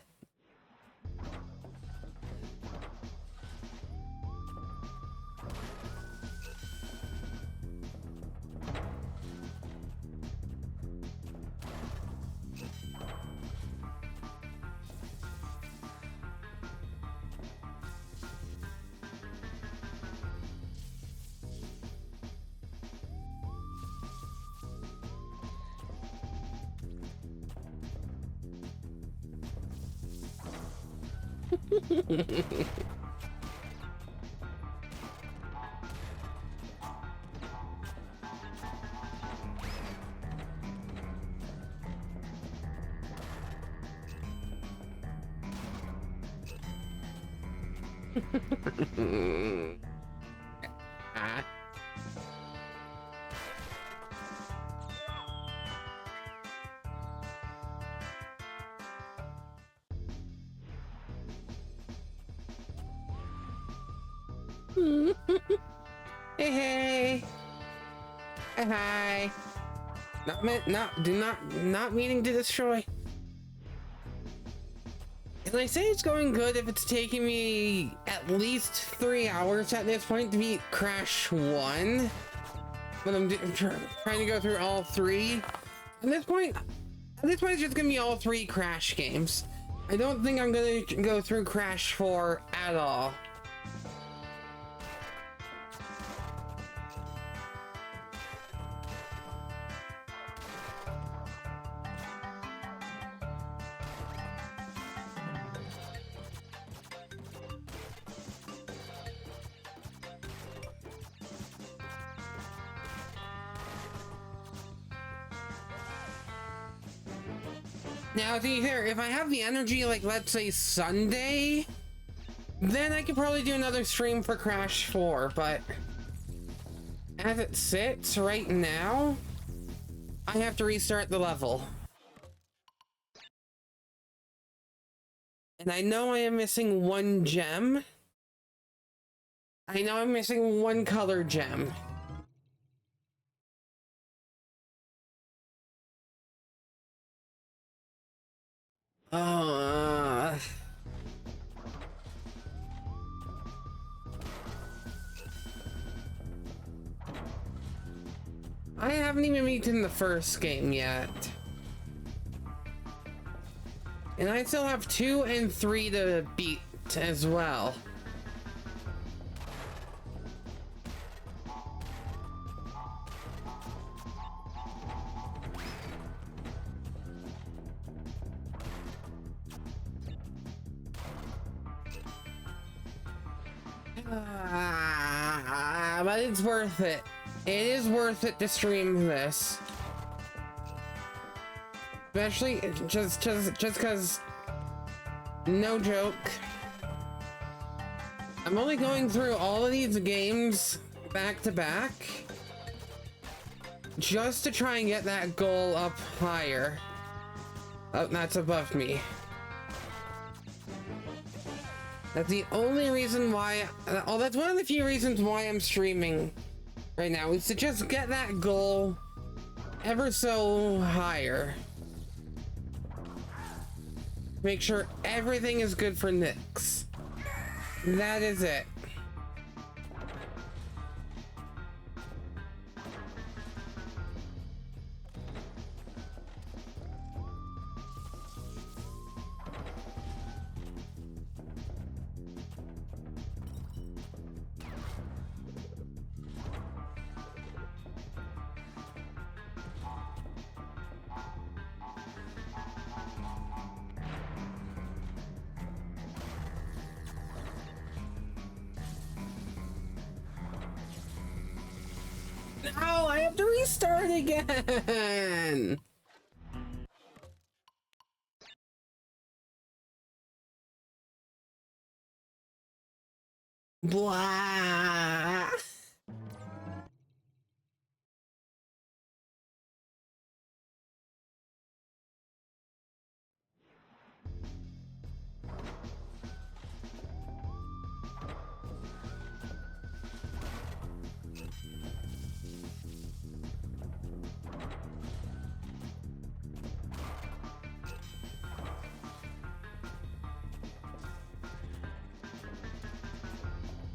A: Hey, hey. Hi, hi. Not meaning to destroy. And I say it's going good if it's taking me at least 3 hours at this point to beat Crash 1. When I'm trying to go through all 3. At this point, it's just gonna be all 3 Crash games. I don't think I'm gonna go through Crash 4 at all. Now, to be fair, if I have the energy, like, let's say Sunday, then I could probably do another stream for Crash 4, but as it sits right now, I have to restart the level. And I know I am missing 1 gem. I know I'm missing 1 color gem. I haven't even beaten the first game yet. And I still have 2 and 3 to beat as well. But it's worth it. It is worth it to stream this. Especially just because, no joke, I'm only going through all of these games back to back just to try and get that goal up higher. Oh, that's above me. That's the only reason why, oh, that's one of the few reasons why I'm streaming right now, is to just get that goal ever so higher. Make sure everything is good for Nyx. That is it. No, I have to restart again. Blah.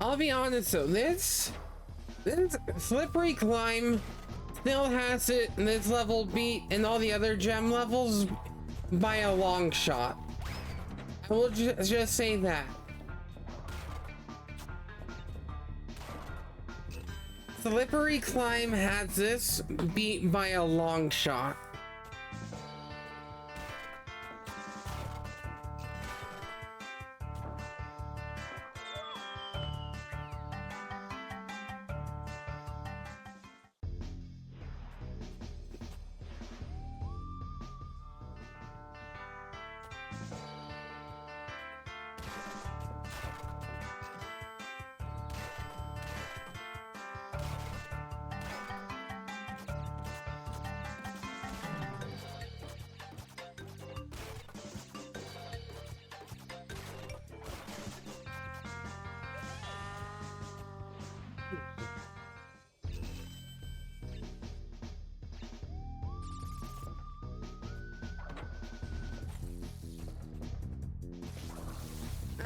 A: I'll be honest though, this slippery climb still has it this level beat and all the other gem levels by a long shot. I will just say that. Slippery climb has this beat by a long shot.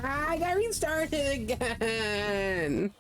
A: I got restarted again.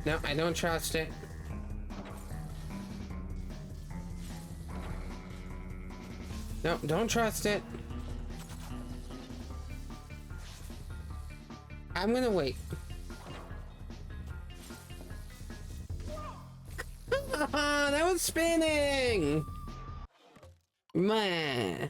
A: No, I don't trust it. No, don't trust it. I'm gonna wait. That was spinning! Meh.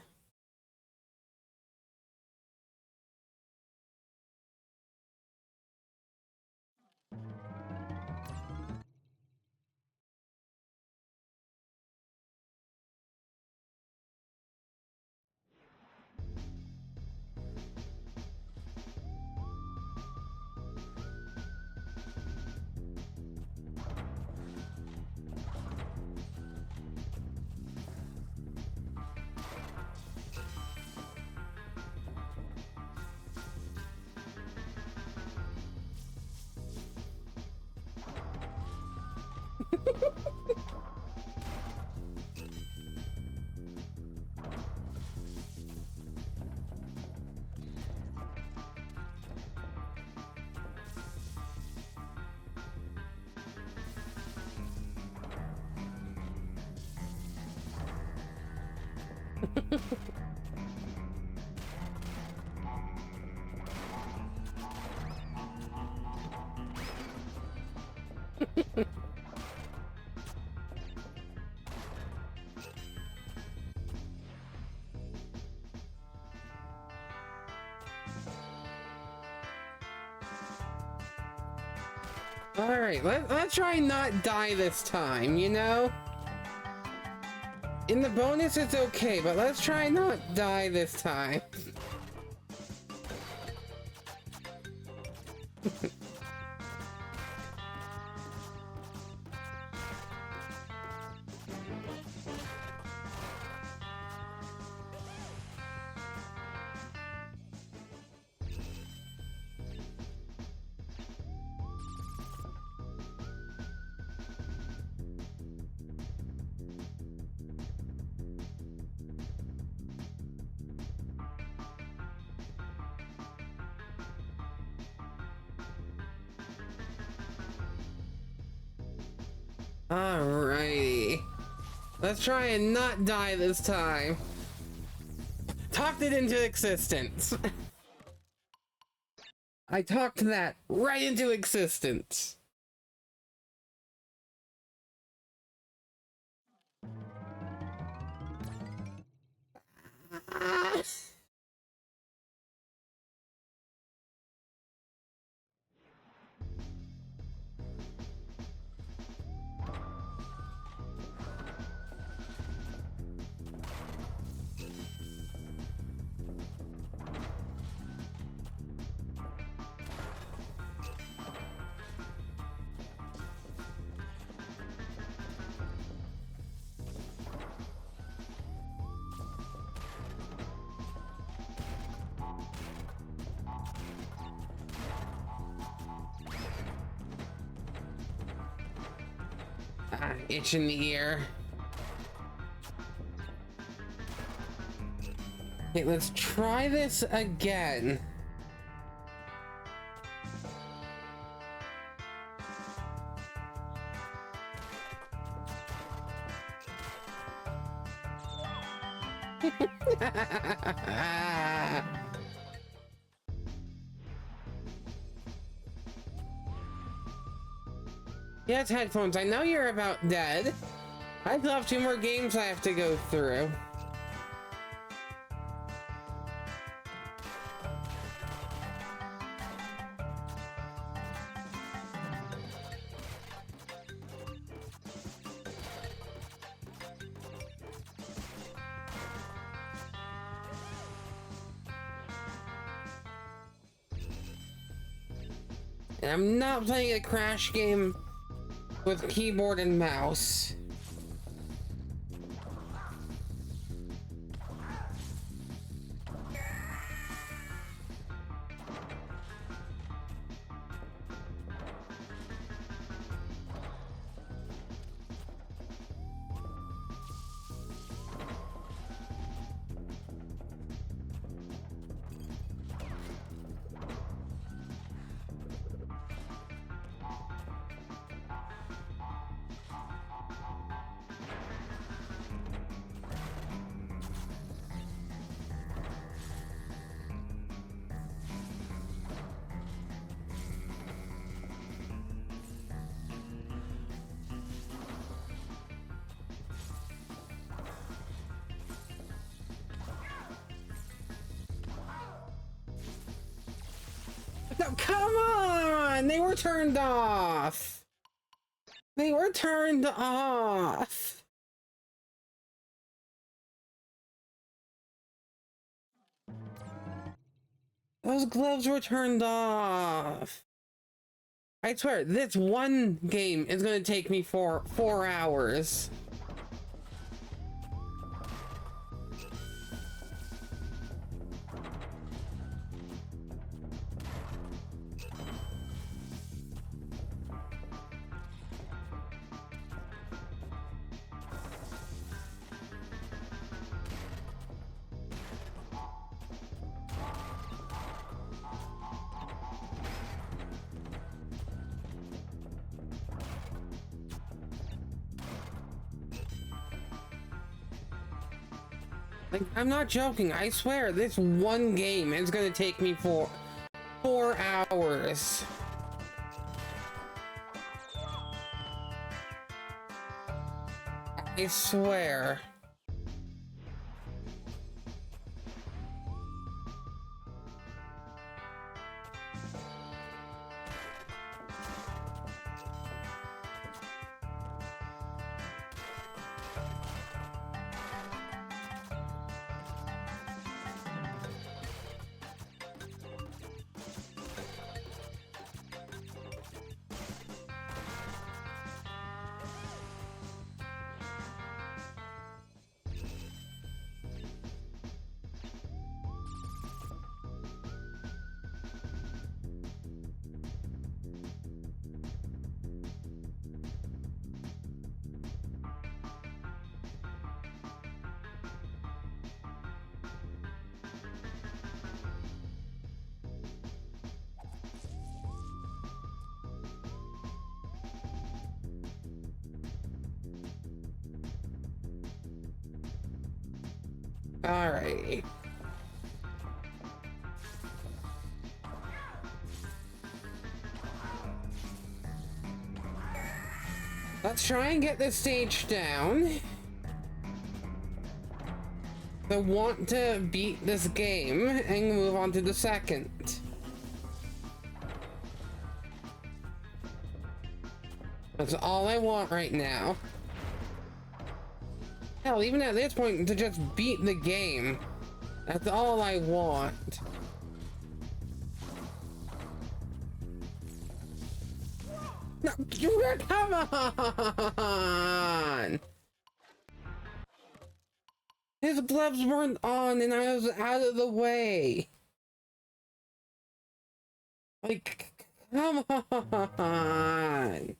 A: Alright, let's try not die this time, you know? In the bonus it's okay, but let's try not die this time. Alrighty. Let's try and not die this time. Talked it into existence. I talked that right into existence. Itch in the ear. Okay, let's try this again. Yes, headphones, I know you're about dead. I still have 2 more games I have to go through. And I'm not playing a Crash game with keyboard and mouse. No, come on! They were turned off! They were turned off! Those gloves were turned off! I swear, this one game is gonna take me 4 hours. Like, I'm not joking. I swear, this one game is gonna take me 4 hours. I swear. Alrighty. Let's try and get this stage down. I want to beat this game and move on to the second. That's all I want right now. Hell, even at this point, to just beat the game. That's all I want. No, come on! His gloves weren't on and I was out of the way. Like, come on!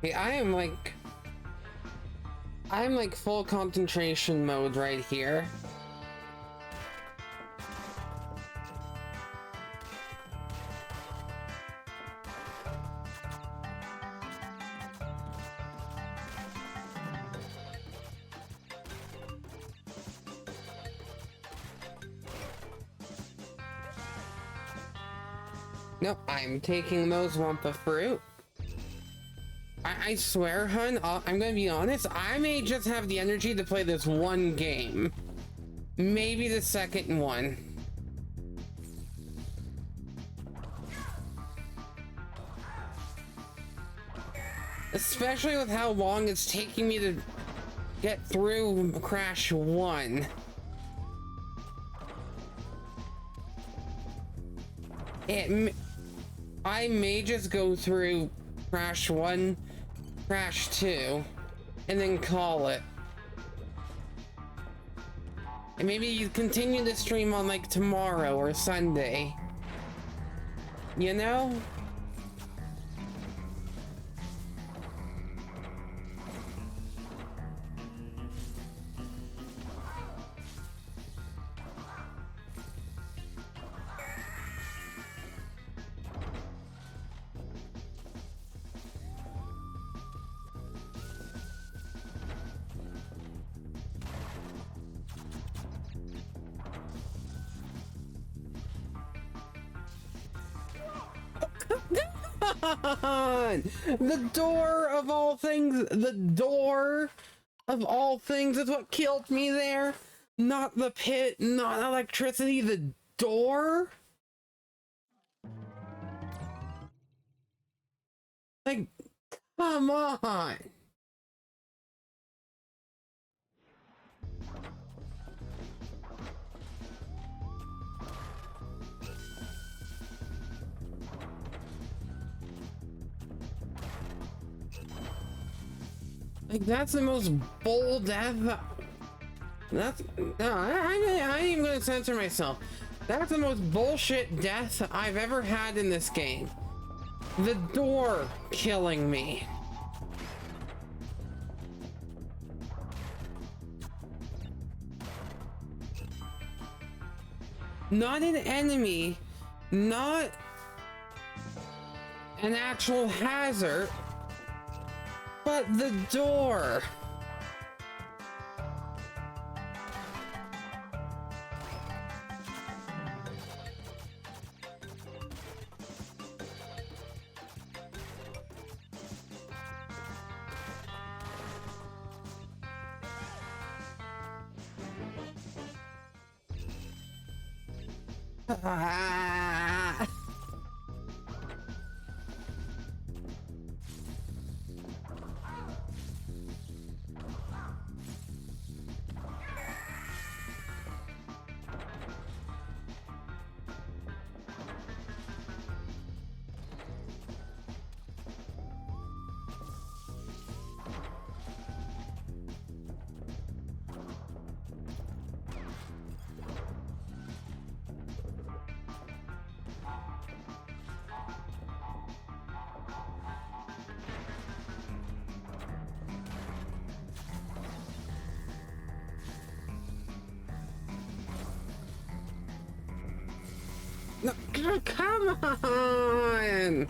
A: Hey, I'm like full concentration mode right here. Nope, I'm taking those Wumpa fruit. I swear, hun, I'm gonna be honest, I may just have the energy to play this one game. Maybe the second one. Especially with how long it's taking me to get through Crash 1. I may just go through Crash 1, Crash 2, and then call it. And maybe you continue the stream on like tomorrow or Sunday. You know? The door of all things, the door of all things is what killed me there. Not the pit, not electricity, the door. Like, come on. Like, that's the most bold death. That's no, I ain't even gonna censor myself. That's the most bullshit death I've ever had in this game. The door killing me. Not an enemy, not an actual hazard, but the door. Ah. No, come on!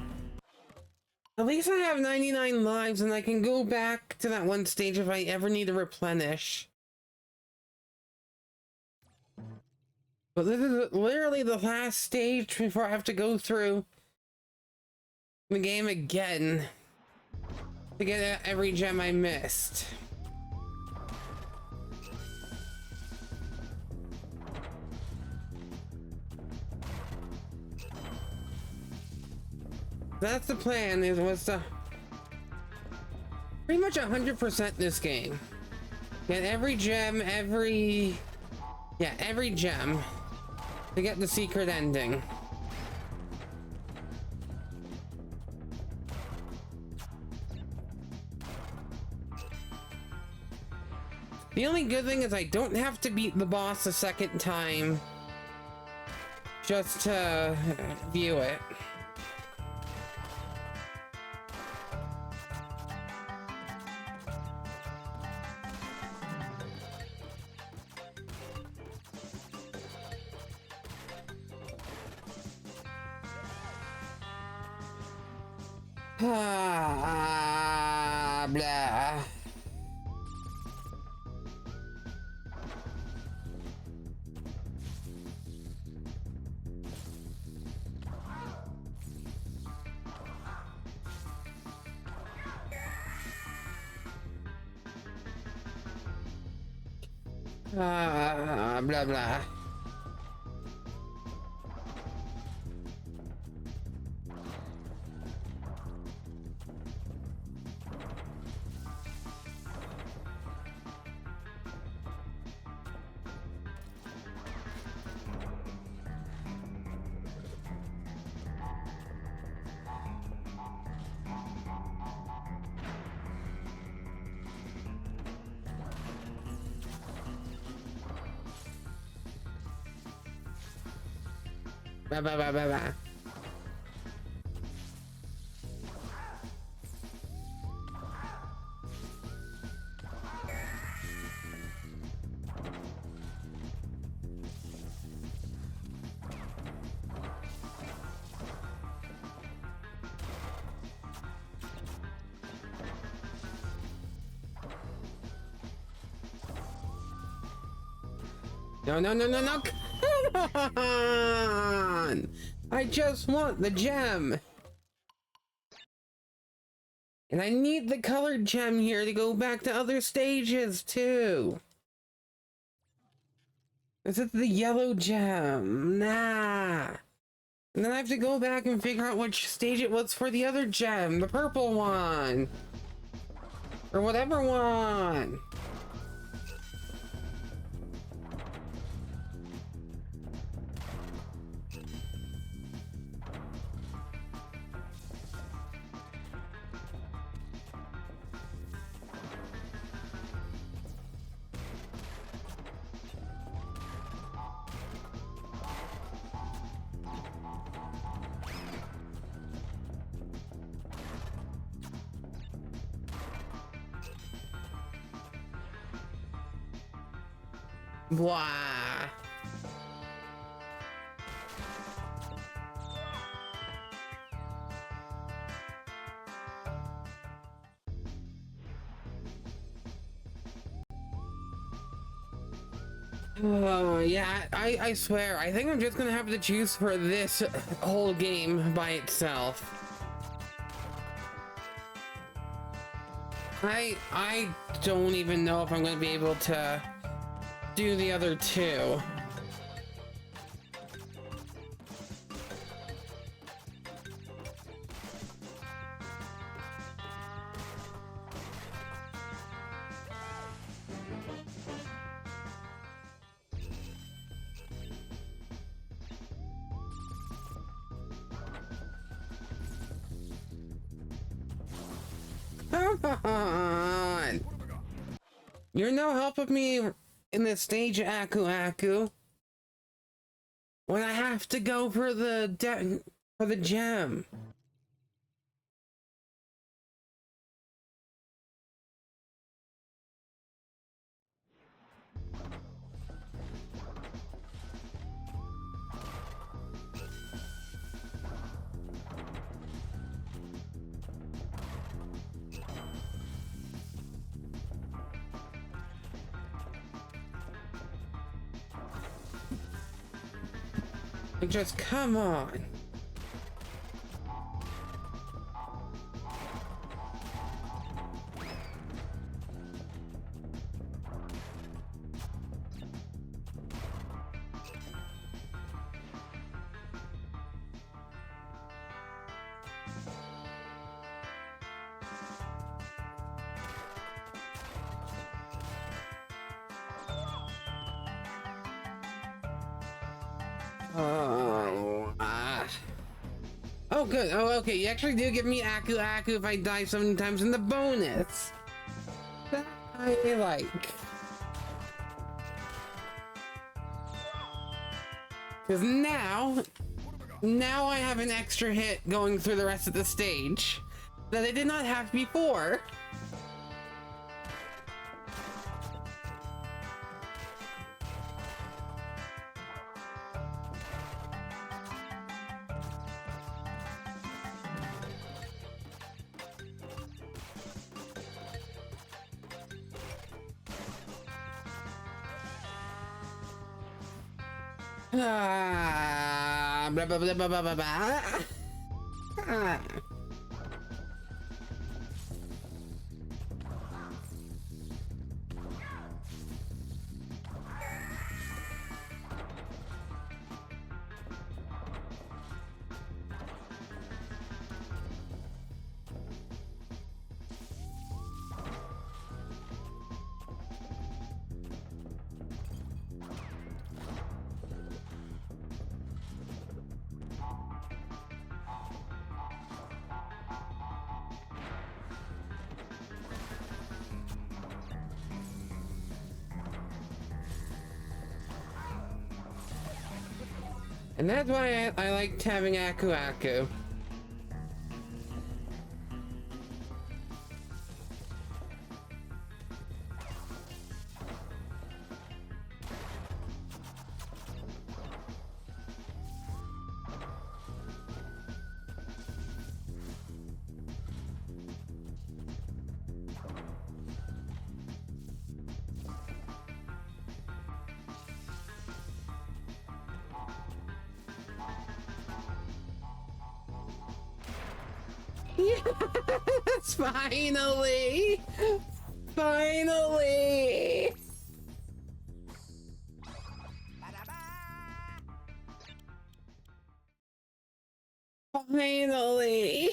A: At least I have 99 lives and I can go back to that one stage if I ever need to replenish. But this is literally the last stage before I have to go through the game again to get every gem I missed. That's the plan, was to pretty much 100% this game. Get every gem, every gem to get the secret ending. The only good thing is I don't have to beat the boss a second time just to view it. Blah. Blah blah. Blah, blah, blah, blah, blah. No, no, no, no, no! Come on! I just want the gem! And I need the colored gem here to go back to other stages, too! Is it the yellow gem? Nah! And then I have to go back and figure out which stage it was for the other gem, the purple one! Or whatever one! Blah. Oh, yeah, I swear, I think I'm just gonna have to choose for this whole game by itself. I don't even know if I'm gonna be able to do the other two. Come on! You're no help with me in this stage, Aku Aku. When I have to go for the gem. Just come on. Oh, good. Oh, okay. You actually do give me Aku Aku if I die 7 times in the bonus. That I like. Because now I have an extra hit going through the rest of the stage that I did not have before. Blah, blah, blah, blah, blah, blah, blah. Ah. And that's why I liked having Aku Aku. Yes, finally! Finally! Finally!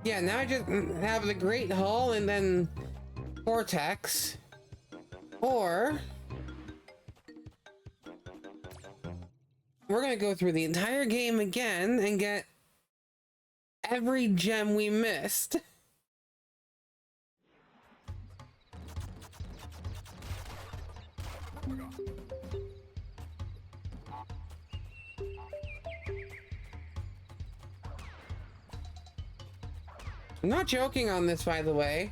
A: Yeah, now I just have the Great Hall and then Vortex. Or we're gonna go through the entire game again and get every gem we missed. I'm not joking on this, by the way.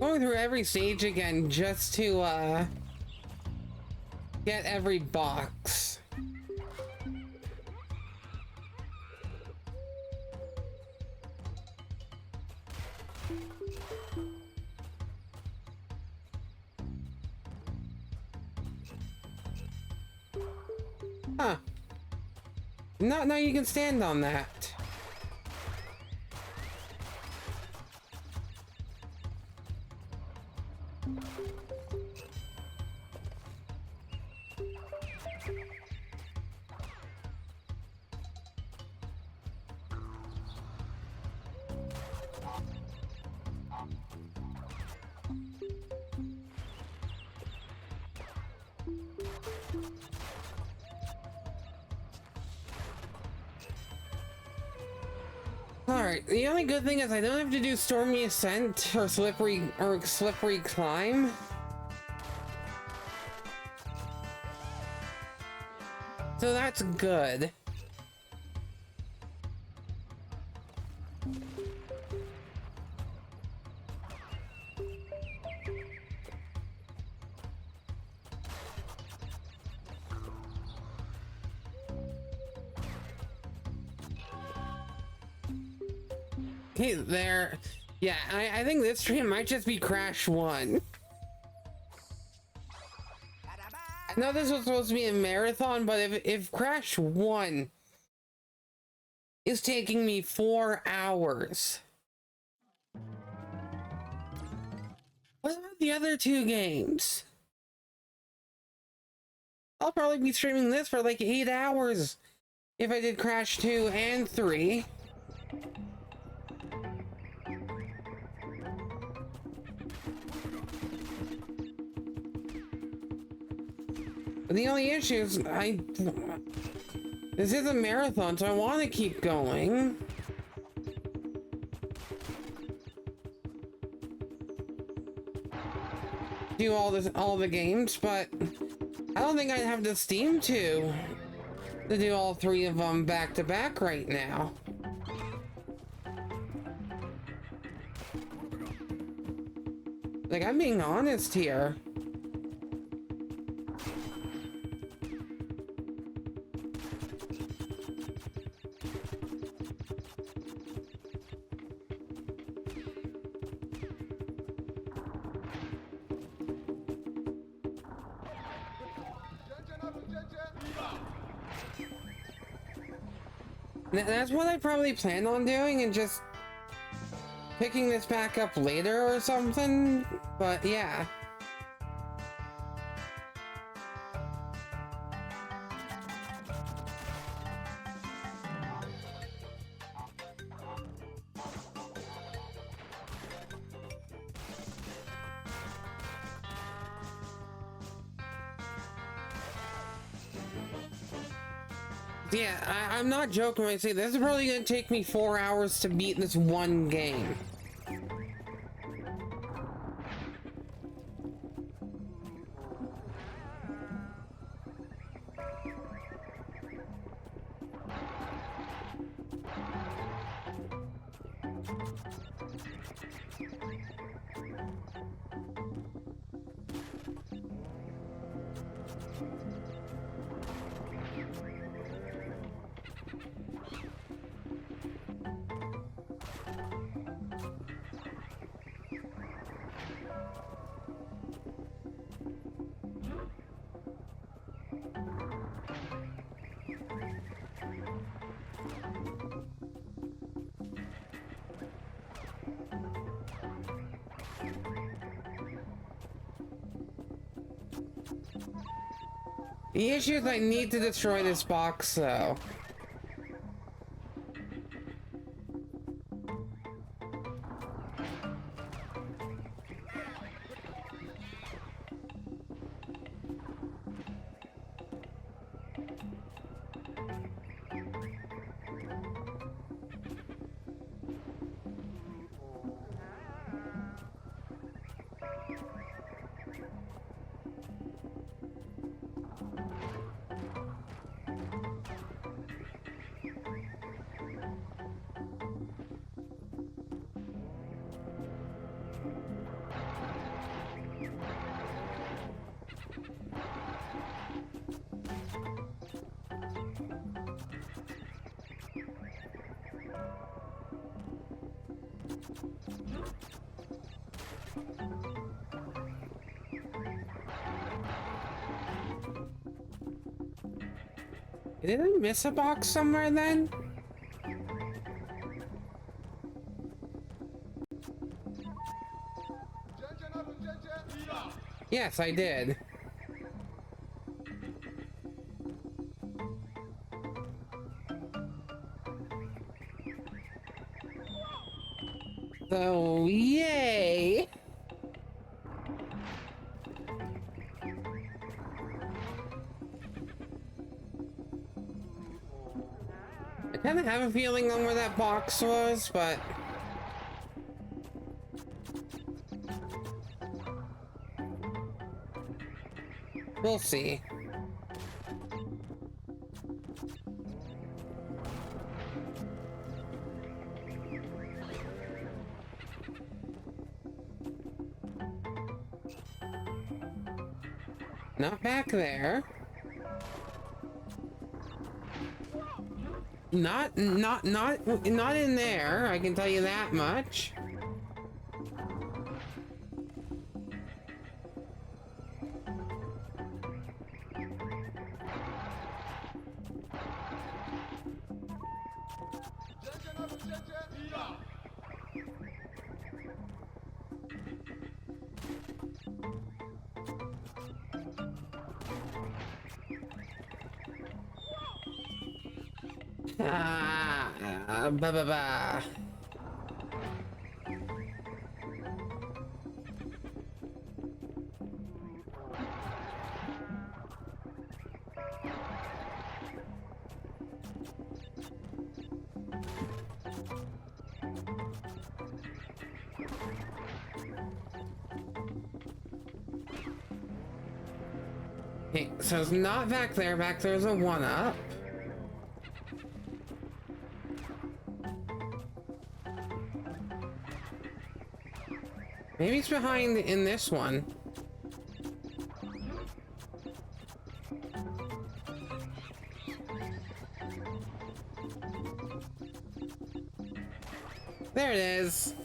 A: Going through every stage again just to get every box. Huh. No, no, you can stand on that. Alright, the only good thing is I don't have to do Stormy Ascent or Slippery Climb. So that's good. Okay, there. Yeah, I think this stream might just be Crash 1. I know this was supposed to be a marathon, but if Crash 1 is taking me 4 hours, what about the other 2 games? I'll probably be streaming this for like 8 hours if I did Crash 2 and 3. The only issue is this is a marathon, so I want to keep going. Do all the games, but I don't think I have the Steam to do all 3 of them back to back right now. Like, I'm being honest here. That's what I probably plan on doing, and just picking this back up later or something, but yeah. Yeah, I'm not joking when I say this is probably gonna take me 4 hours to beat this one game. The issue is I need to destroy this box, though. Did I miss a box somewhere then? Yes, I did. So, yay! I kind of have a feeling on where that box was, but we'll see. Not back there. Not in there, I can tell you that much. Ba ba ba. Okay, so it's not back there. Back there's a one-up. Maybe it's behind in this one. There it is.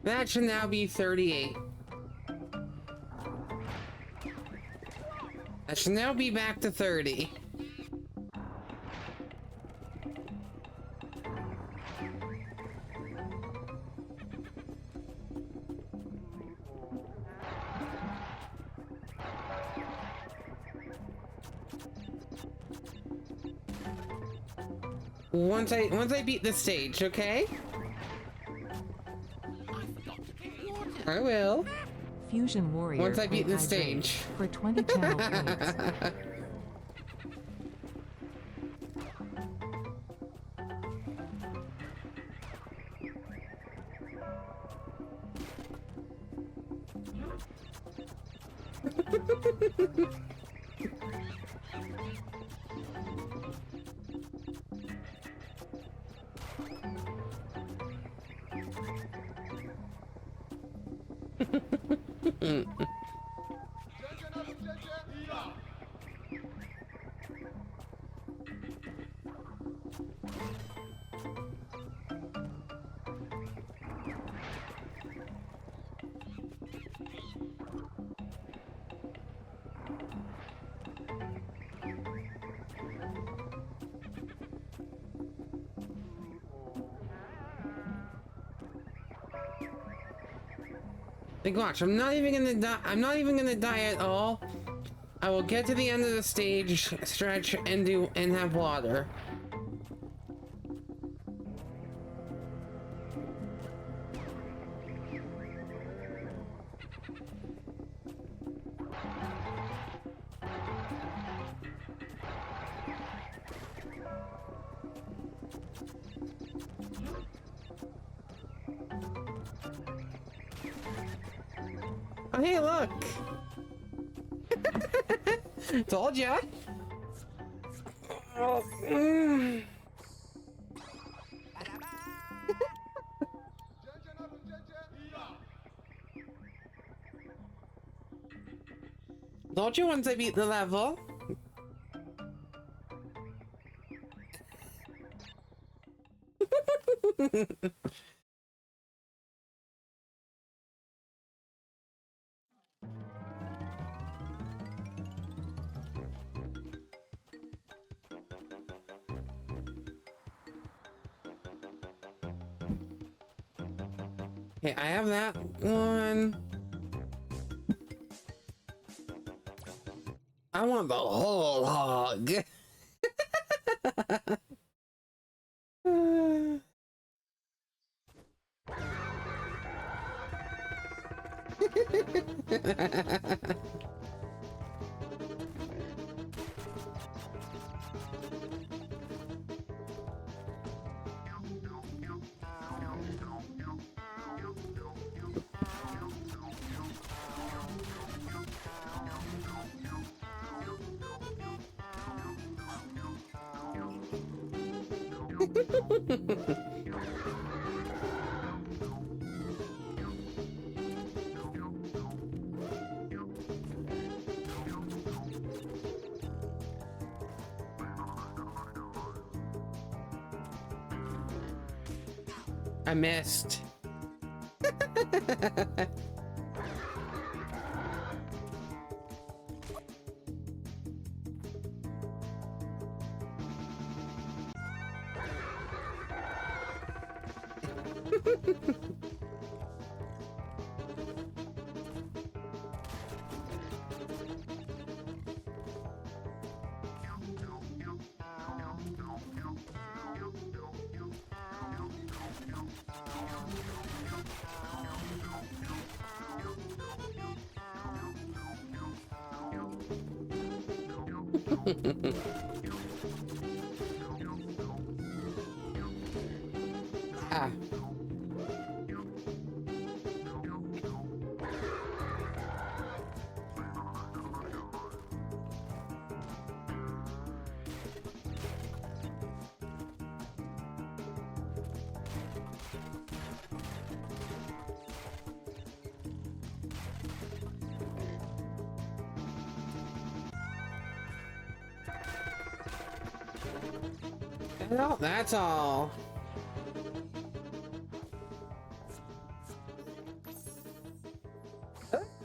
A: That should now be 38. That should now be back to 30. Once I beat the stage, okay? I will.
D: Fusion Warrior.
A: Once I beat the
D: played
A: stage.
D: for 20 channel points. Like, watch, I'm not even gonna die. I'm not even gonna die at all. I will get to the end of the stage, stretch, and have water. Oh, hey, look! Told ya! Oh,
A: Told you once I beat the level. Okay, I have that one. I want the whole hog. I missed. Ah. Well, that's all.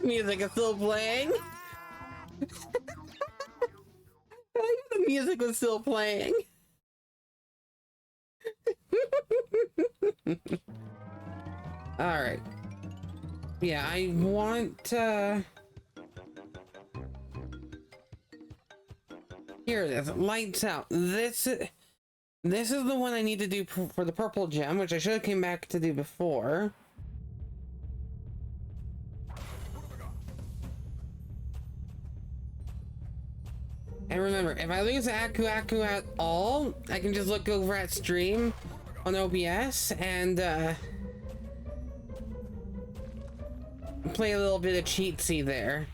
A: Music is still playing. The music was still playing. All right. Yeah, I want here it is. Lights out. This is the one I need to do for the purple gem, which I should have came back to do before. And remember, if I lose Aku Aku at all, I can just look over at stream on OBS and play a little bit of cheatsy there.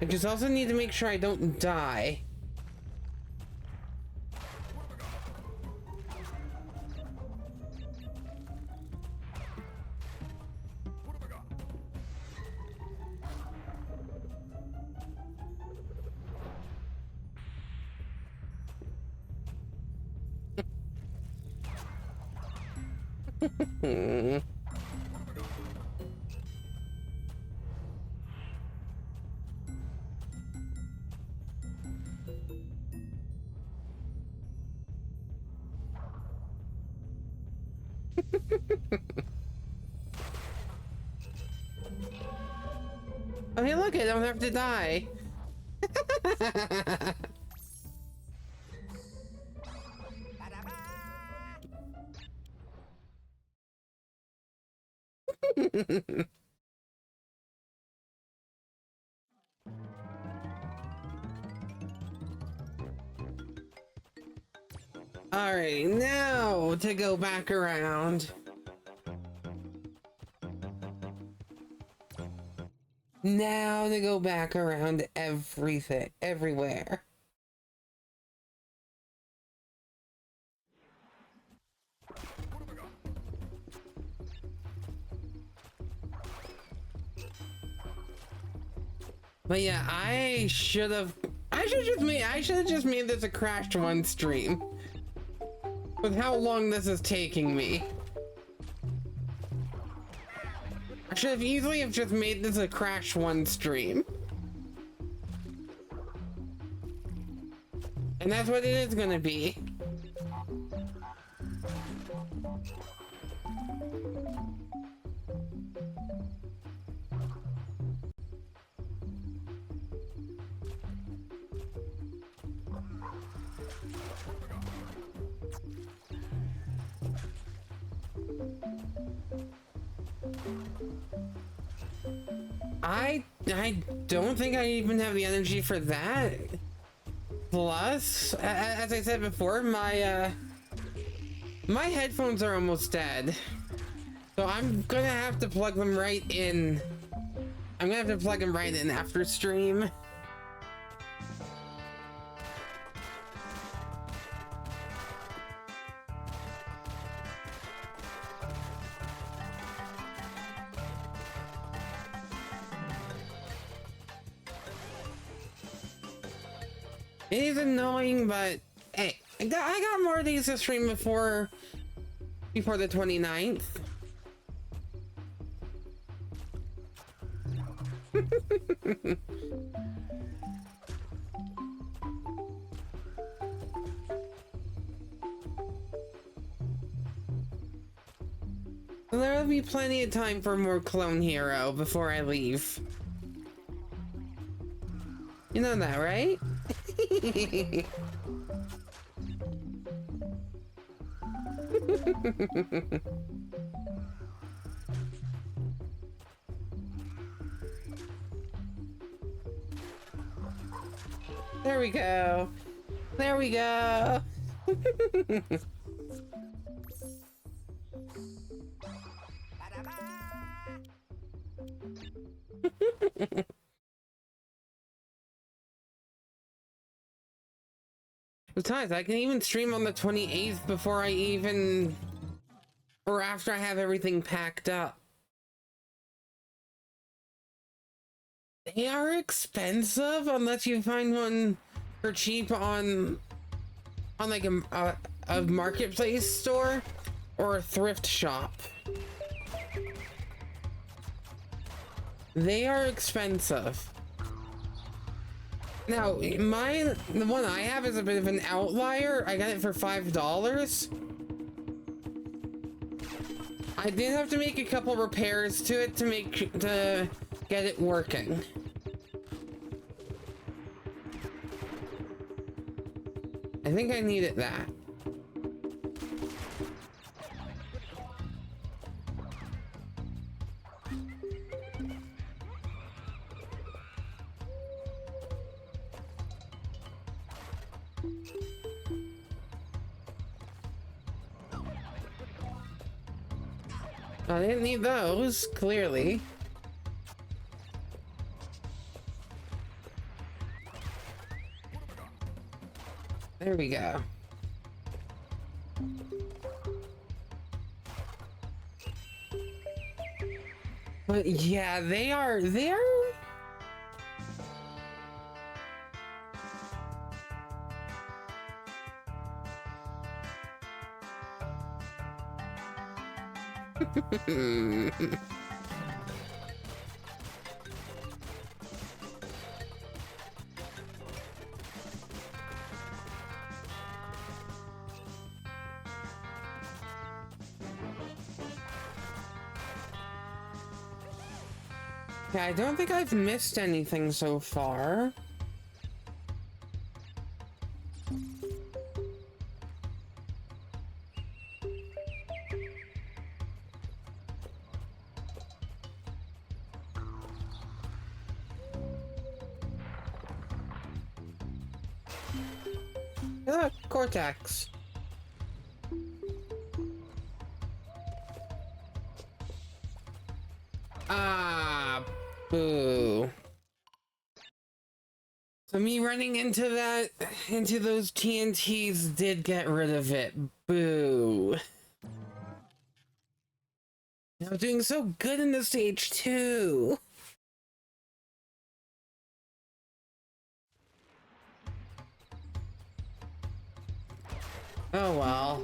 A: I just also need to make sure I don't die. Oh, hey, look, I don't have to die. Alright, now to go back around. Now to go back around everything, everywhere. But yeah, I should have just made this a crashed one stream. With how long this is taking me. I should have easily have just made this a crash one stream. And that's what it is gonna be. I don't think I even have the energy for that. Plus, as I said before, my headphones are almost dead. So I'm gonna have to plug them right in. I'm gonna have to plug them right in after stream. It is annoying, but hey, I got more days to stream before the 29th. There will be plenty of time for more Clone Hero before I leave. You know that, right? There we go. There we go. Besides, I can even stream on the 28th before I even, or after I have everything packed up. They are expensive unless you find one for cheap on like a marketplace store or a thrift shop. They are expensive. Now, the one I have is a bit of an outlier. I got it for $5. I did have to make a couple repairs to it to get it working. I think I needed that. I didn't need those, clearly. There we go. But yeah, they're yeah, I don't think I've missed anything so far. Look, Cortex. Boo. So me running into those TNTs did get rid of it. Boo. I was doing so good in this stage too. Oh well.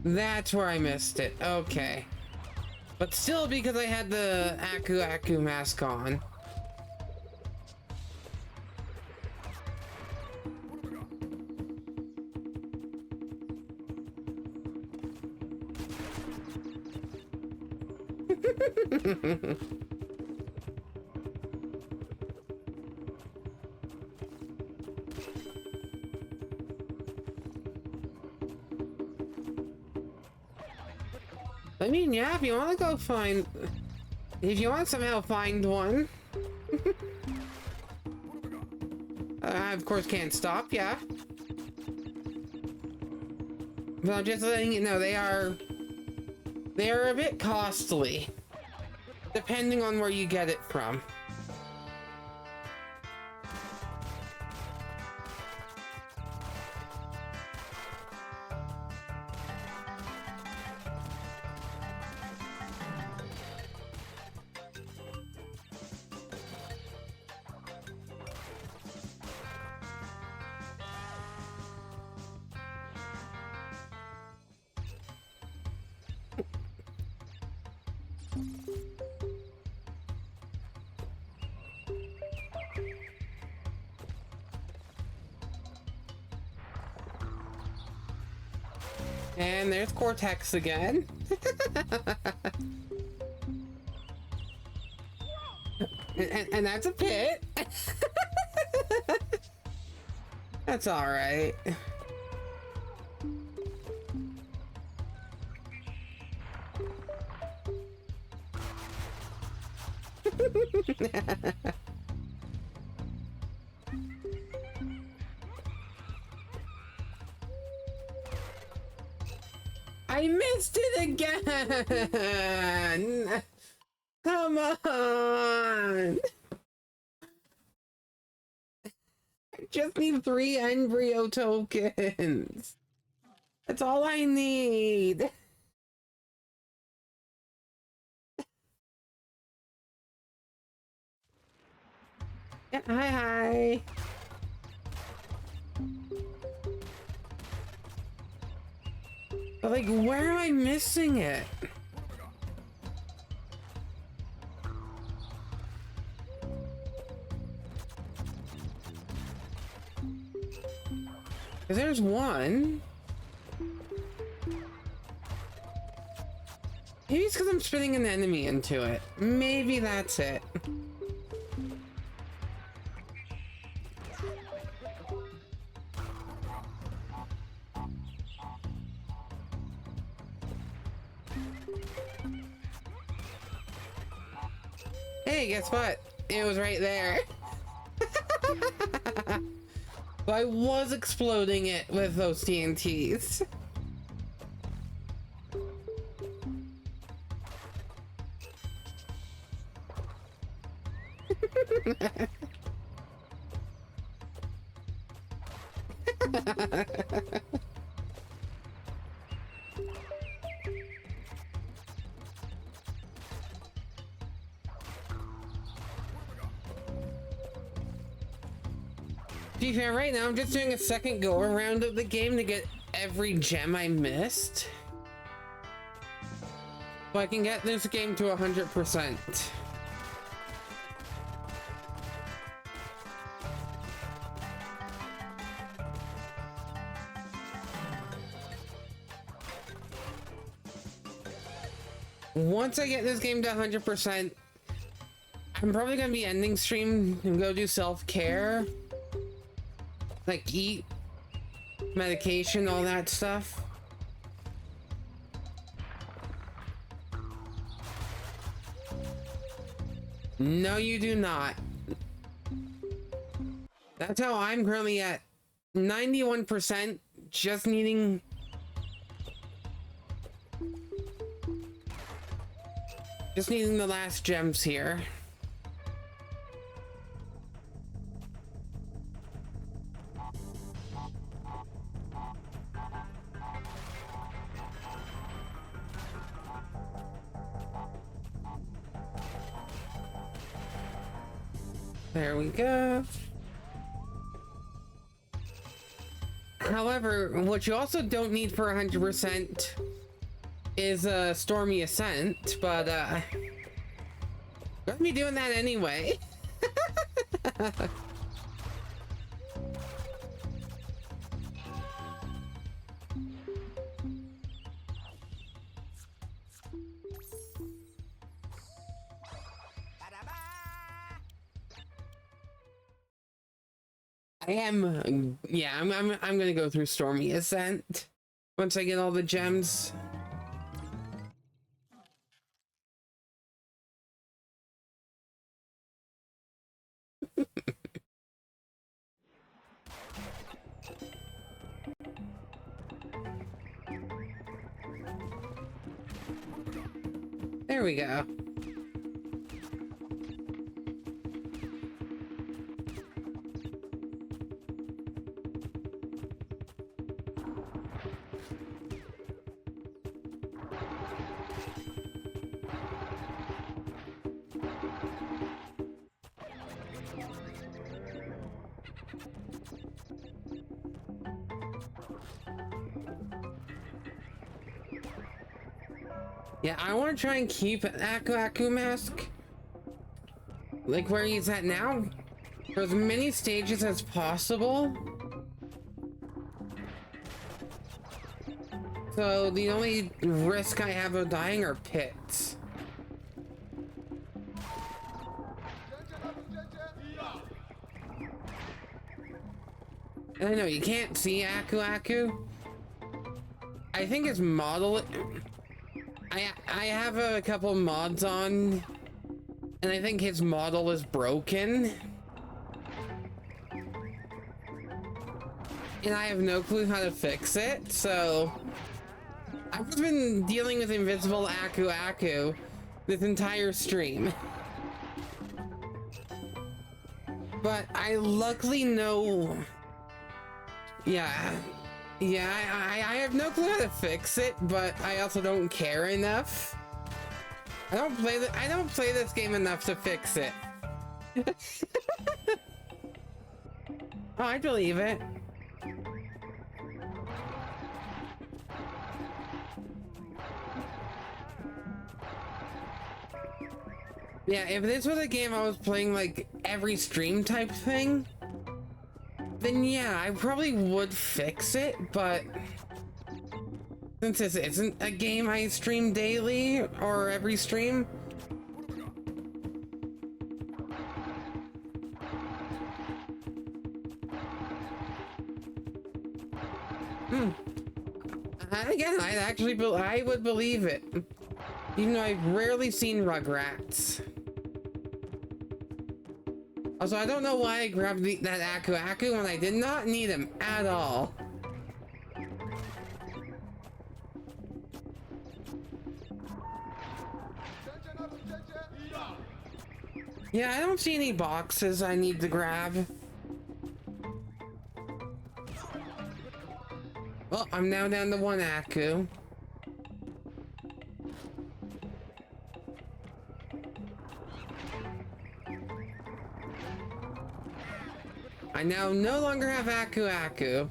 A: That's where I missed it. Okay. But still, because I had the Aku Aku mask on. I mean, yeah, if you want to go find... If you want to somehow find one... I, of course, can't stop, yeah. But I'm just letting you know, they are a bit costly. Depending on where you get it from. And there's Cortex again. and that's a pit. That's all right. I missed it again! Come on! I just need 3 embryo tokens. That's all I need. Yeah, hi. But like, where am I missing it? Cause there's one. Maybe it's because I'm spinning an enemy into it. Maybe that's it. Hey, guess what? It was right there. So I was exploding it with those TNTs. To be fair, right now I'm just doing a second go around of the game to get every gem I missed. So I can get this game to 100%. Once I get this game to 100%, I'm probably gonna be ending stream and go do self-care. Like eat, medication, all that stuff. No, you do not. That's how I'm currently at 91%, just needing the last gems here. There we go. However, what you also don't need for 100% is a stormy ascent, but gonna be doing that anyway. Yeah, I'm gonna go through Stormy Ascent once I get all the gems. There we go. Yeah, I want to try and keep Aku Aku mask like where he's at now for as many stages as possible. So the only risk I have of dying are pits. And I know you can't see Aku Aku. I think his model, I have a couple mods on, and I think his model is broken. And I have no clue how to fix it, so I've been dealing with invisible Aku Aku this entire stream. But I luckily know... Yeah, I have no clue how to fix it, but I also don't care enough. I don't play this game enough to fix it. Oh, I believe it. Yeah, if this was a game I was playing like every stream type thing, then yeah, I probably would fix it, but since this isn't a game I stream daily or every stream, again, I would believe it, even though I've rarely seen Rugrats. Also, I don't know why I grabbed that Aku Aku when I did not need him at all. Yeah, I don't see any boxes I need to grab. Well, I'm now down to one Aku. I now no longer have Aku Aku.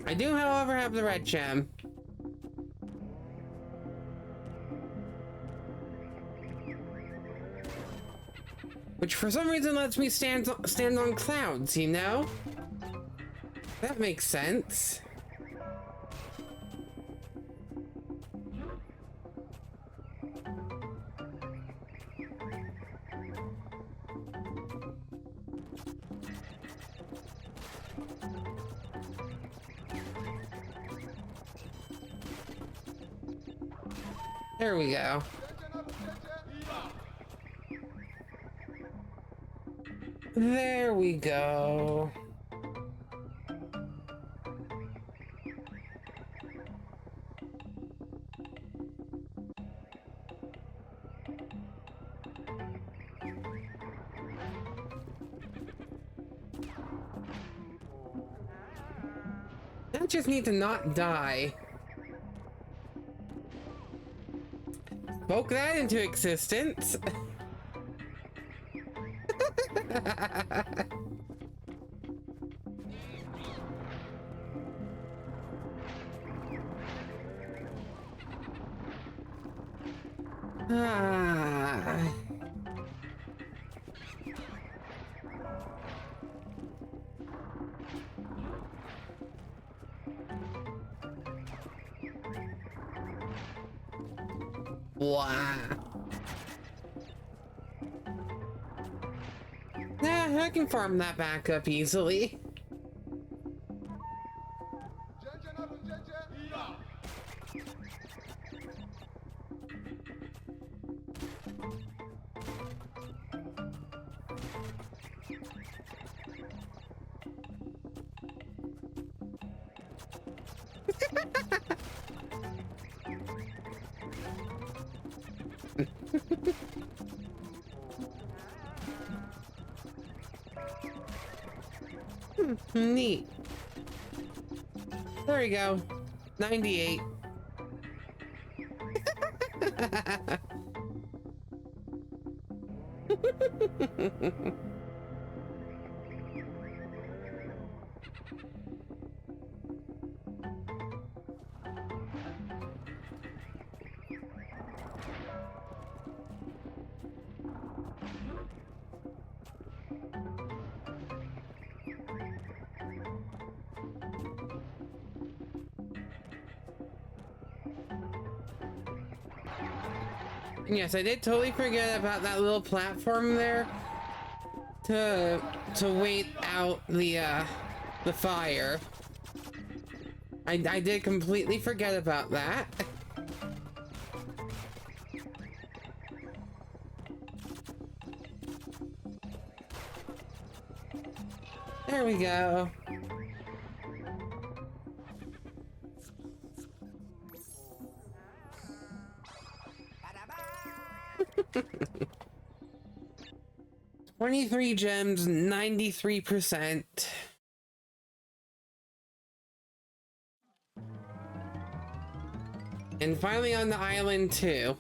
A: I do, however, have the red gem. Which for some reason lets me stand on clouds, you know? That makes sense. There we go. There we go. I just need to not die. Spoke that into existence. Ah. Wow. Nah, I can farm that back up easily. Neat. There we go. 98. Yes, I did totally forget about that little platform there to wait out the fire. I did completely forget about that. There we go. $23 gems, 93%. And finally on the island too.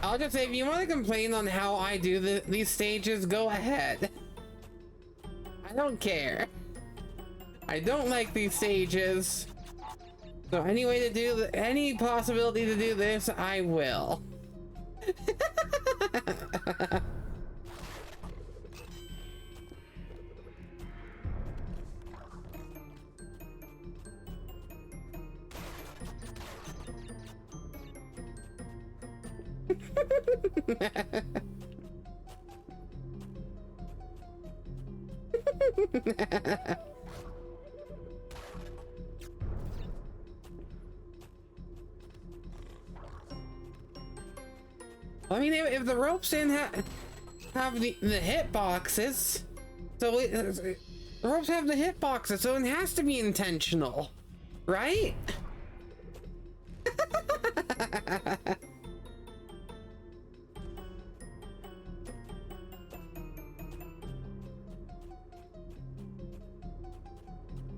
A: I'll just say, if you want to complain on how I do these stages, go ahead. I don't care. I don't like these stages. So any way to do any possibility to do this, I will. I mean, if the ropes didn't have the hit boxes, so the ropes have the hit boxes, so it has to be intentional, right?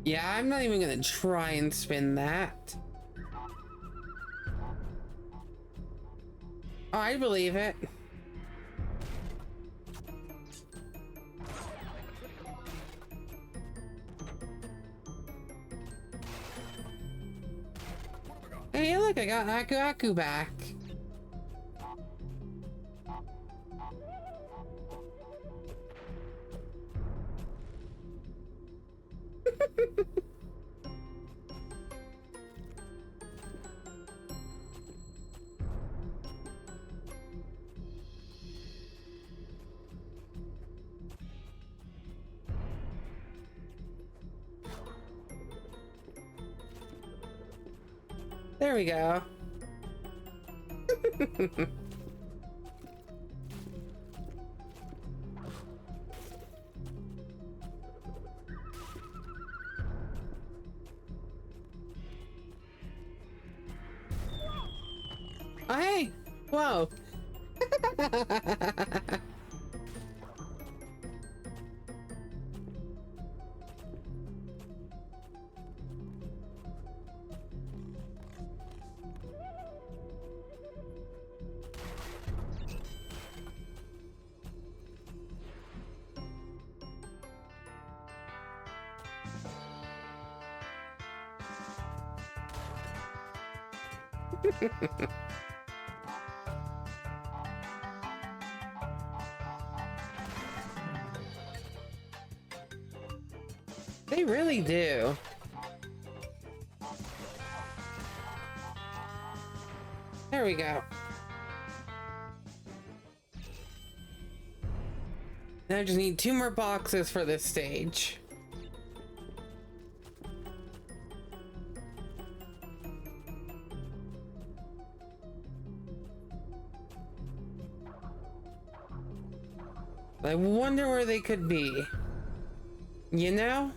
A: Yeah, I'm not even gonna try and spin that. Oh, I believe it. Hey, look, I got Aku Aku back. There we go. Oh, hey! Whoa! They really do. There we go. Now I just need 2 more boxes for this stage. I wonder where they could be. You know?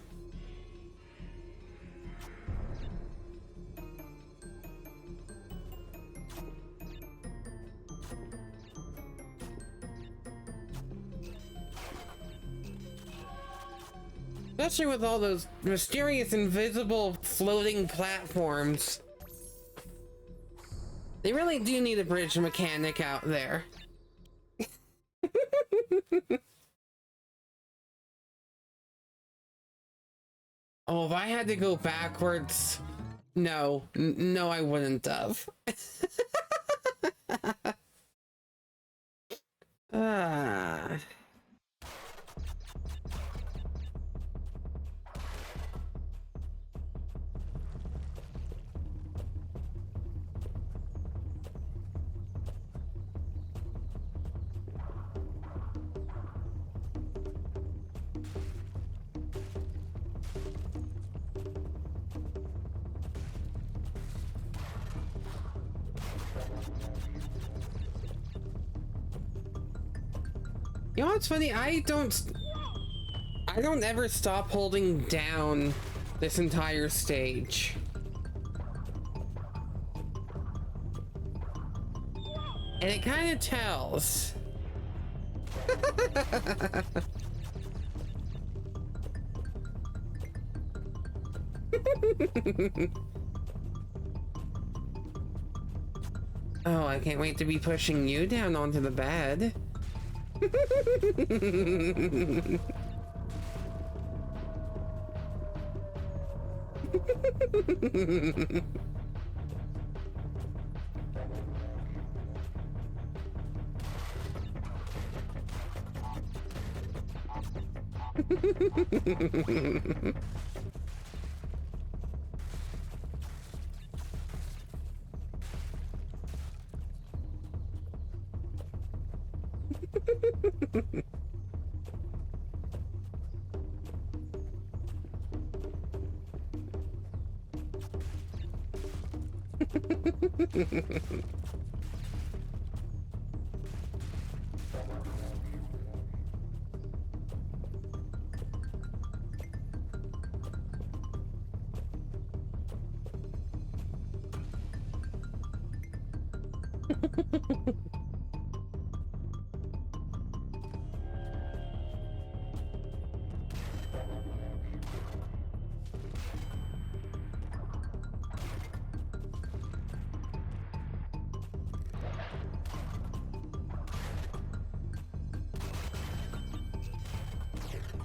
A: Especially with all those mysterious invisible floating platforms. They really do need a bridge mechanic out there. Oh, if I had to go backwards, no, no, I wouldn't have. Ah. You know what's funny? I don't ever stop holding down this entire stage. And it kind of tells. Oh, I can't wait to be pushing you down onto the bed.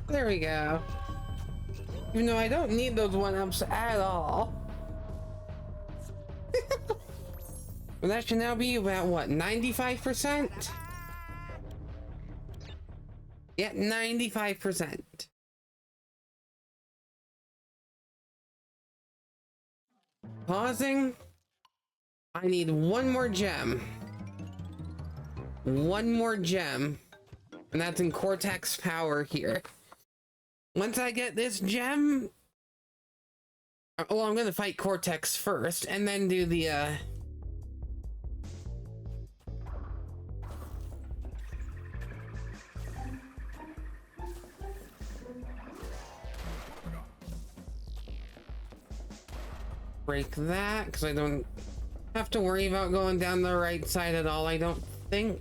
A: There we go. Even though I don't need those 1-ups at all. But that should now be about, what, 95%? Yeah, 95%. Pausing. I need 1 more gem. 1 more gem. And that's in Cortex power here. Once I get this gem, Well, I'm gonna fight Cortex first, and then do the, break that, because I don't have to worry about going down the right side at all, I don't think.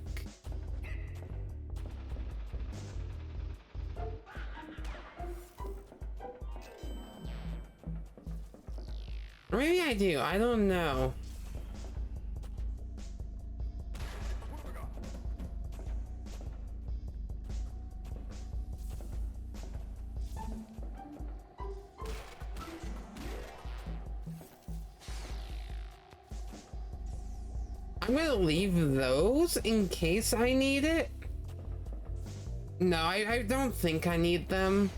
A: Or maybe I do, I don't know. I'm gonna leave those in case I need it. No, I don't think I need them.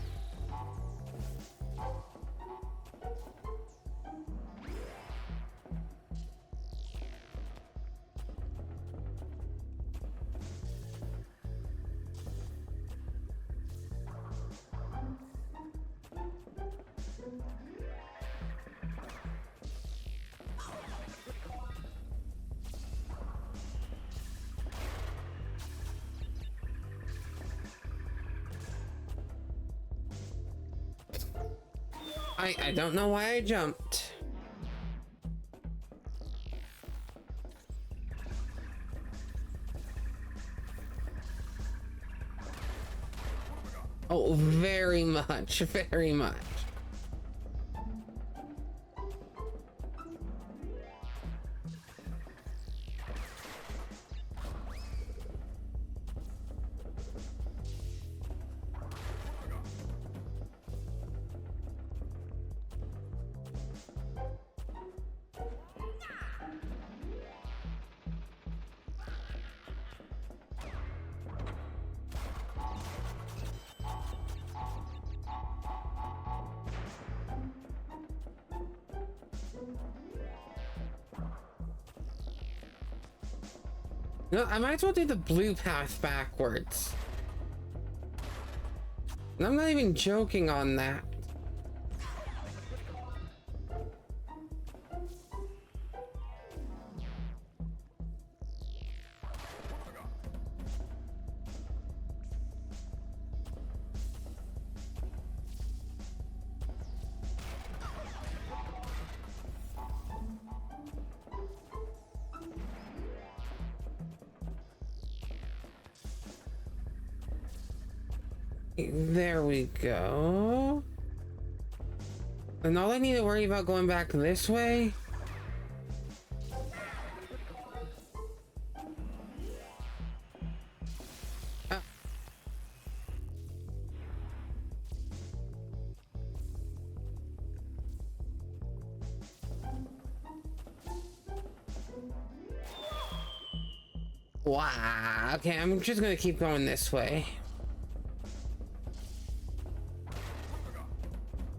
A: I don't know why I jumped. Oh, very much, very much. No, I might as well do the blue path backwards. And I'm not even joking on that. There we go. And all I need to worry about going back this way. Wow. Okay, I'm just gonna keep going this way.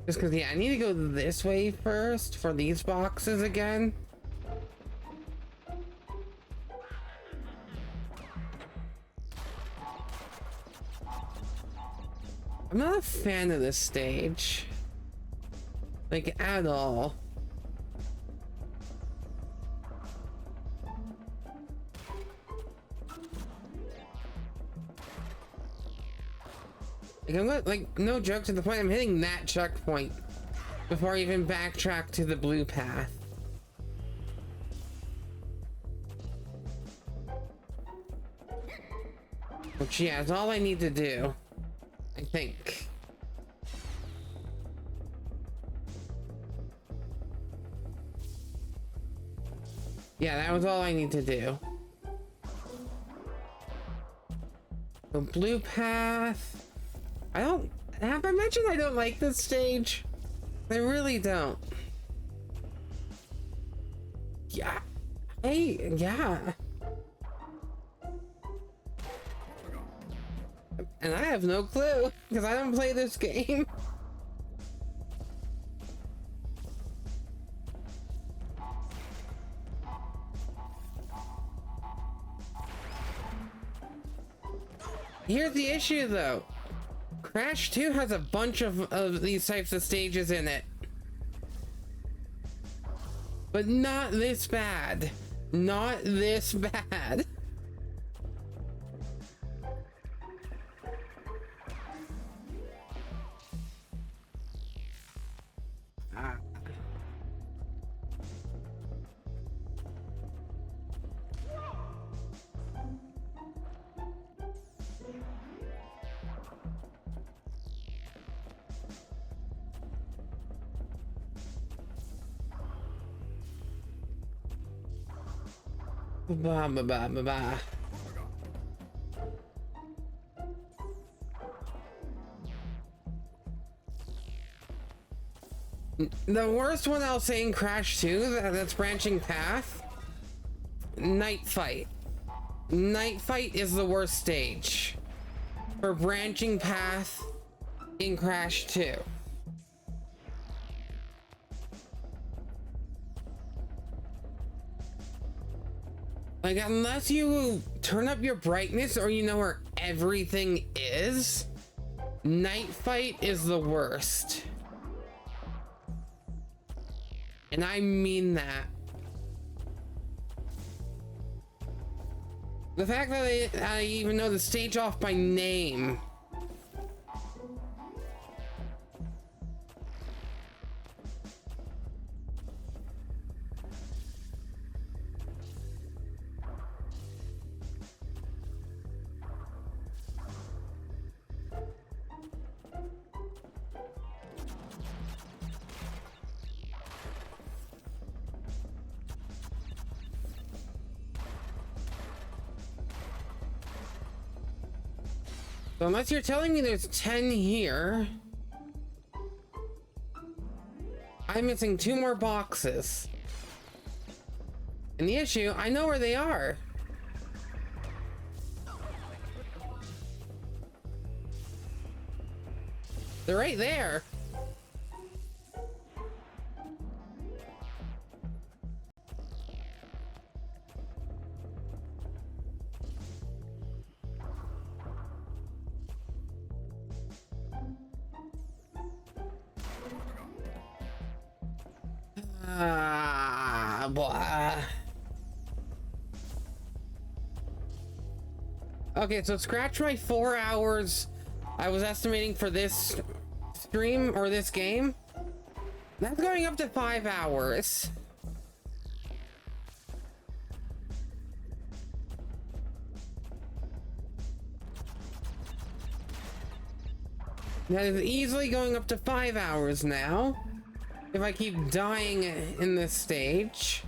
A: Just because, yeah, I need to go this way first for these boxes again. I'm not a fan of this stage. Like, at all. Like, I'm not, like, no joke, to the point I'm hitting that checkpoint before I even backtrack to the blue path. Which, yeah, is all I need to do, I think. Yeah, that was all I need to do. The blue path. Have I mentioned I don't like this stage? I really don't. Yeah. Hey, yeah. And I have no clue, because I don't play this game. Here's the issue, though. Crash 2 has a bunch of these types of stages in it. but not this bad. Not this bad. Ba ba ba ba ba. The worst one I'll say in Crash 2 that's branching path. Night Fight. Night Fight is the worst stage for branching path in Crash 2. Like, unless you turn up your brightness or you know where everything is, Night Fight is the worst. And I mean that. The fact that I even know the stage off by name. So unless you're telling me there's 10 here, I'm missing 2 more boxes. And the issue, I know where they are. They're right there. Blah. Okay, so scratch my 4 hours I was estimating for this stream or this game. That's going up to 5 hours. That is easily going up to 5 hours now. If I keep dying in this stage.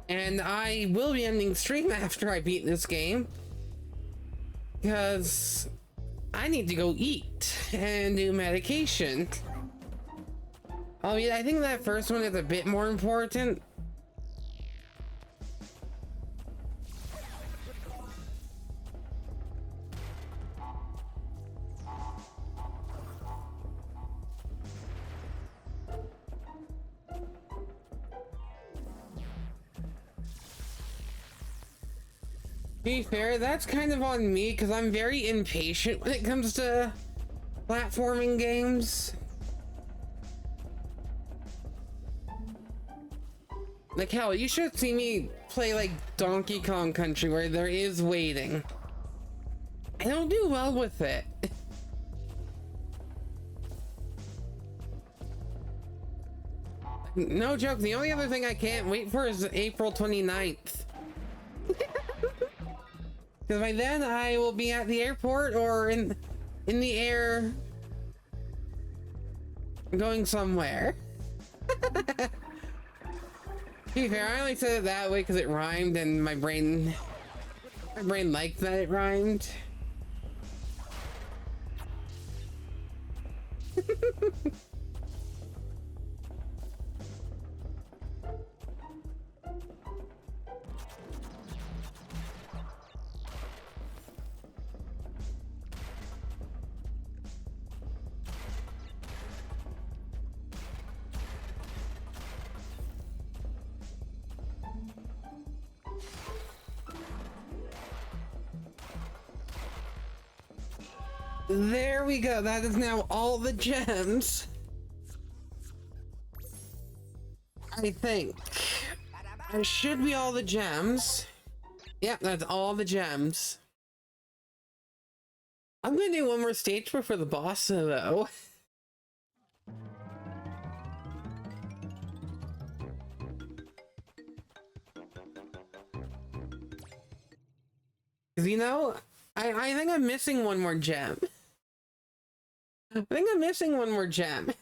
A: And I will be ending stream after I beat this game. Because I need to go eat and do medication. I think that first one is a bit more important. To be fair, that's kind of on me because I'm very impatient when it comes to platforming games. Like, hell, you should see me play like Donkey Kong Country where there is waiting. I don't do well with it. No joke, the only other thing I can't wait for is April 29th. Because by then I will be at the airport or in the air going somewhere. To be fair, I only said it that way because it rhymed and my brain liked that it rhymed. There we go. That is now all the gems. I think. It should be all the gems. Yep, that's all the gems. I'm gonna do one more stage before the boss, though. You know, I think I'm missing one more gem. I think I'm missing one more gem.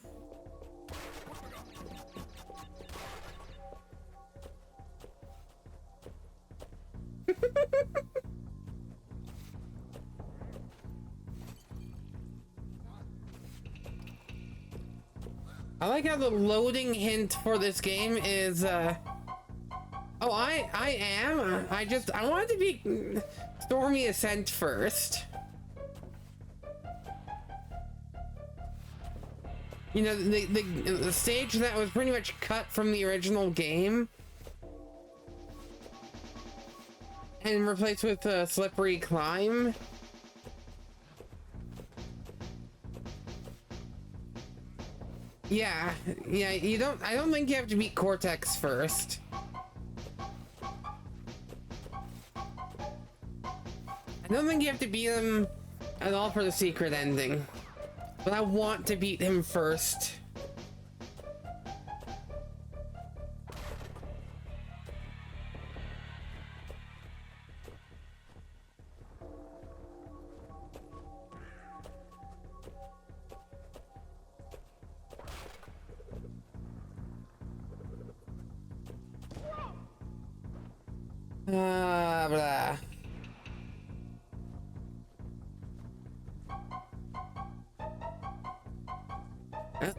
A: I like how the loading hint for this game is, oh, I am. I wanted to be Stormy Ascent first. You know, the stage that was pretty much cut from the original game and replaced with a slippery climb. Yeah, I don't think you have to beat Cortex first. I don't think you have to beat him at all for the secret ending. But I want to beat him first. Blah.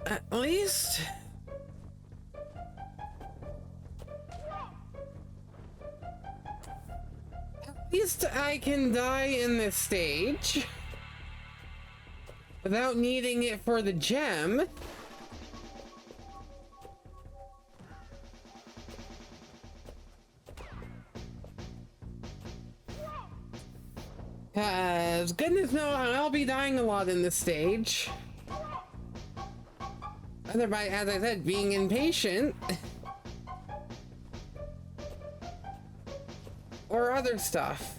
A: At least... At least I can die in this stage without needing it for the gem. Cause goodness knows I'll be dying a lot in this stage. Either by, as I said, being impatient or other stuff.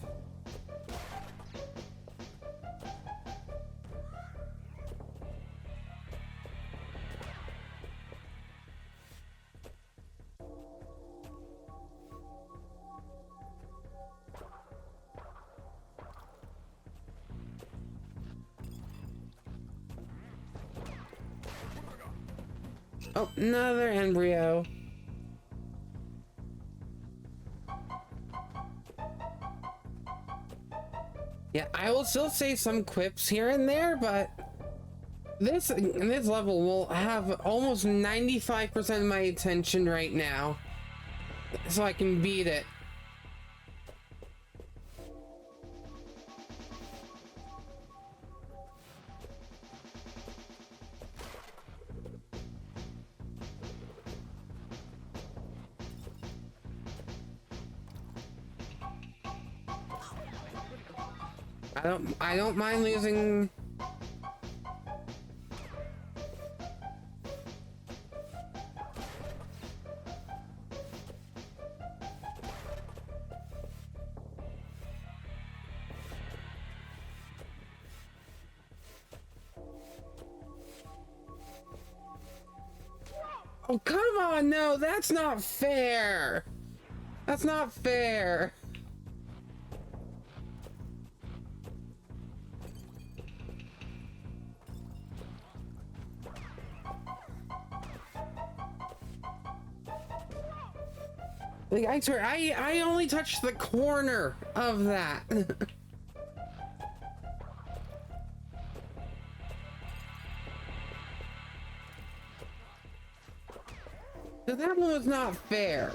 A: Oh, another embryo. Yeah, I will still say some quips here and there, but this level will have almost 95% of my attention right now, so I can beat it. I don't mind losing. Oh, come on, no, that's not fair. That's not fair. Like, I swear, I only touched the corner of that. So that one was not fair.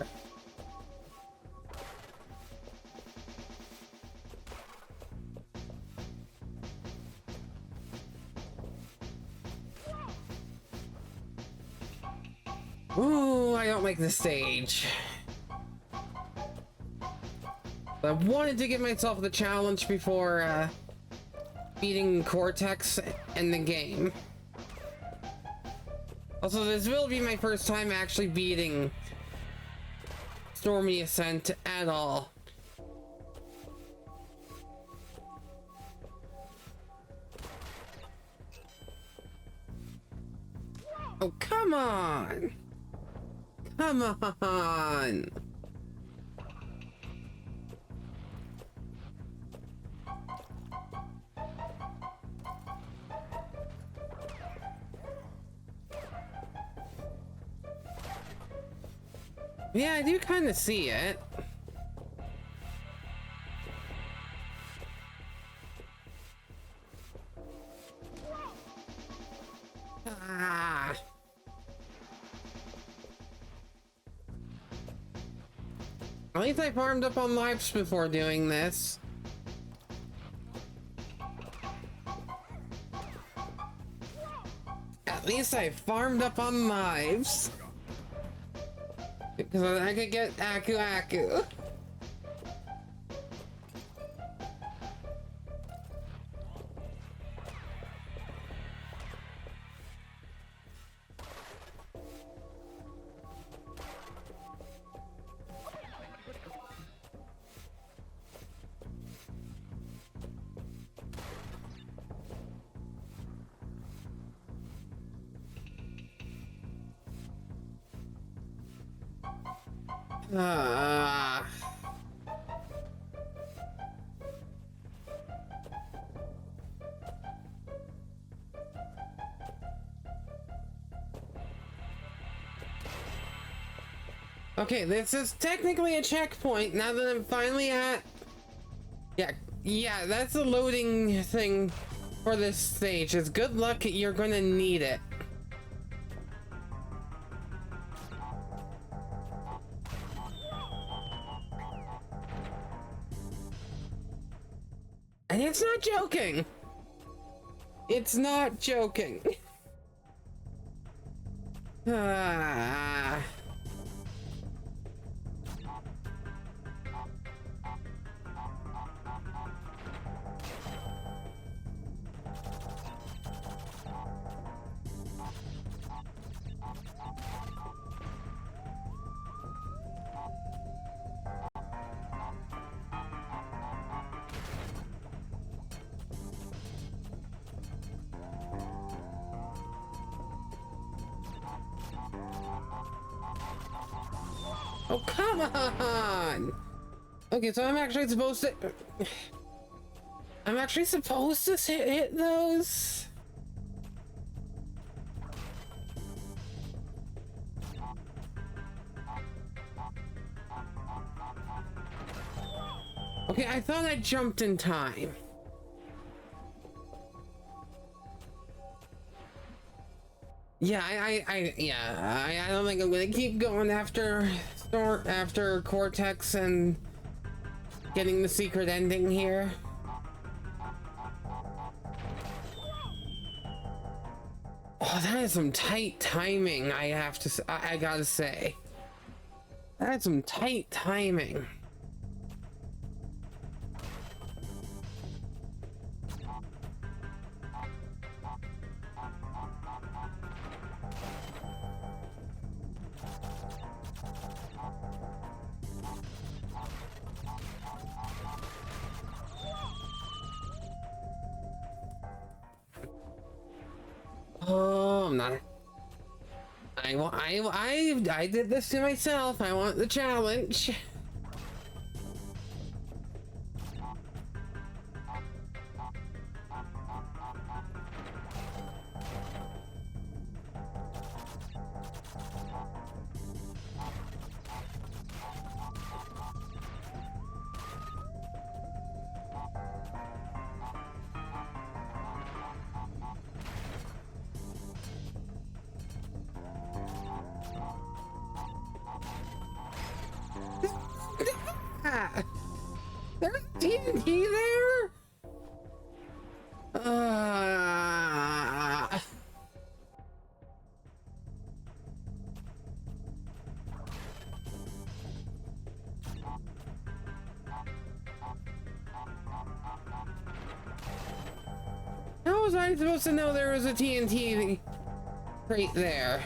A: Ooh, I don't like this stage. I wanted to give myself the challenge before beating Cortex in the game. Also, this will be my first time actually beating Stormy Ascent at all. Oh, come on! Come on! Yeah, I do kind of see it. Ah. At least I farmed up on lives before doing this. At least I farmed up on lives. Because I could get Aku Aku. Ah. Okay, this is technically a checkpoint now that I'm finally at... Yeah, that's the loading thing for this stage. It's good luck, you're gonna need it. And it's not joking. It's not joking. Ah. Oh, come on! Okay, so I'm actually supposed to... I'm actually supposed to hit those? Okay, I thought I jumped in time. Yeah, I don't think I'm gonna keep going after Cortex and getting the secret ending here. Oh, that is some tight timing. I gotta say, that's some tight timing. Oh, I'm not. I did this to myself. I want the challenge. There's TNT there? was I supposed to know there was a TNT crate there?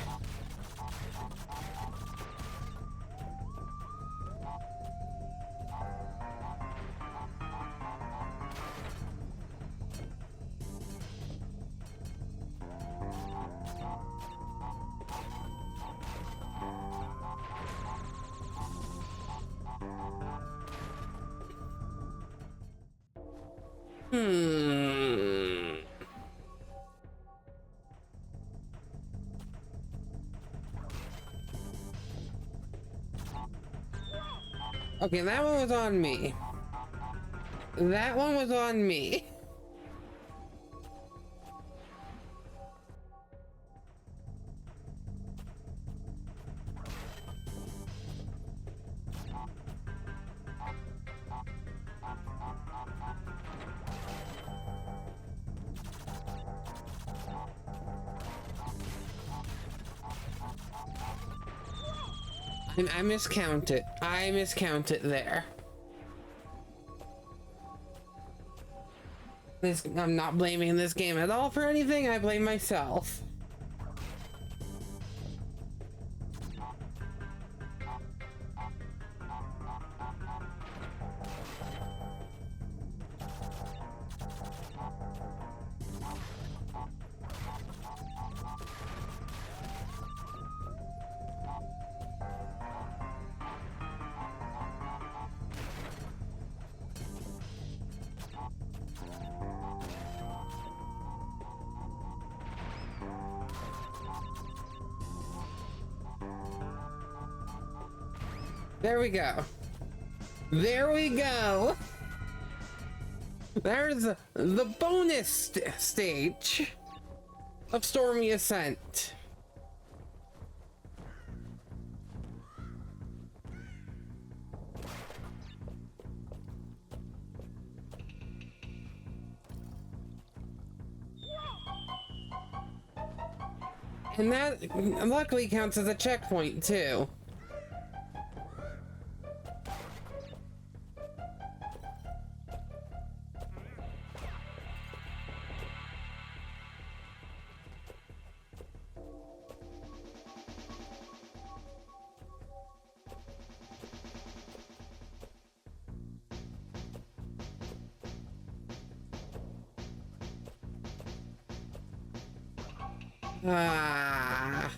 A: Hmm. Okay, that one was on me. That one was on me. I miscounted. I miscounted there. I'm not blaming this game at all for anything. I blame myself. There we go. There we go. There's the bonus stage of Stormy Ascent. And that luckily counts as a checkpoint too. Ah.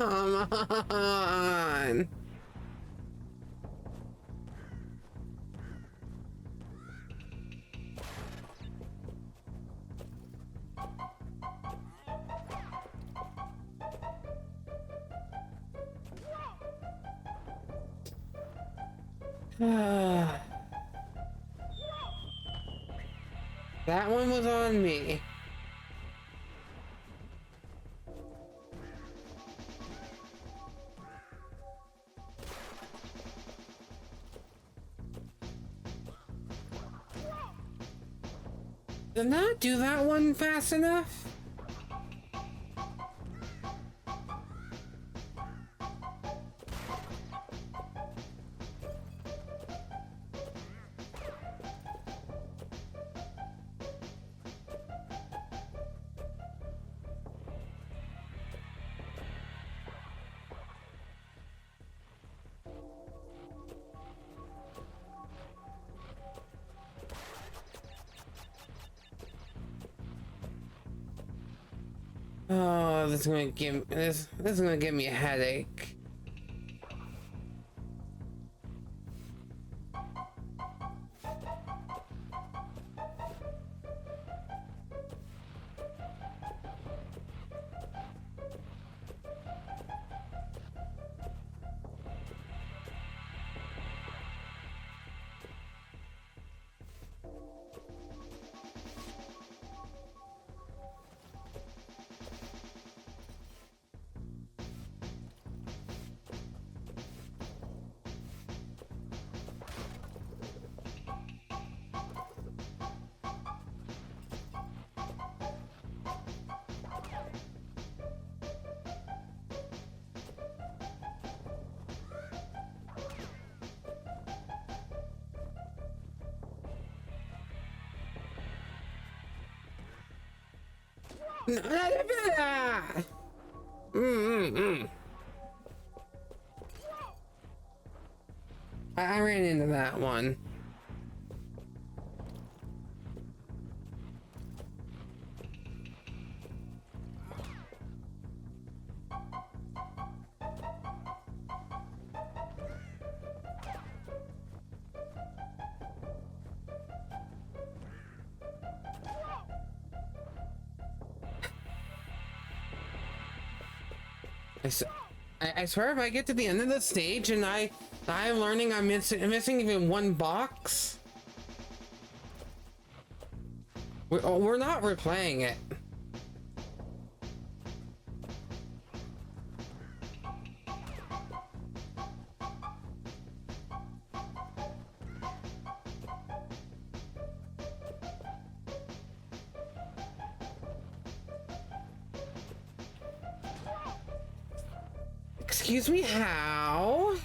A: Come on. That one was on me. Did not do that one fast enough? Oh, this is gonna give me a headache. Mm-mm-mm. I ran into that one. I swear if I get to the end of the stage and I'm learning I'm missing even one box. We're not replaying it. Excuse me, how?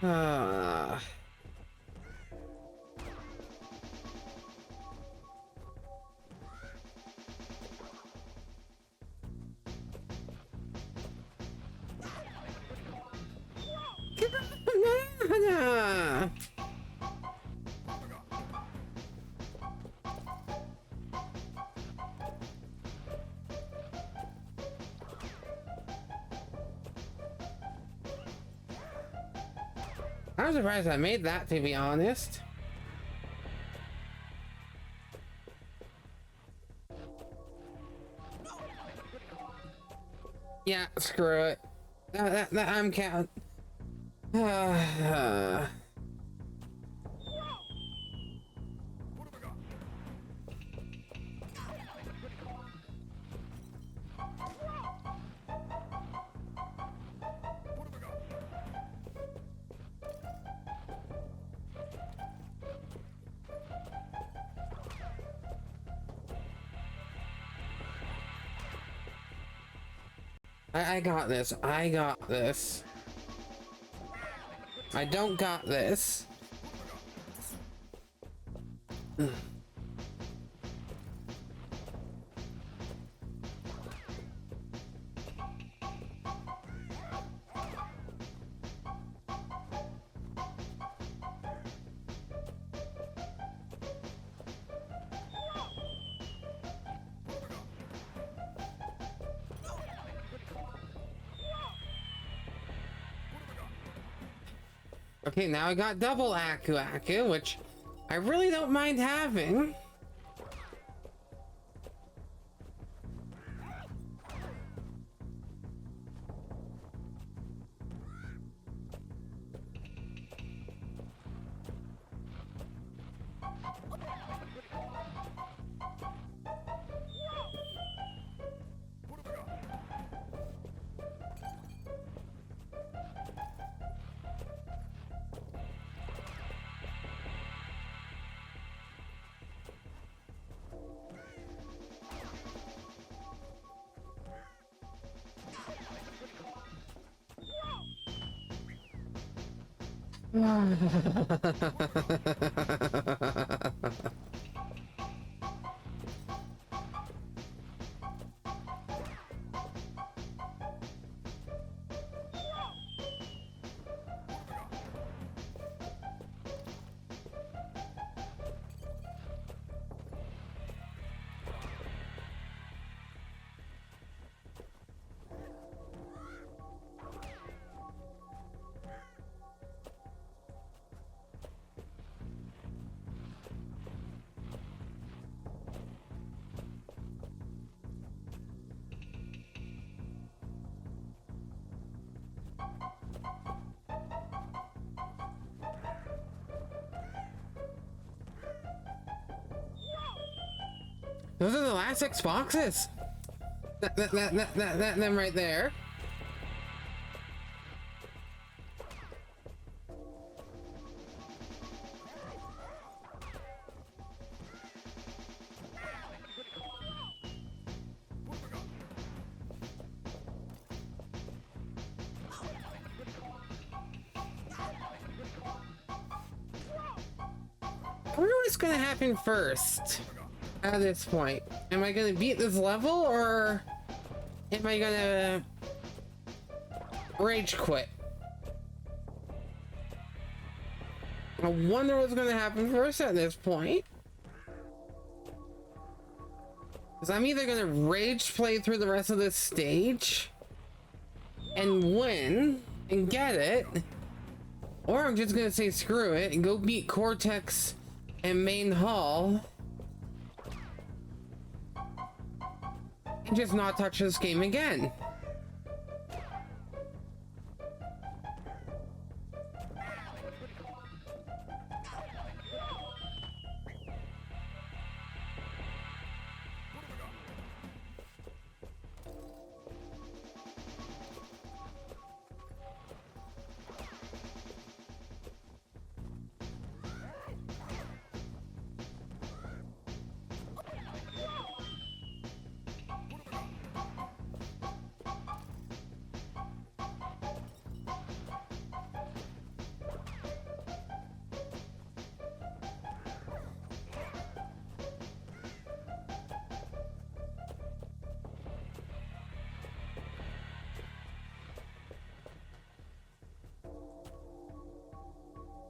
A: Ah. I'm surprised I made that, to be honest. Yeah, screw it. I'm count. I got this. I got this. I don't got this. Okay, now I got double Aku Aku, which I really don't mind having. Those are the last 6 boxes. Them right there. I wonder what's gonna happen first at this point. Am I gonna beat this level, or am I gonna rage quit? I wonder what's gonna happen first at this point. Because I'm either gonna rage play through the rest of this stage and win and get it, or I'm just gonna say screw it and go beat Cortex and Main Hall and just not touch this game again.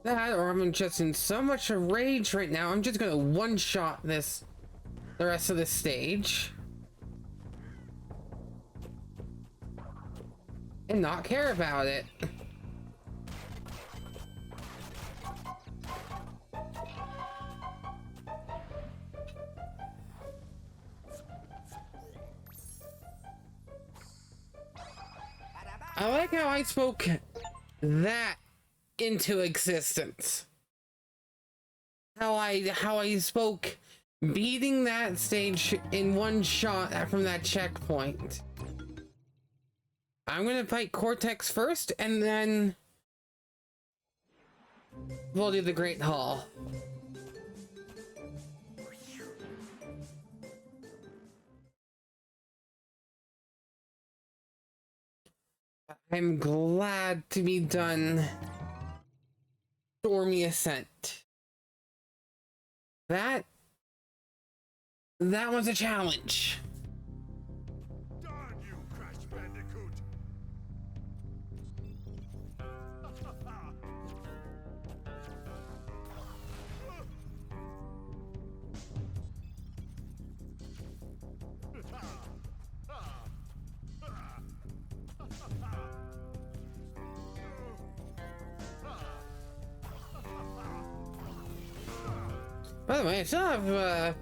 A: That, or I'm just in so much rage right now, I'm just gonna one-shot the rest of the stage and not care about it. I like how I spoke that into existence. How I spoke beating that stage in one shot from that checkpoint. I'm gonna fight Cortex first, and then we'll do the Great Hall. I'm glad to be done Stormy Ascent. That was a challenge.
B: Darn you, Crash Bandicoot!
A: By the way, I still have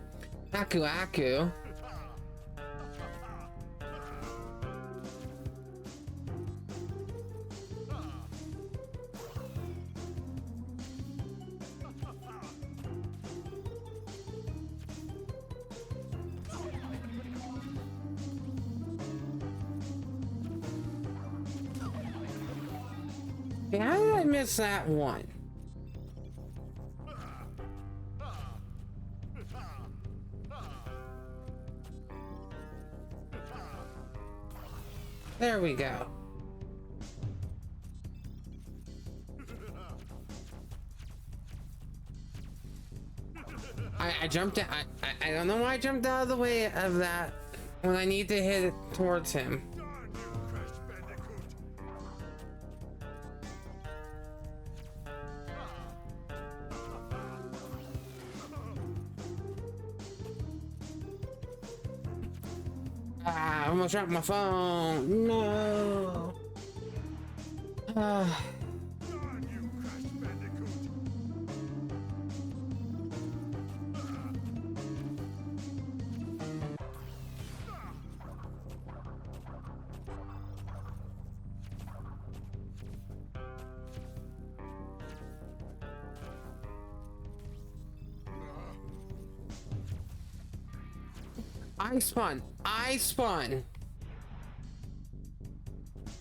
A: Aku Aku. Yeah, how did I miss that one? There we go. I jumped out. I don't know why I jumped out of the way of that when I need to hit it towards him.
B: Darn you, Crash Bandicoot!
A: Ah, I almost dropped my phone. No. Ah.
B: Darn you, Crash Bandicoot!
A: I spun. I spun.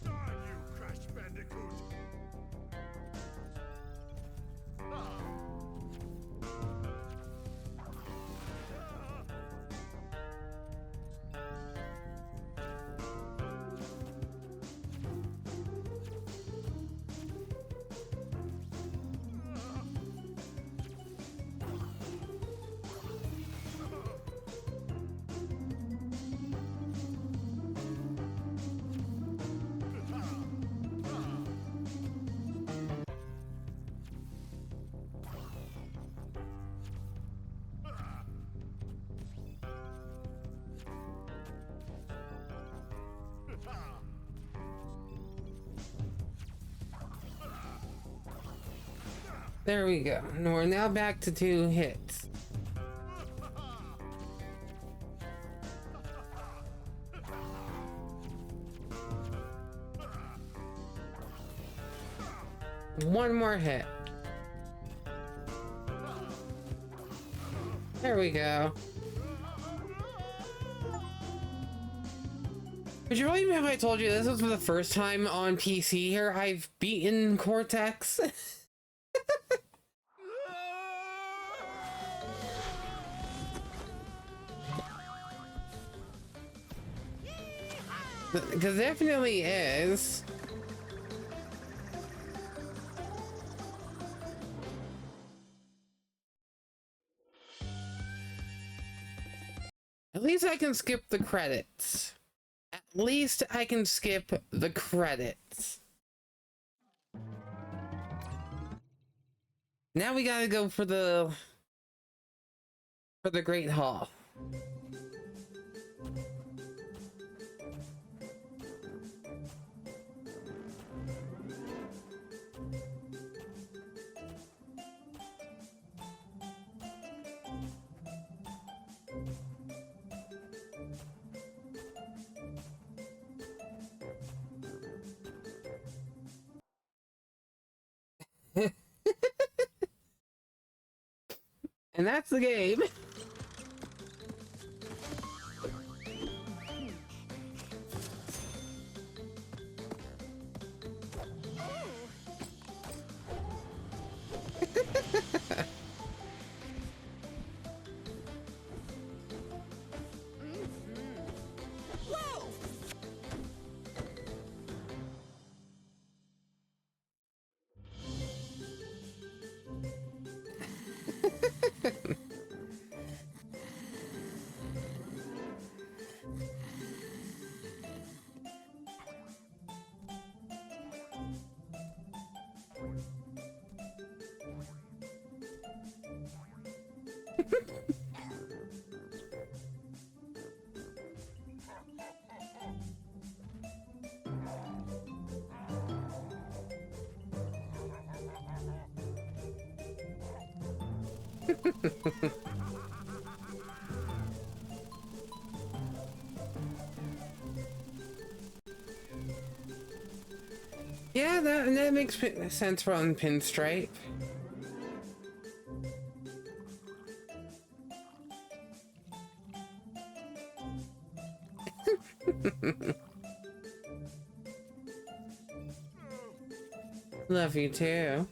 B: Die, you Crash Bandicoot!
A: There we go. And we're now back to 2 hits. One more hit. There we go. Would you believe me if I told you this was for the first time on PC here I've beaten Cortex? Because definitely is. At least I can skip the credits. At least I can skip the credits. Now we gotta go for the Great Hall. And that's the game. Yeah, that makes sense on Pinstripe. Love you too.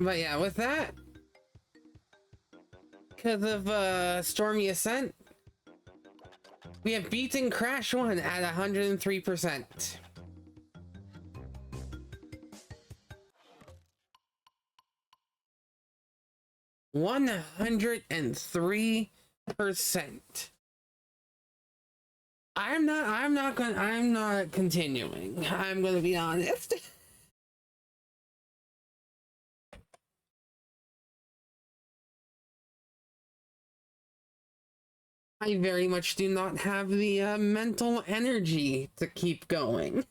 A: But yeah, with that, because of Stormy Ascent, we have beaten Crash 1 at 103%. %103%. I'm not continuing. I'm gonna be honest. I very much do not have the mental energy to keep going.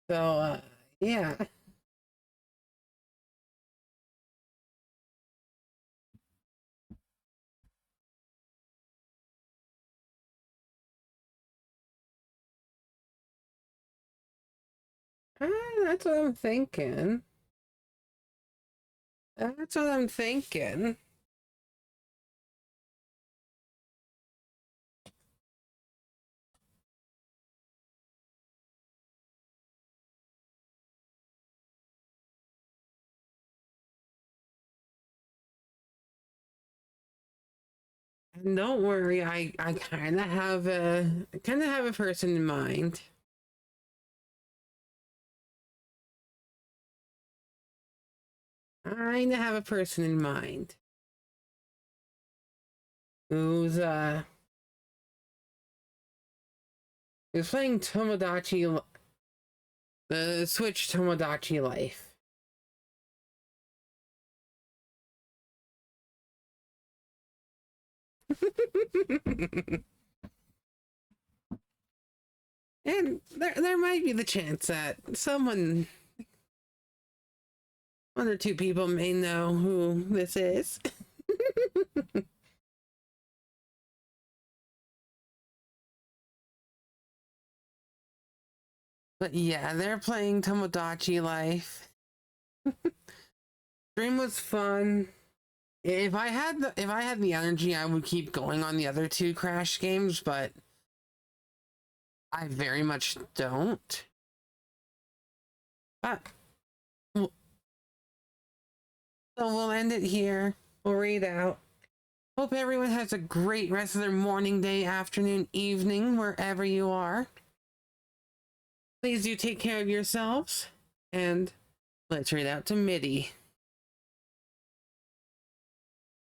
A: So, yeah. That's what I'm thinking. That's what I'm thinking. And don't worry, I kind of have a person in mind. I kind of have a person in mind who's playing Tomodachi, the Switch Tomodachi Life. And there might be the chance that one or two people may know who this is. But yeah, they're playing Tomodachi Life. Stream was fun. If I had the energy, I would keep going on the other two Crash games, but I very much don't. But so we'll end it here. We'll read out. Hope everyone has a great rest of their morning, day, afternoon, evening, wherever you are. Please do take care of yourselves, and let's read out to MIDI.